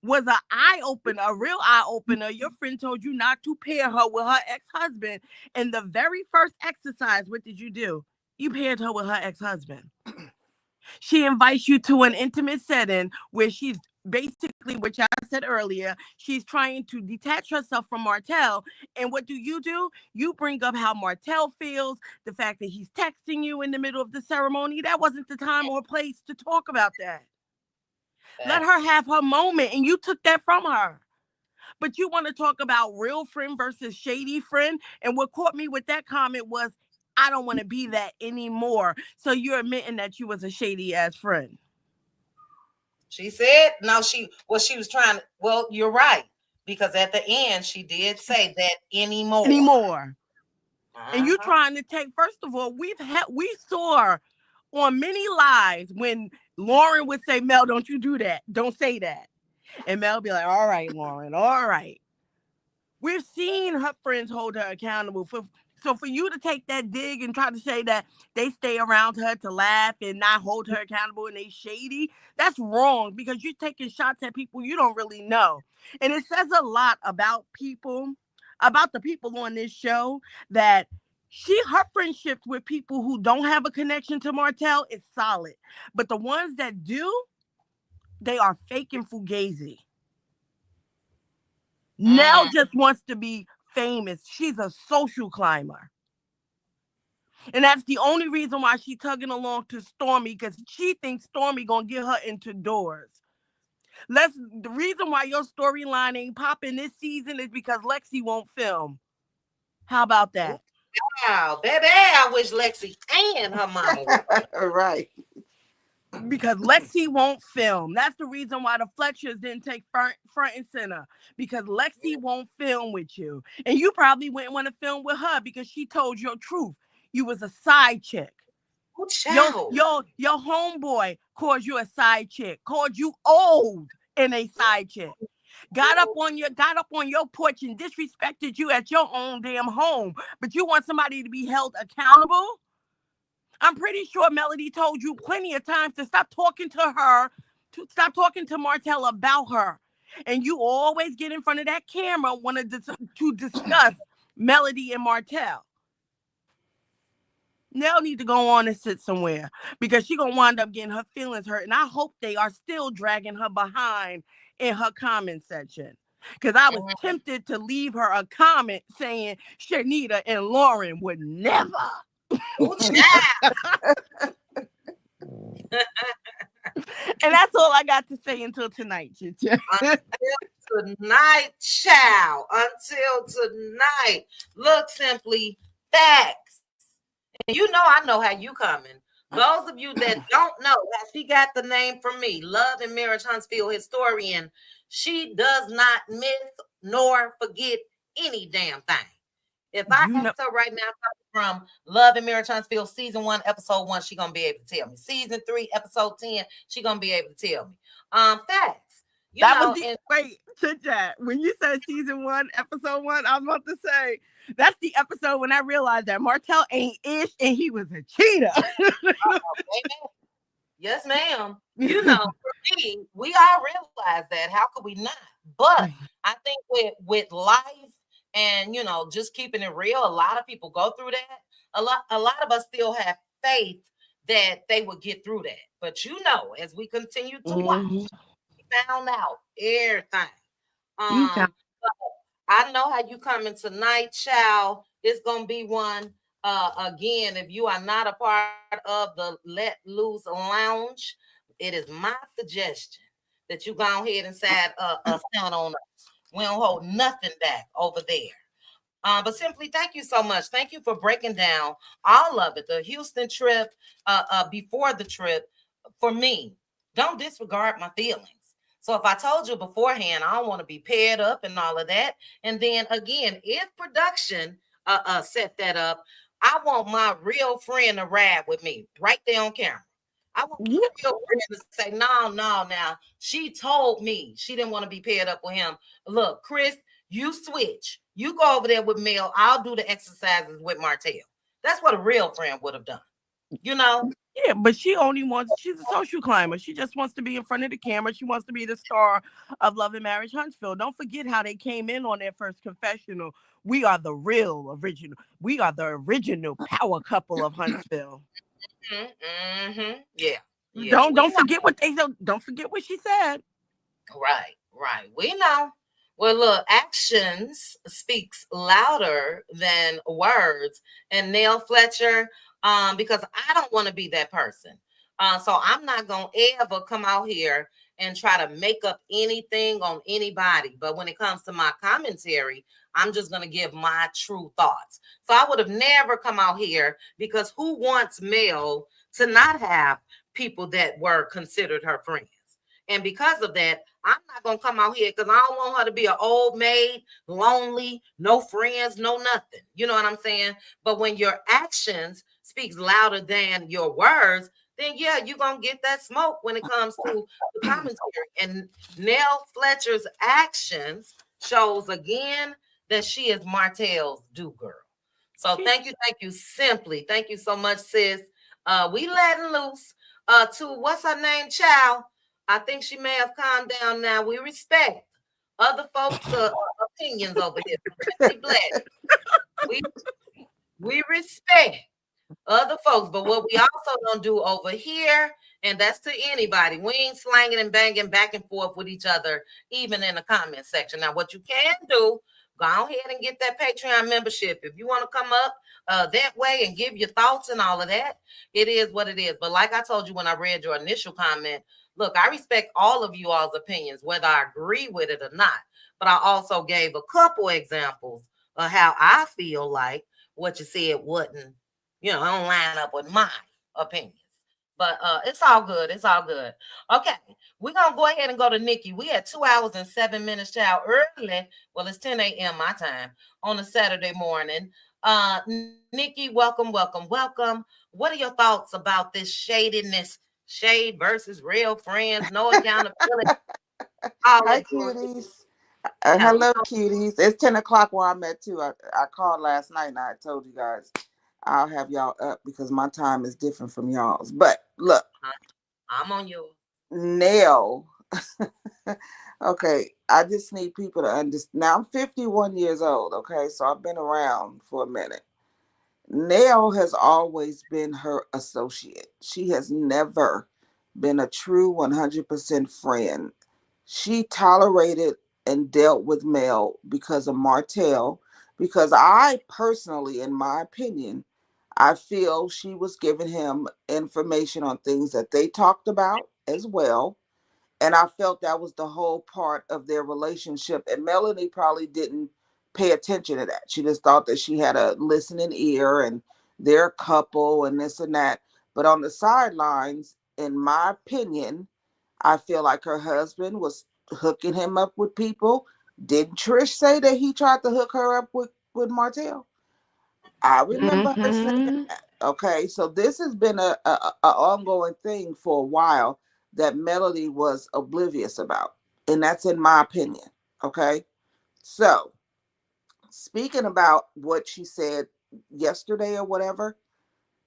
Speaker 11: was an eye opener, a real eye opener. Your friend told you not to pair her with her ex-husband. And the very first exercise, what did you do? You paired her with her ex-husband. She invites you to an intimate setting where she's basically, which I said earlier, she's trying to detach herself from Martell. And what do? You bring up how Martell feels, the fact that he's texting you in the middle of the ceremony. That wasn't the time or place to talk about that. Let her have her moment, and you took that from her. But you want to talk about real friend versus shady friend. And what caught me with that comment was, I don't want to be that anymore. So you're admitting that you was a shady ass friend.
Speaker 2: She said, no, she was trying to, well, you're right. Because at the end, she did say that anymore.
Speaker 11: And you trying to take, first of all, we saw her on many lives when Lauren would say, Mel, don't you do that. Don't say that. And Mel be like, all right, Lauren, all right. We've seen her friends hold her accountable. So for you to take that dig and try to say that they stay around her to laugh and not hold her accountable and they shady, that's wrong, because you're taking shots at people you don't really know. And it says a lot about people, about the people on this show, that her friendships with people who don't have a connection to Martell is solid. But the ones that do, they are fake and fugazi. Nell just wants to be famous. She's a social climber. And that's the only reason why she's tugging along to Stormy, because she thinks Stormy gonna get her into doors. The reason why your storyline ain't popping this season is because Lexi won't film. How about that?
Speaker 2: Wow, baby, I wish Lexi and her mama would.
Speaker 12: Right.
Speaker 11: Because Lexi won't film. That's the reason why the Fletchers didn't take front and center. Because Lexi won't film with you. And you probably wouldn't want to film with her because she told your truth. You was a side chick. Your homeboy called you a side chick. Called you old and a side chick. Got up on your porch and disrespected you at your own damn home. But you want somebody to be held accountable? I'm pretty sure Melody told you plenty of times to stop talking to her, to stop talking to Martell about her. And you always get in front of that camera wanted to discuss Melody and Martell. Nell need to go on and sit somewhere, because she gonna wind up getting her feelings hurt. And I hope they are still dragging her behind in her comment section. Because I was tempted to leave her a comment saying Shanita and Lauren would never. And that's all I got to say until tonight.
Speaker 2: Until tonight, child. Until tonight. Look, Simply, facts. And you know I know how you coming. Those of you that don't know, she got the name from me, Love and Marriage Huntsville historian. She does not miss nor forget any damn thing. If I ask her right now from Love and Marriage Huntsville season 1, episode 1, she gonna be able to tell me. Season 3, episode 10, she gonna be able to tell me. Facts.
Speaker 11: Wait, Chit-Chat, when you said season 1, episode 1, I was about to say that's the episode when I realized that Martell ain't ish and he was a cheater.
Speaker 2: Yes, ma'am. You know, for me, we all realize that. How could we not? But I think with life And just keeping it real, a lot of people go through that. A lot of us still have faith that they would get through that. But as we continue to watch,
Speaker 11: Mhm.
Speaker 2: we found out everything.
Speaker 11: You found.
Speaker 2: Um, I know how you coming tonight, child. It's gonna be one. Again, if you are not a part of the Let Loose Lounge, it is my suggestion that you go ahead and sound on us. We don't hold nothing back over there. But simply, thank you so much. Thank you for breaking down all of it. The Houston trip, before the trip, for me, don't disregard my feelings. So if I told you beforehand, I don't want to be paired up and all of that. And then again, if production set that up, I want my real friend to ride with me right there on camera. I want my
Speaker 11: Yeah.
Speaker 2: real friend to say, no, no, now she told me she didn't want to be paired up with him. Look, Chris, you switch. You go over there with Mel. I'll do the exercises with Martell. That's what a real friend would have done. You know?
Speaker 11: Yeah, but she only wants, she's a social climber. She just wants to be in front of the camera. She wants to be the star of Love and Marriage Huntsville. Don't forget how they came in on their first confessional. We are the real original. We are the original power couple of Huntsville.
Speaker 2: Yeah. Yeah.
Speaker 11: Don't
Speaker 2: We
Speaker 11: don't
Speaker 2: know.
Speaker 11: forget what they don't forget what she said.
Speaker 2: Right. Right. We know. Well, look, actions speaks louder than words. And Nell Fletcher, because I don't want to be that person. So I'm not gonna ever come out here and try to make up anything on anybody. But when it comes to my commentary, I'm just gonna give my true thoughts. So I would have never come out here because who wants Mel to not have people that were considered her friends? And because of that, I'm not gonna come out here because I don't want her to be an old maid, lonely, no friends, no nothing. You know what I'm saying? But when your actions speaks louder than your words, then yeah, you're gonna get that smoke when it comes to the commentary. And Nell Fletcher's actions shows again that she is Martell's do girl. So
Speaker 11: She,
Speaker 2: thank you, simply. Thank you so much, sis. We letting loose to what's her name, child? I think she may have calmed down now. We respect other folks' opinions over here. Simply Black. We we respect other folks, but what we also don't do over here, and that's to anybody, we ain't slanging and banging back and forth with each other, even in the comment section. Now, what you can do, go ahead and get that Patreon membership. If you want to come up that way and give your thoughts and all of that, it is what it is. But like I told you when I read your initial comment, look, I respect all of you all's opinions, whether I agree with it or not. But I also gave a couple examples of how I feel like what you said wouldn't I don't line up with my opinions. But it's all good. It's all good. Okay, we're gonna go ahead and go to Nikki. We had 2 hours and 7 minutes, child. Early. Well, it's 10 a.m. my time on a Saturday morning. Nikki, welcome. What are your thoughts about this shadiness? Shade versus real friends, no accountability. All
Speaker 12: Hi,
Speaker 2: that good.
Speaker 12: cuties.
Speaker 2: Hello.
Speaker 12: Hello, cuties. It's 10 o'clock where I'm at, too. I called last night and I told you guys I'll have y'all up because my time is different from y'all's. But look,
Speaker 2: I'm on yours.
Speaker 12: Nell. Okay, I just need people to understand. Now, I'm 51 years old, okay? So I've been around for a minute. Nell has always been her associate. She has never been a true 100% friend. She tolerated and dealt with Mel because of Martell, because I personally, in my opinion, I feel she was giving him information on things that they talked about as well. And I felt that was the whole part of their relationship. And Melanie probably didn't pay attention to that. She just thought that she had a listening ear and they're a couple and this and that. But on the sidelines, in my opinion, I feel like her husband was hooking him up with people. Didn't Trish say that he tried to hook her up with Martell? I remember her saying
Speaker 11: mm-hmm.
Speaker 12: that. Okay, so this has been a ongoing thing for a while that Melody was oblivious about, and that's in my opinion. Okay, so speaking about what she said yesterday or whatever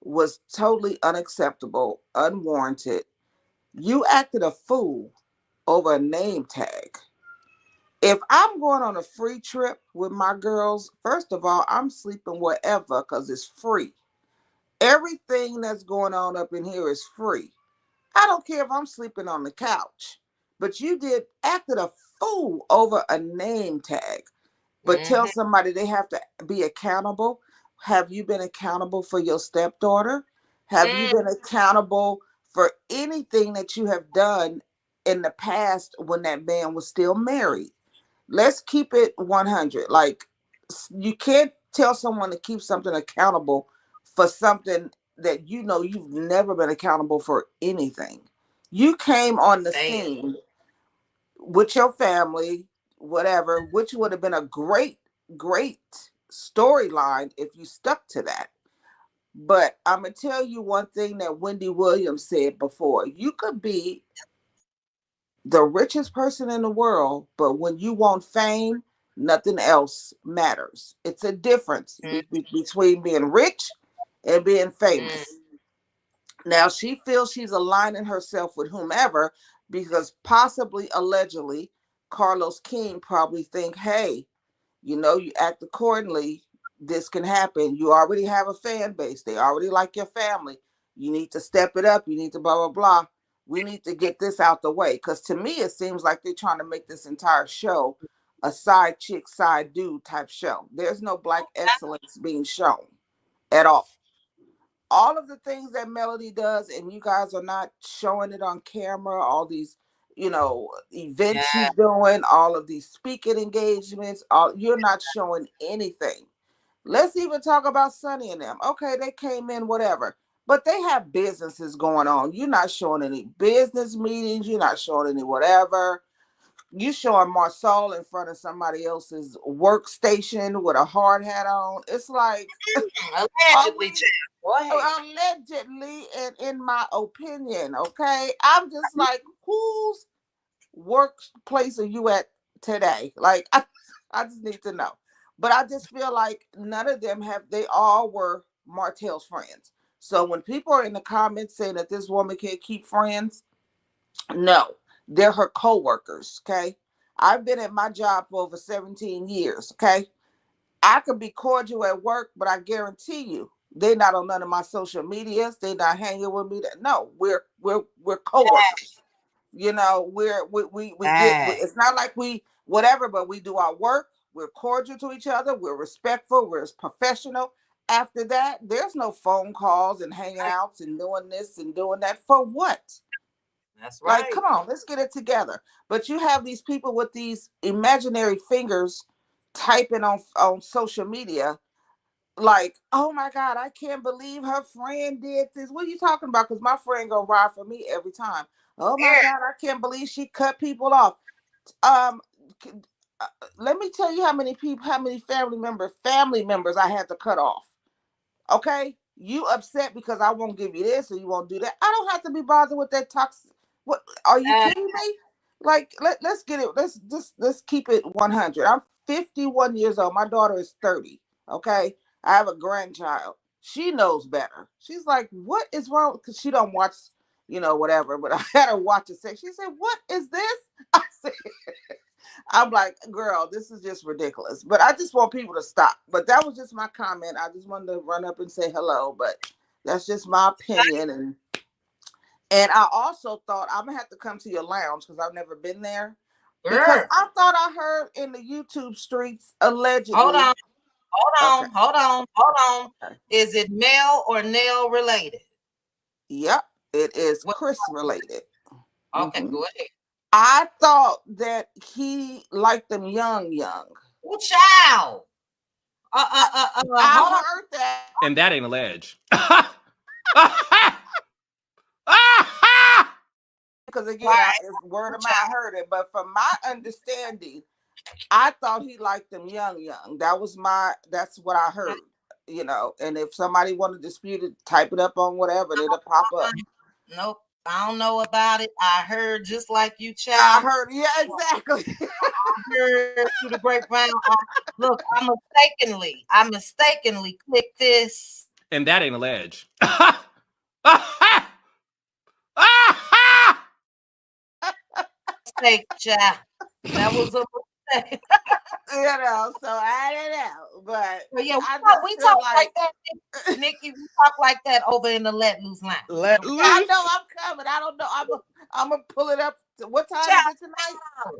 Speaker 12: was totally unacceptable, unwarranted. You acted a fool over a name tag. If I'm going on a free trip with my girls, first of all, I'm sleeping wherever because it's free. Everything that's going on up in here is free. I don't care if I'm sleeping on the couch, but you did acted a fool over a name tag. But tell somebody they have to be accountable. Have you been accountable for your stepdaughter? Have you been accountable for anything that you have done in the past when that man was still married? Let's keep it 100. Like, you can't tell someone to keep something accountable for something that you know you've never been accountable for anything. You came on the scene with your family, whatever, which would have been a great storyline if you stuck to that. But I'm going to tell you one thing that Wendy Williams said before. You could be the richest person in the world, but when you want fame, nothing else matters. It's a difference between being rich and being famous. Now, she feels she's aligning herself with whomever because possibly, allegedly, Carlos King probably think, hey, you know, you act accordingly, this can happen. You already have a fan base. They already like your family. You need to step it up. You need to blah, blah, blah. We need to get this out the way. Because to me, it seems like they're trying to make this entire show a side chick, side dude type show. There's no black excellence being shown at all. All of the things that Melody does, and you guys are not showing it on camera, all these, you know, events she's doing, all of these speaking engagements, you're not showing anything. Let's even talk about Sonny and them. Okay, they came in, whatever. But they have businesses going on. You're not showing any business meetings. You're not showing any whatever. You showing Marcel in front of somebody else's workstation with a hard hat on. It's like
Speaker 2: Allegedly,
Speaker 12: allegedly, and in my opinion, okay, I'm just like, whose workplace are you at today? Like, I just need to know. But I just feel like none of them have. They all were Martell's friends. So when people are in the comments saying that this woman can't keep friends, no, they're her co-workers. Okay, I've been at my job for over 17 years. Okay, I could be cordial at work, but I guarantee you, they're not on none of my social medias. They're not hanging with me. No, we're coworkers. You know, we get. It's not like we whatever, but we do our work. We're cordial to each other. We're respectful. We're professional. After that, there's no phone calls and hangouts and doing this and doing that for what?
Speaker 2: That's right.
Speaker 12: Like, come on, let's get it together. But you have these people with these imaginary fingers typing on social media like, oh my God, I can't believe her friend did this. What are you talking about? Because my friend gonna ride for me every time. Oh my God, I can't believe she cut people off. Um, let me tell you how many people, how many family members I had to cut off. Okay, you upset because I won't give you this or you won't do that. I don't have to be bothered with that toxic. What are you kidding me? Like, let's get it. Let's keep it 100. I'm 51 years old. My daughter is 30. Okay, I have a grandchild. She knows better. She's like, what is wrong? Because she don't watch, you know, whatever. But I had her watch it. Say, she said, what is this? I said, I'm like, girl, this is just ridiculous. But I just want people to stop. But that was just my comment. I just wanted to run up and say hello. But that's just my opinion. And I also thought I'm gonna have to come to your lounge because I've never been there. Because I thought I heard in the YouTube streets allegedly.
Speaker 2: Hold on. Okay. Is it Mel or Nell related?
Speaker 12: Yep, it is Chris related.
Speaker 2: Okay, go ahead.
Speaker 12: I thought that he liked them young.
Speaker 2: Oh, child.
Speaker 12: I heard that.
Speaker 13: And that ain't alleged.
Speaker 12: Because again, it's word of mouth, I heard it. But from my understanding, I thought he liked them young. That's what I heard. You know, and if somebody wanted to dispute it, type it up on whatever, it'll pop up.
Speaker 2: Nope. I don't know about it. I heard just like you, child.
Speaker 12: I heard, yeah, exactly.
Speaker 2: I heard through the grapevine. Look, I mistakenly clicked this.
Speaker 13: And that ain't alleged.
Speaker 2: Mistake, child. That was a
Speaker 12: You know, so I don't know, but
Speaker 2: Well, yeah,
Speaker 12: I just
Speaker 2: we
Speaker 12: feel
Speaker 2: talk
Speaker 12: like
Speaker 2: like that, Nikki. We talk like that over in the Let Loose Lounge.
Speaker 11: Let
Speaker 2: Okay?
Speaker 12: I
Speaker 11: loose.
Speaker 12: know I'm coming. I don't know. I'm gonna pull it up. What time is
Speaker 2: Child,
Speaker 12: it tonight?
Speaker 2: $5.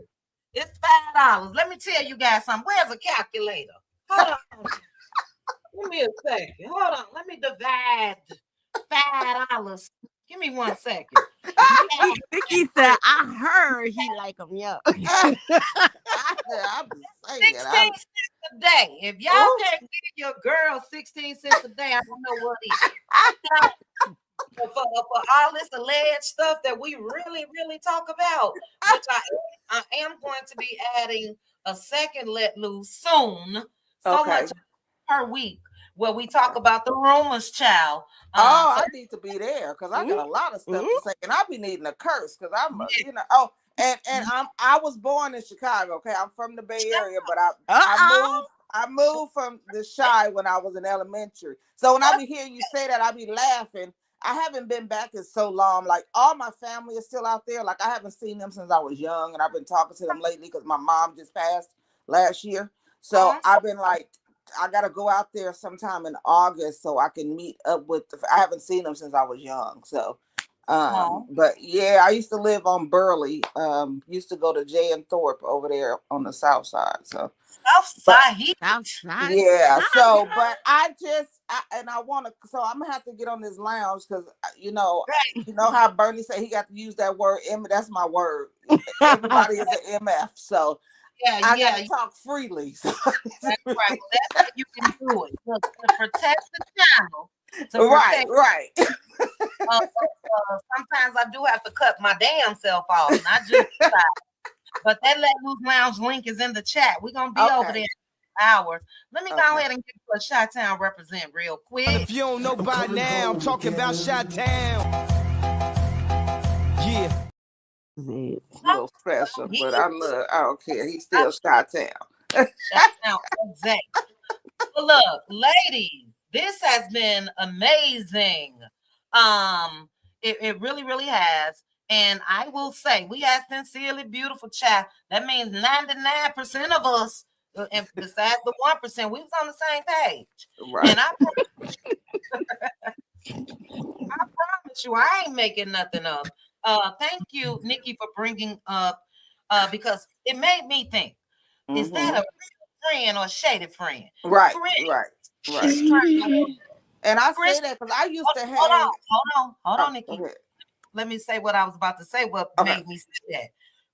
Speaker 2: It's $5. Let me tell you guys something. Where's a calculator? Hold on. Give me a second. Hold on. Let me divide $5. Give me 1 second.
Speaker 11: Nikki said, I heard he like them young.
Speaker 12: I'm just saying.
Speaker 2: 16 cents a day. If y'all
Speaker 12: Oh,
Speaker 2: can't give your girl 16 cents a day, I don't know what is. Now, for all this alleged stuff that we really, really talk about, which I am going to be adding a second Let Loose soon, so
Speaker 12: okay.
Speaker 2: much per week, where we talk about the rumors, child.
Speaker 12: Oh,
Speaker 2: So
Speaker 12: I need to be there because I got a lot of stuff
Speaker 11: Mhm.
Speaker 12: to say, and I be needing a curse because I'm, you know. Oh, and I was born in Chicago. Okay, I'm from the Bay Area, but
Speaker 11: Uh-oh.
Speaker 12: I moved from the Shy when I was in elementary. So when I be hearing you say that, I be laughing. I haven't been back in so long. Like all my family is still out there. Like I haven't seen them since I was young, and I've been talking to them lately because my mom just passed last year. So I've been like, I gotta go out there sometime in August so I can meet up with. I haven't seen them since I was young. So, but yeah, I used to live on Burley. Used to go to Jay and Thorpe over there on the south side. So, but
Speaker 11: Outside.
Speaker 12: yeah, so but I want to. So I'm gonna have to get on this lounge because you know how Bernie said he got to use that word. That's my word. Everybody is an MF. So. I got to talk freely. So
Speaker 2: that's right. Well, that's how you can do it. Look, to protect the channel,
Speaker 12: right.
Speaker 2: sometimes I do have to cut my damn self off, not just but that Let Loose Lounge link is in the chat. We're gonna be over there in hours. Let me go ahead and give you a Chi-Town represent real quick.
Speaker 14: If you don't know by now, I'm talking about Chi-Town. Yeah.
Speaker 12: A little special, but I don't care. He's still Chi-Town.
Speaker 2: Chi-Town, exactly. Well, look, ladies, this has been amazing. It really, really has. And I will say, we are sincerely beautiful chat. That means 99% of us, and besides the 1%, we was on the same page.
Speaker 12: Right.
Speaker 2: And I promise you, I ain't making nothing up. Thank you, Nikki, for bringing up, because it made me think, is that a real friend or a shady friend?
Speaker 12: Right.
Speaker 2: Chris trying
Speaker 12: and I
Speaker 2: Chris,
Speaker 12: say that because I used to hang.
Speaker 2: Hold on, Nikki. Let me say what I was about to say. What made me say that?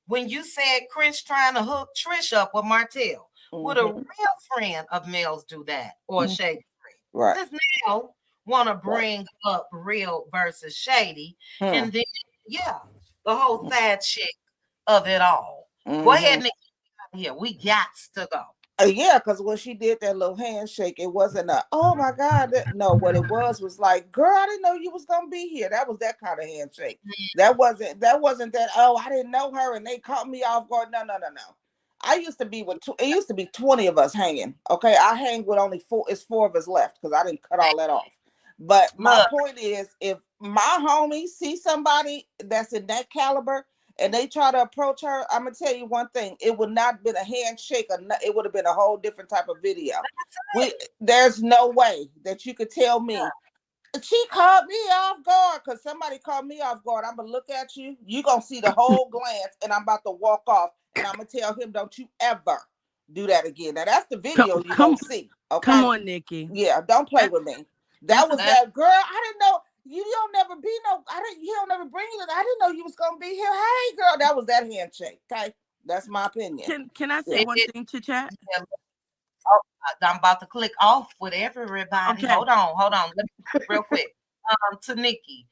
Speaker 2: When you said Chris trying to hook Trish up with Martell, would a real friend of Mel's do that, or a shady friend?
Speaker 12: Right.
Speaker 2: Since Nell want to bring up real versus shady, and then the whole sad chick of it all. Go ahead, Nikki. Here we got to go.
Speaker 12: Yeah, because when she did that little handshake, it wasn't oh my God. No, what it was like, girl, I didn't know you was gonna be here. That was that kind of handshake. That wasn't that, oh, I didn't know her and they caught me off guard. No. I used to be it used to be 20 of us hanging. Okay. I hang with only 4. It's 4 of us left because I didn't cut all that off. But my point is, if my homies see somebody that's in that caliber and they try to approach her, I'm gonna tell you one thing: it would not have been a handshake, it would have been a whole different type of video. There's no way that you could tell me she caught me off guard because somebody caught me off guard. I'm gonna look at you, you gonna see the whole glance, and I'm about to walk off, and I'm gonna tell him, don't you ever do that again. Now that's the video you gonna see. Okay,
Speaker 11: come on, Nikki.
Speaker 12: Yeah, don't play with me. That was that girl. I didn't know. You don't never be no. You don't never bring it. I didn't know you was gonna be here. Hey, girl, that was that handshake. Okay, that's my opinion.
Speaker 11: Can I say one thing to chat?
Speaker 2: I'm about to click off with everybody.
Speaker 11: Okay.
Speaker 2: Hold on. Let me, real quick. To Nikki.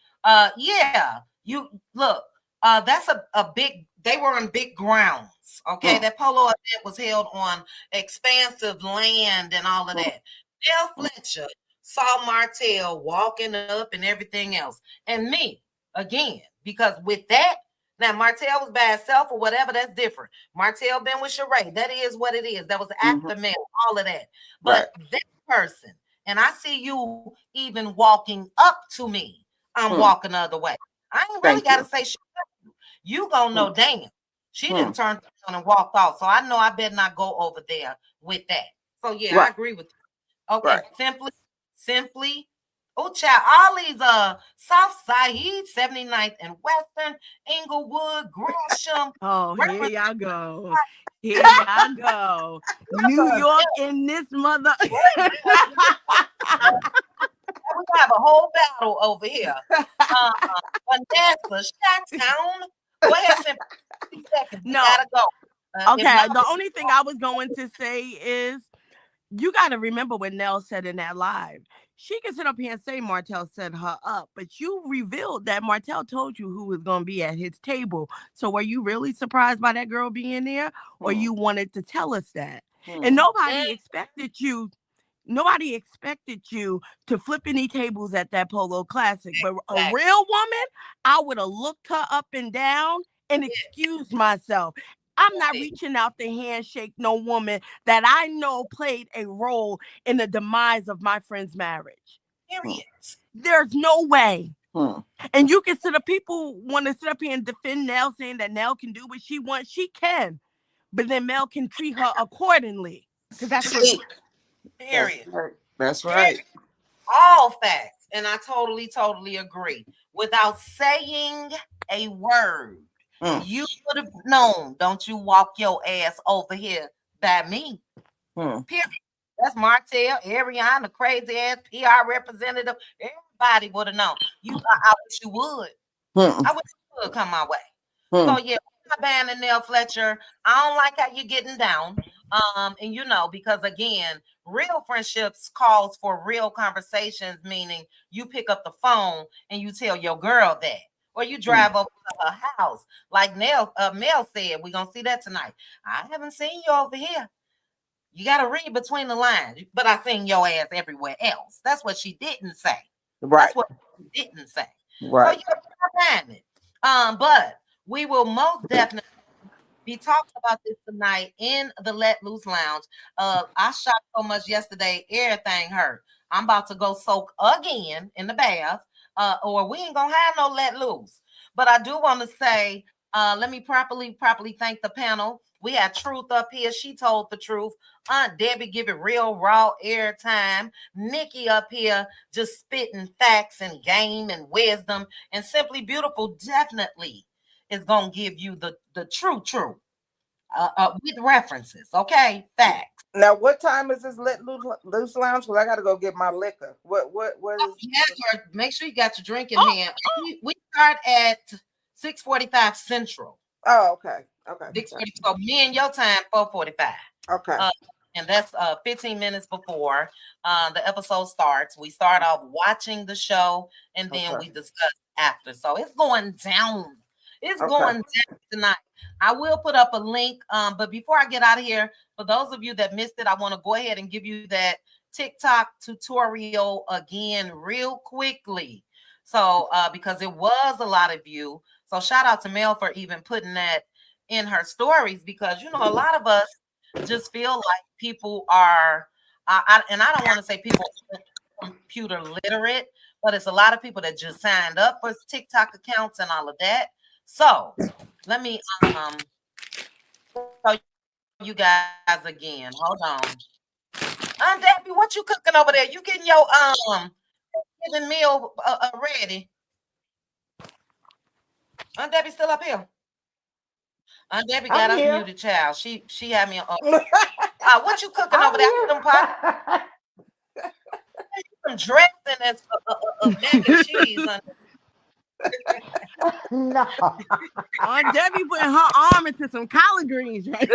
Speaker 2: Yeah, you look. That's a big. They were on big grounds. Okay, that polo event was held on expansive land and all of that. Nell Fletcher saw Martell walking up and everything else, and me again, because with that. Now, Martell was by herself or whatever, that's different. Martell been with Sheree. That is what it is. That was aftermath, all of that. But that person, and I see you even walking up to me, I'm walking the other way. I ain't really got to say shit. You gonna know, damn. She didn't turn around and walked off. So I know I better not go over there with that. So yeah, I
Speaker 12: Right.
Speaker 2: agree with you. Okay,
Speaker 12: Right.
Speaker 2: simply. Oh, child, all these South Side, 79th and Western, Inglewood, Gresham.
Speaker 11: Oh, here
Speaker 2: Represent-
Speaker 11: y'all go. Here y'all go. New York in this mother.
Speaker 2: We have a whole battle over here. Vanessa, Chi-Town. Go ahead, Simply. 60 seconds. We
Speaker 11: No.
Speaker 2: gotta go.
Speaker 11: Okay, the only thing I was going to say is you got to remember what Nell said in that live. She can sit up here and say Martell set her up, but you revealed that Martell told you who was going to be at his table. So were you really surprised by that girl being there, or you wanted to tell us that? And nobody expected you to flip any tables at that Polo Classic. But a real woman, I would have looked her up and down and excused myself. I'm not reaching out to handshake no woman that I know played a role in the demise of my friend's marriage.
Speaker 2: Period.
Speaker 11: There's no way. And you can sit up, people want to sit up here and defend Nell, saying that Nell can do what she wants. She can. But then Mel can treat her accordingly. Because that's what.
Speaker 2: Period.
Speaker 12: That's right.
Speaker 2: All facts. And I totally agree. Without saying a word, you would have known, don't you walk your ass over here by me. Period. That's Martell, Ariana, the crazy ass PR representative. Everybody would have known. I wish you would. I wish you would come my way. So yeah, we're not banning Nell Fletcher. I don't like how you're getting down. And because again, real friendships calls for real conversations, meaning you pick up the phone and you tell your girl that, or you drive over to her house. Like Mel said, we're gonna see that tonight. I haven't seen you over here. You gotta read between the lines, but I seen your ass everywhere else. That's what she didn't say.
Speaker 12: Right.
Speaker 2: That's what she didn't say.
Speaker 12: Right.
Speaker 2: So you're not banning it. But we will most definitely be talking about this tonight in the Let Loose Lounge. I shot so much yesterday, everything hurt. I'm about to go soak again in the bath, or we ain't gonna have no Let Loose. But I do want to say, let me properly thank the panel. We had Truth up here. She told the truth. Aunt Debbie give it real raw airtime. Nikki up here just spitting facts and game and wisdom. And Simply Beautiful definitely is going to give you the true with references, okay? Facts.
Speaker 12: Now, what time is this Let Loose Lounge? Because I got to go get my liquor. What is?
Speaker 2: Make sure you got your drink in hand. We start at 6:45 Central.
Speaker 12: Oh, okay.
Speaker 2: 6:40. So me and your time 4:45.
Speaker 12: Okay.
Speaker 2: And that's 15 minutes before the episode starts. We start off watching the show and then we discuss after. So it's going down. It's going down tonight. I will put up a link. But before I get out of here, for those of you that missed it, I want to go ahead and give you that TikTok tutorial again real quickly. So because it was a lot of you. So shout out to Mel for even putting that in her stories, because a lot of us just feel like people are and I don't want to say people are computer literate, but it's a lot of people that just signed up for TikTok accounts and all of that. So let me show you guys again. Hold on. Aunt Debbie, what you cooking over there? You getting your Thanksgiving meal ready? Aunt Debbie still up here? Aunt Debbie got us muted, child. She had me on. What you cooking over there? Them pot? Some dressing as mac and cheese.
Speaker 9: No.
Speaker 11: Aunt Debbie putting her arm into some collard greens, right?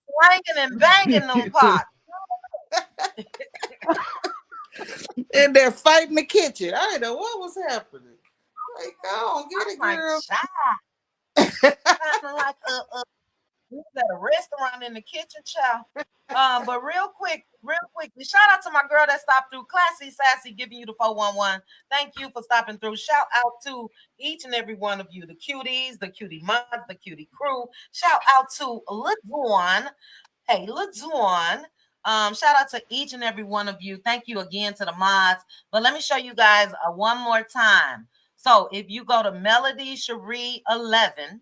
Speaker 2: Slanging and banging them pots.
Speaker 12: And they're fighting the kitchen. I didn't know what was happening. Like, go get it, girl.
Speaker 2: Like at a restaurant in the kitchen, child. But real quickly, shout out to my girl that stopped through, Classy Sassy, giving you the 411. Thank you for stopping through. Shout out to each and every one of you, the cuties, the cutie mods, the cutie crew. Shout out to LaDawn. Hey, LaDawn. Shout out to each and every one of you. Thank you again to the mods. But let me show you guys one more time. So if you go to Melody Cherie 11,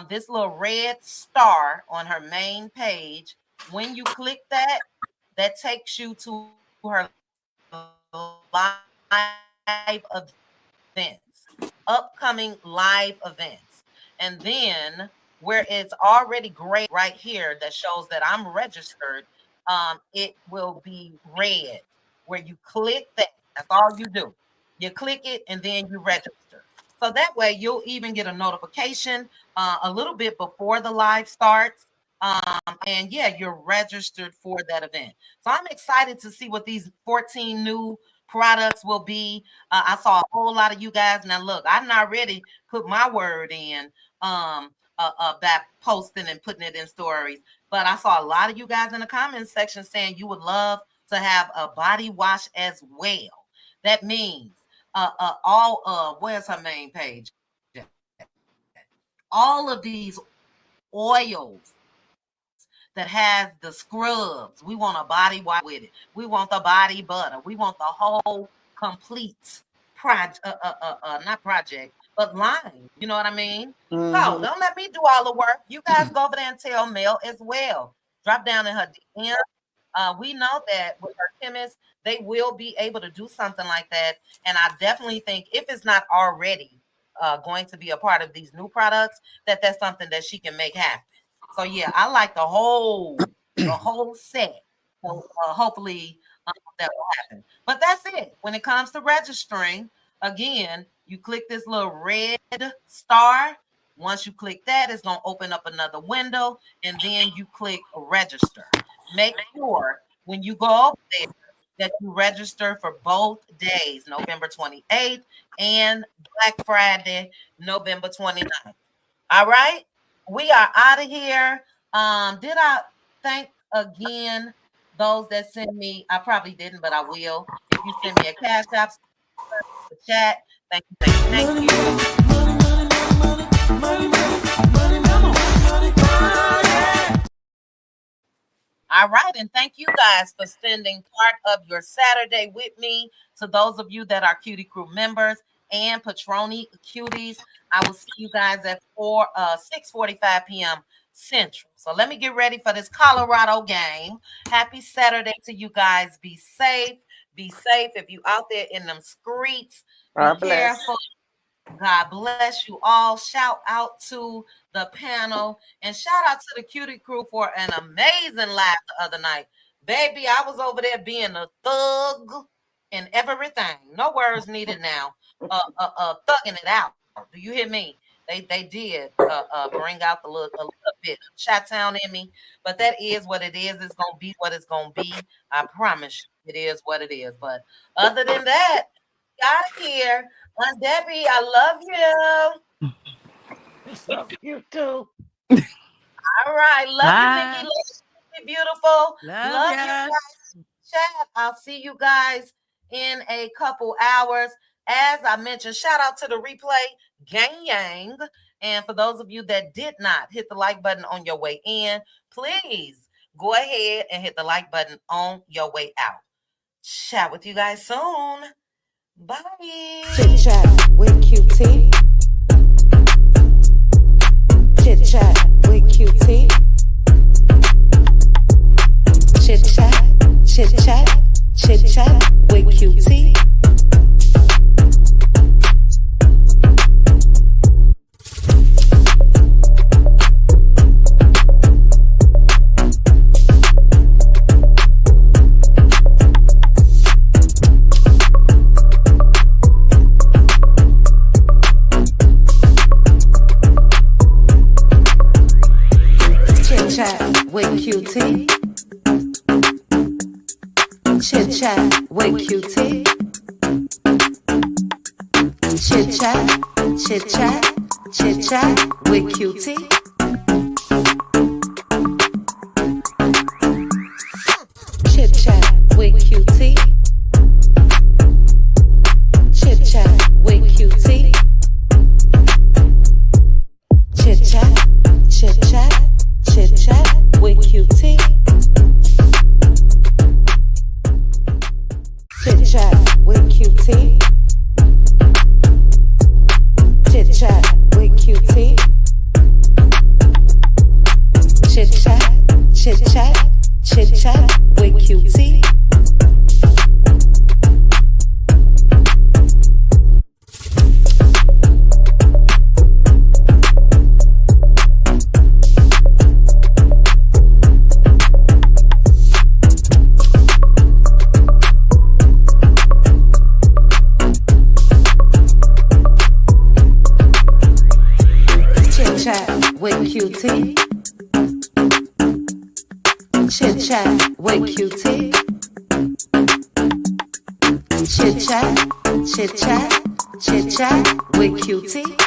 Speaker 2: this little red star on her main page, when you click that, that takes you to her live events, upcoming live events. And then where it's already gray right here that shows that I'm registered, it will be red where you click that. That's all you do. You click it and then you register. So that way you'll even get a notification a little bit before the live starts. And yeah, you're registered for that event. So I'm excited to see what these 14 new products will be. I saw a whole lot of you guys. Now look, I'm not ready to put my word in that posting and putting it in stories, but I saw a lot of you guys in the comments section saying you would love to have a body wash as well. That means where's her main page? All of these oils that has the scrubs. We want a body wash with it. We want the body butter. We want the whole complete not project, but line. You know what I mean? So don't let me do all the work. You guys go over there and tell Mel as well. Drop down in her DM. We know that with her chemists, they will be able to do something like that. And I definitely think if it's not already going to be a part of these new products, that's something that she can make happen. So yeah, I like the whole set. So hopefully that will happen. But that's it. When it comes to registering, again, you click this little red star. Once you click that, it's going to open up another window, and then you click register. Make sure when you go over there that you register for both days, November 28th and Black Friday, November 29th. All right, we are out of here. Did I thank again those that send me? I probably didn't, but I will. If you send me a cash app, the chat. Thank you. All right, and thank you guys for spending part of your Saturday with me. To those of you that are Cutie Crew members and Patroni Cuties, I will see you guys at 6:45 p.m. Central. So let me get ready for this Colorado game. Happy Saturday to you guys. Be safe. Be safe if you out there in them streets. Be careful. God bless you all. Shout out to the panel and shout out to the Cutie Crew for an amazing live the other night. Baby, I was over there being a thug and everything. No words needed now. Thugging it out. Do you hear me? They did bring out a little bit of Chi-Town in me, but that is what it is. It's gonna be what it's gonna be. I promise you, it is what it is. But other than that, got here. Aunt Debbie, I love you.
Speaker 9: Love you too.
Speaker 2: All right. Love
Speaker 11: Bye.
Speaker 2: you, Nikki. Love you, beautiful.
Speaker 11: Love
Speaker 2: you
Speaker 11: ya.
Speaker 2: guys. Chat. I'll see you guys in a couple hours. As I mentioned, shout out to the replay gang yang. And for those of you that did not hit the like button on your way in, please go ahead and hit the like button on your way out. Chat with you guys soon. Bye.
Speaker 15: Chit chat with QT. Chit chat with QT. Chit chat, chit chat, chit chat with QT. With QT. Chit chat with QT. Chit chat, chit chat, chit chat with QT. Chit chat with QT. Chit chat with QT. Chit chat, chit chat. Chit chat with QT. Chit chat with QT. Cutie. Chit chat with Cutie. Chit chat, chit chat, chit chat with Cutie.